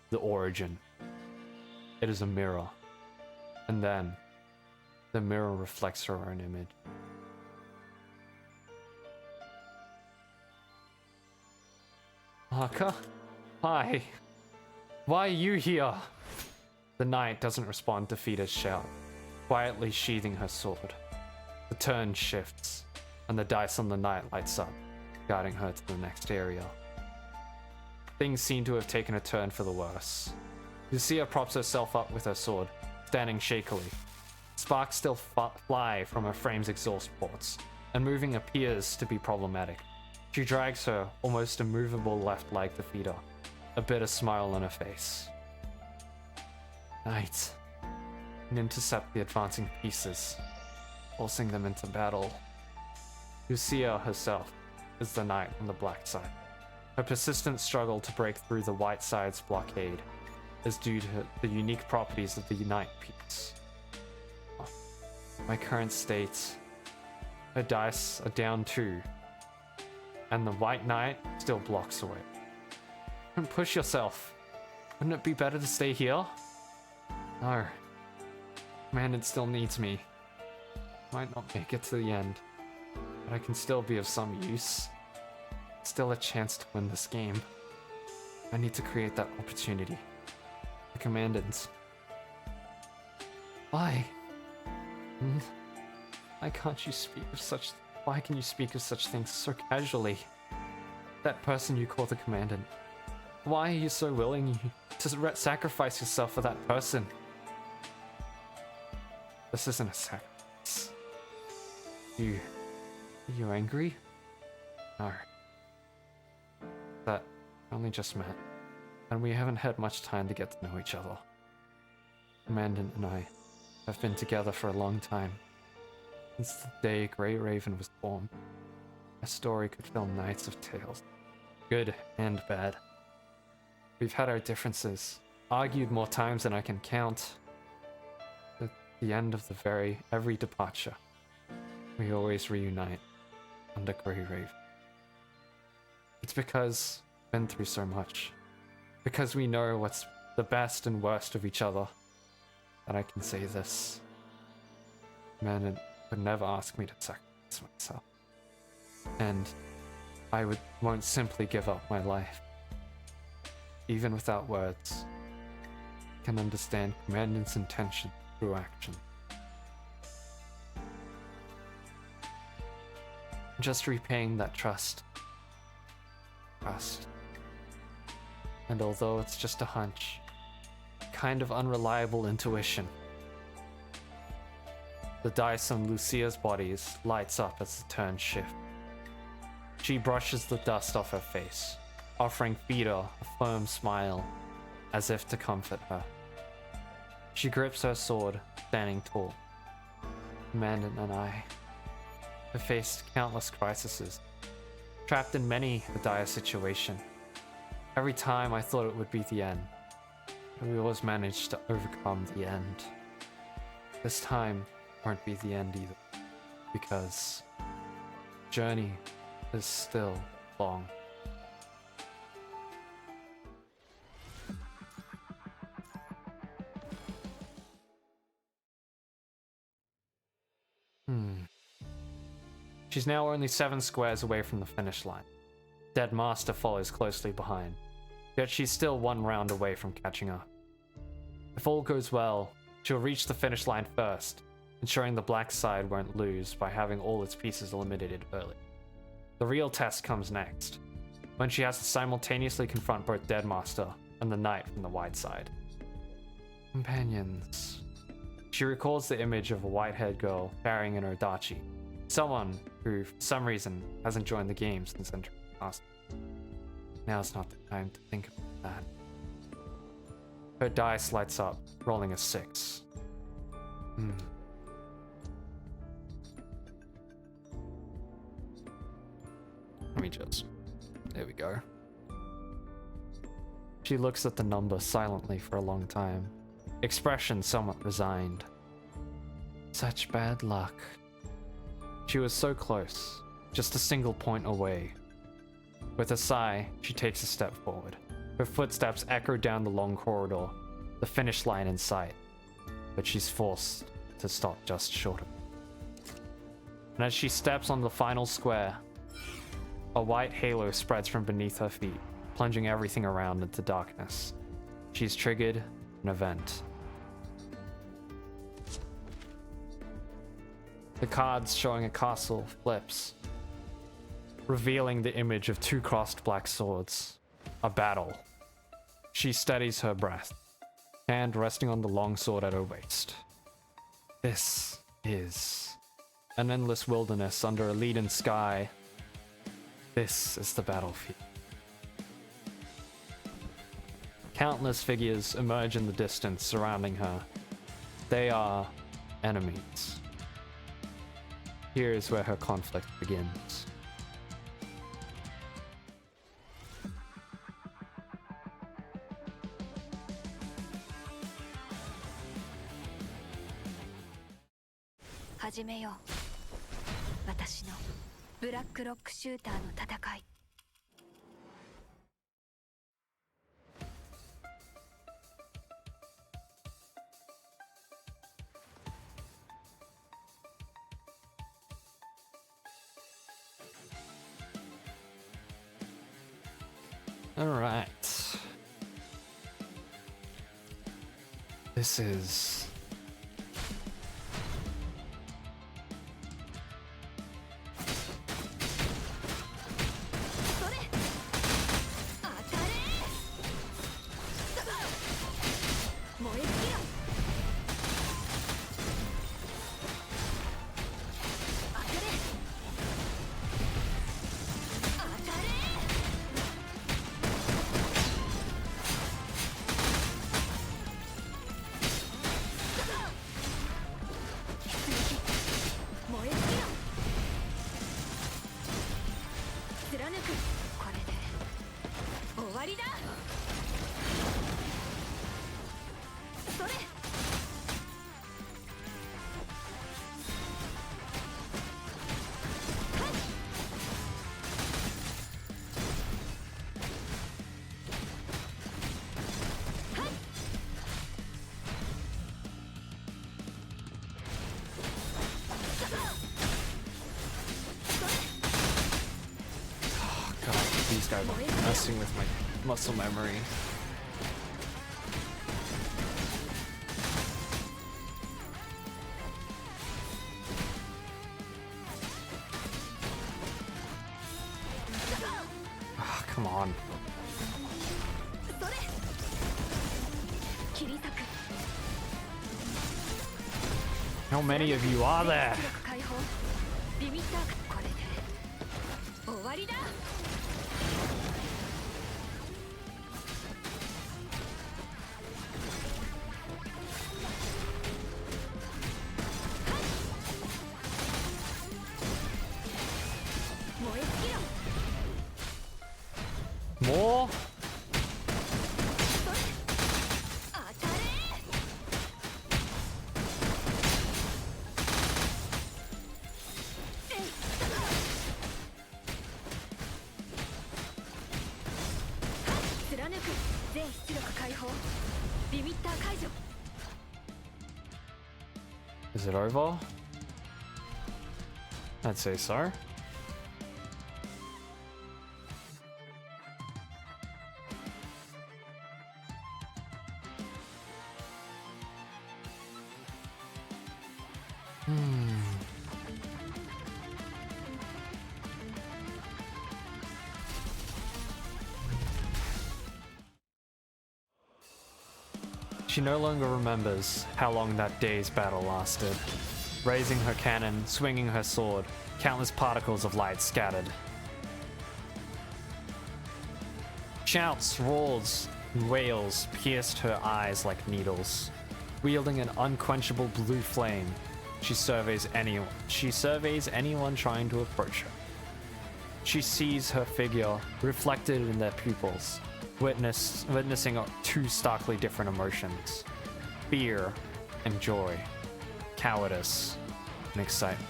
S1: the origin. It is a mirror. And then, the mirror reflects her own image. Aka? Hi. Why are you here? The knight doesn't respond to Fida's shout, quietly sheathing her sword. The turn shifts, and the dice on the knight lights up, guiding her to the next area. Things seem to have taken a turn for the worse. Lucia props herself up with her sword, standing shakily. Sparks still fly from her frame's exhaust ports, and moving appears to be problematic. She drags her almost immovable left leg to Fida, a bitter smile on her face. Knight, and intercept the advancing pieces, forcing them into battle. Lucia herself is the knight on the black side, Her persistent struggle to break through the white side's blockade is due to the unique properties of the Unite piece. My current state, her dice are down 2, and the white knight still blocks away. Don't push yourself. Wouldn't it be better to stay here? No. Commandant still needs me. Might not make it to the end, but I can still be of some use. Still a chance to win this game. I need to create that opportunity. The Commandant. Why? Why can't you speak of such... Why can you speak of such things so casually? That person you call the Commandant. Why are you so willing to sacrifice yourself for that person? This isn't a sacrifice. Are you angry? No. That only just met, and we haven't had much time to get to know each other. Commandant and I have been together for a long time. Since the day Grey Raven was born, a story could fill nights of tales, good and bad. We've had our differences, argued more times than I can count. At the end of every departure, we always reunite under Grey Raven. It's because we've been through so much, because we know what's the best and worst of each other, that I can say this. Man would never ask me to sacrifice myself, and I won't simply give up my life. Even without words, I can understand Commandant's intention through action. I'm just repaying that trust. And although it's just a hunch, kind of unreliable intuition, the dice on Lucia's bodies lights up as the turns shift. She brushes the dust off her face, offering Feeder a firm smile, as if to comfort her. She grips her sword, standing tall. Commandant and I have faced countless crises, trapped in many a dire situation. Every time I thought it would be the end, we always managed to overcome the end. This time won't be the end either, because the journey is still long. She's now only 7 squares away from the finish line. Dead Master follows closely behind, yet she's still 1 round away from catching up. If all goes well, she'll reach the finish line first, ensuring the black side won't lose by having all its pieces eliminated early. The real test comes next, when she has to simultaneously confront both Dead Master and the knight from the white side. Companions. She recalls the image of a white-haired girl carrying an Odachi, someone who, for some reason, hasn't joined the game since entering the past. Now's not the time to think about that. Her dice lights up, rolling a 6. Let me just... There we go. She looks at the number silently for a long time, expression somewhat resigned. Such bad luck. She was so close, just a single point away. With a sigh, she takes a step forward. Her footsteps echo down the long corridor, the finish line in sight, but she's forced to stop just short of it. And as she steps on the final square, a white halo spreads from beneath her feet, plunging everything around into darkness. She's triggered an event. The cards showing a castle flips, revealing the image of 2 crossed black swords. A battle. She steadies her breath, hand resting on the long sword at her waist. This is an endless wilderness under a leaden sky. This is the battlefield. Countless figures emerge in the distance surrounding her. They are enemies. Here is where her conflict begins.
S2: 始めよう。私のブラックロックシューターの戦い。
S1: All right. This is... These guys are messing with my muscle memory. Ah, come on. How many of you are there? More? Is it over? I'd say so. She no longer remembers how long that day's battle lasted. Raising her cannon, swinging her sword, countless particles of light scattered. Shouts, roars, and wails pierced her eyes like needles. Wielding an unquenchable blue flame, she surveys anyone trying to approach her. She sees her figure reflected in their pupils, witnessing two starkly different emotions: fear and joy, cowardice and excitement.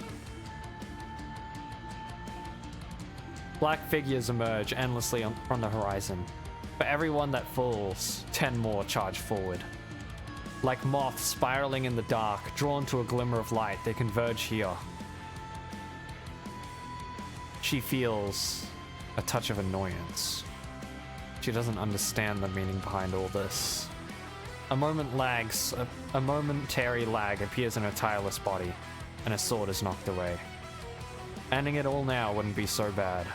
S1: Black figures emerge endlessly from the horizon. For every one that falls, 10 more charge forward. Like moths spiraling in the dark, drawn to a glimmer of light, they converge here. She feels a touch of annoyance. She doesn't understand the meaning behind all this. A momentary lag appears in her tireless body, and her sword is knocked away. Ending it all now wouldn't be so bad.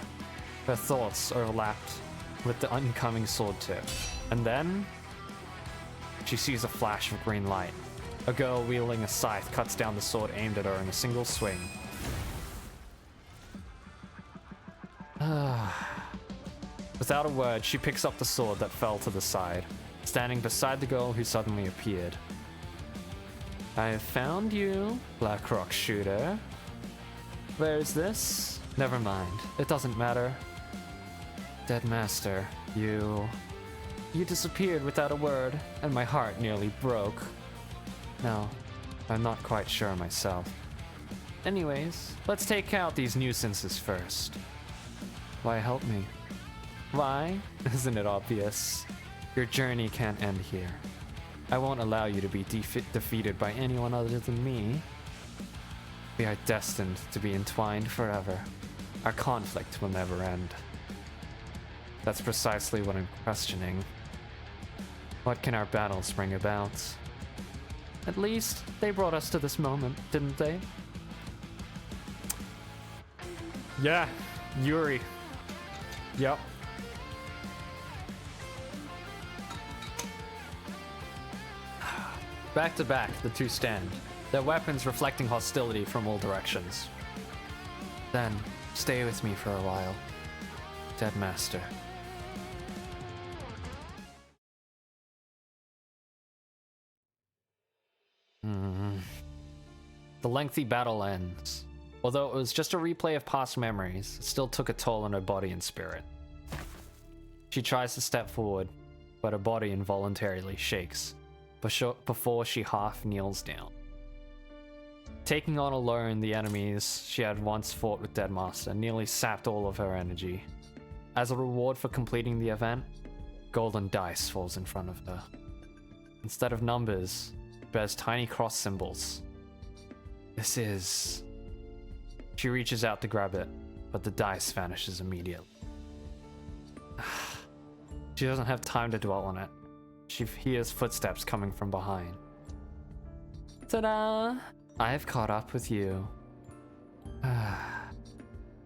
S1: Her thoughts overlapped with the oncoming sword tip, and then she sees a flash of green light. A girl wielding a scythe cuts down the sword aimed at her in a single swing. Without a word, she picks up the sword that fell to the side, standing beside the girl who suddenly appeared. I have found you, Black Rock Shooter. Where is this? Never mind, it doesn't matter. Dead Master, you disappeared without a word, and my heart nearly broke. No, I'm not quite sure myself. Anyways, let's take out these nuisances first. Why help me? Why? Isn't it obvious? Your journey can't end here. I won't allow you to be defeated by anyone other than me. We are destined to be entwined forever. Our conflict will never end. That's precisely what I'm questioning. What can our battles bring about? At least, they brought us to this moment, didn't they? Yeah, Yuri. Yep. Back to back, the two stand, their weapons reflecting hostility from all directions. Then, stay with me for a while, Dead Master. The lengthy battle ends. Although it was just a replay of past memories, it still took a toll on her body and spirit. She tries to step forward, but her body involuntarily shakes before she half kneels down. Taking on alone the enemies she had once fought with Deadmaster nearly sapped all of her energy. As a reward for completing the event, golden dice falls in front of her. Instead of numbers, it bears tiny cross symbols. This is... She reaches out to grab it, but the dice vanishes immediately. She doesn't have time to dwell on it. She hears footsteps coming from behind. Ta-da! I've caught up with you.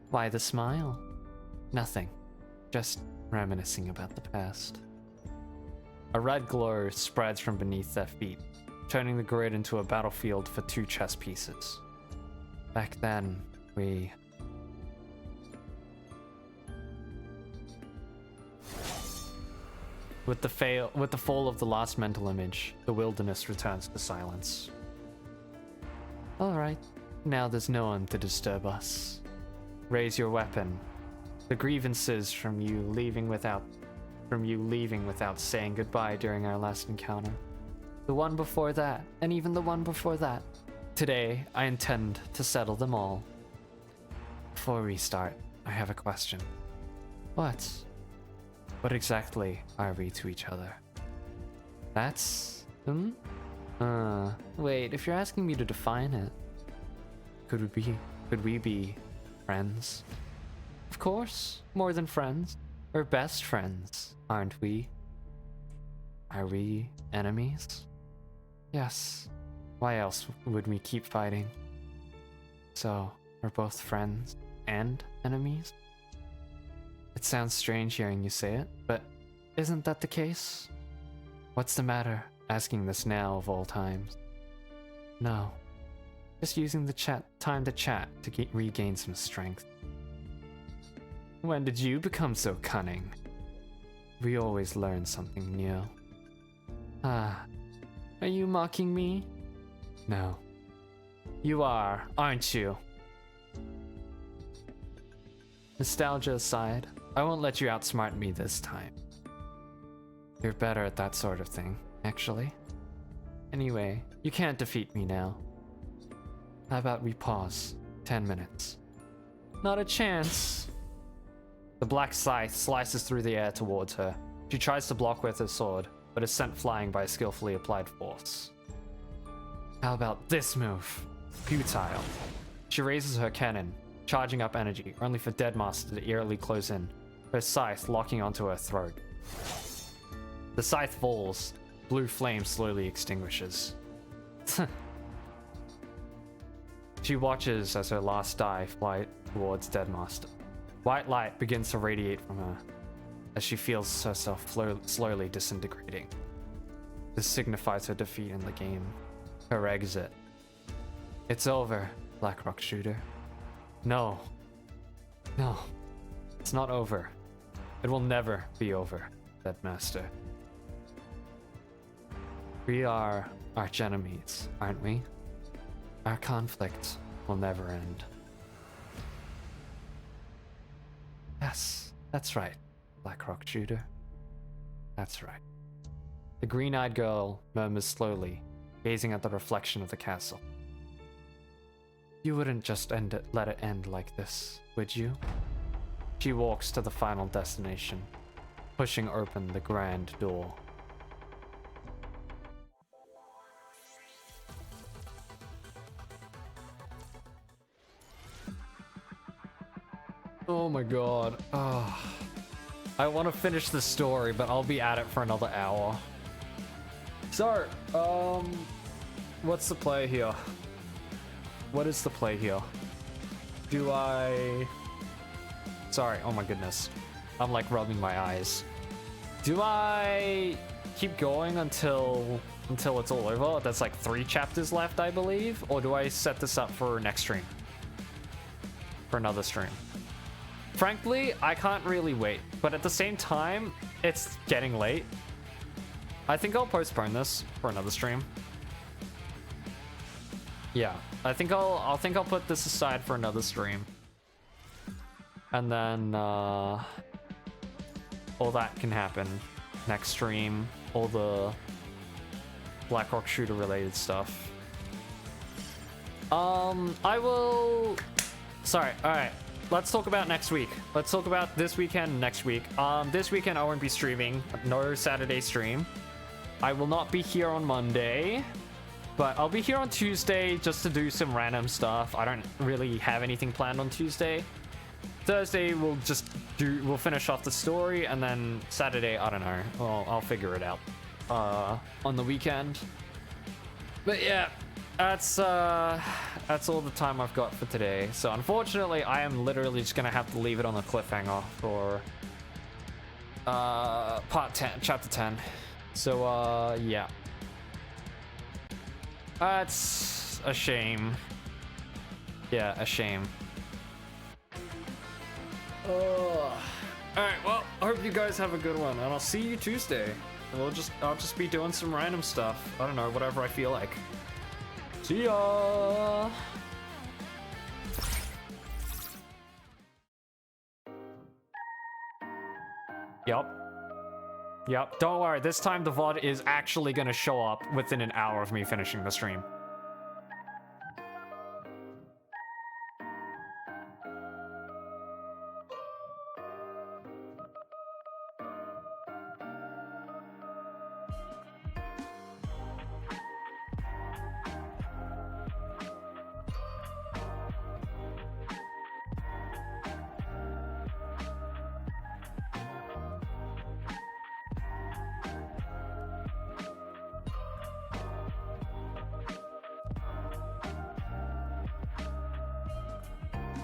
S1: Why the smile? Nothing. Just reminiscing about the past. A red glow spreads from beneath their feet, turning the grid into a battlefield for two chess pieces. Back then, we... With the fall of the last mental image, the wilderness returns to silence. Alright, now there's no one to disturb us. Raise your weapon. The grievances from you leaving without saying goodbye during our last encounter. The one before that, and even the one before that. Today, I intend to settle them all. Before we start, I have a question. What? What exactly are we to each other? That's... Wait, if you're asking me to define it, could we be friends? Of course, more than friends. We're best friends, aren't we? Are we enemies? Yes. Why else would we keep fighting? So, we're both friends and enemies? It sounds strange hearing you say it, but isn't that the case? What's the matter, asking this now of all times? No. Just using the time to chat to regain some strength. When did you become so cunning? We always learn something new. Are you mocking me? No. You are, aren't you? Nostalgia aside, I won't let you outsmart me this time. You're better at that sort of thing, actually. Anyway, you can't defeat me now. How about we pause? 10 minutes. Not a chance. The black scythe slices through the air towards her. She tries to block with her sword, but is sent flying by a skillfully applied force. How about this move? Futile. She raises her cannon, charging up energy, only for Deadmaster to eerily close in, her scythe locking onto her throat. The scythe falls, blue flame slowly extinguishes. She watches as her last die fly towards Deadmaster. White light begins to radiate from her as she feels herself slowly disintegrating. This signifies her defeat in the game, her exit. It's over, Blackrock Shooter. No. No. It's not over. It will never be over, Deadmaster. We are arch enemies, aren't we? Our conflict will never end. Yes, that's right, Blackrock Shooter. That's right. The green-eyed girl murmurs slowly, gazing at the reflection of the castle. You wouldn't just let it end like this, would you? She walks to the final destination, pushing open the grand door. Oh my god. Oh. I want to finish the story, but I'll be at it for another hour. So, what's the play here? What is the play here? Do I... Sorry, oh my goodness. I'm like rubbing my eyes. Do I keep going until it's all over? That's like 3 chapters left, I believe. Or do I set this up for next stream? For another stream? Frankly, I can't really wait. But at the same time, it's getting late. I think I'll postpone this for another stream. Yeah, I think I'll put this aside for another stream. And then all that can happen next stream. All the Blackrock shooter related stuff. I will... Sorry, alright. Let's talk about next week. Let's talk about this weekend, next week. This weekend I won't be streaming. No Saturday stream. I will not be here on Monday. But I'll be here on Tuesday just to do some random stuff. I don't really have anything planned on Tuesday. Thursday we'll finish off the story, and then Saturday, I don't know. Well, I'll figure it out on the weekend. But yeah, that's all the time I've got for today. So unfortunately, I am literally just gonna have to leave it on a cliffhanger for part 10, chapter 10. So yeah. That's a shame. Yeah, a shame. Alright, well, I hope you guys have a good one, and I'll see you Tuesday. I'll just be doing some random stuff. I don't know, whatever I feel like. See ya! Yep, don't worry, this time the VOD is actually gonna show up within an hour of me finishing the stream.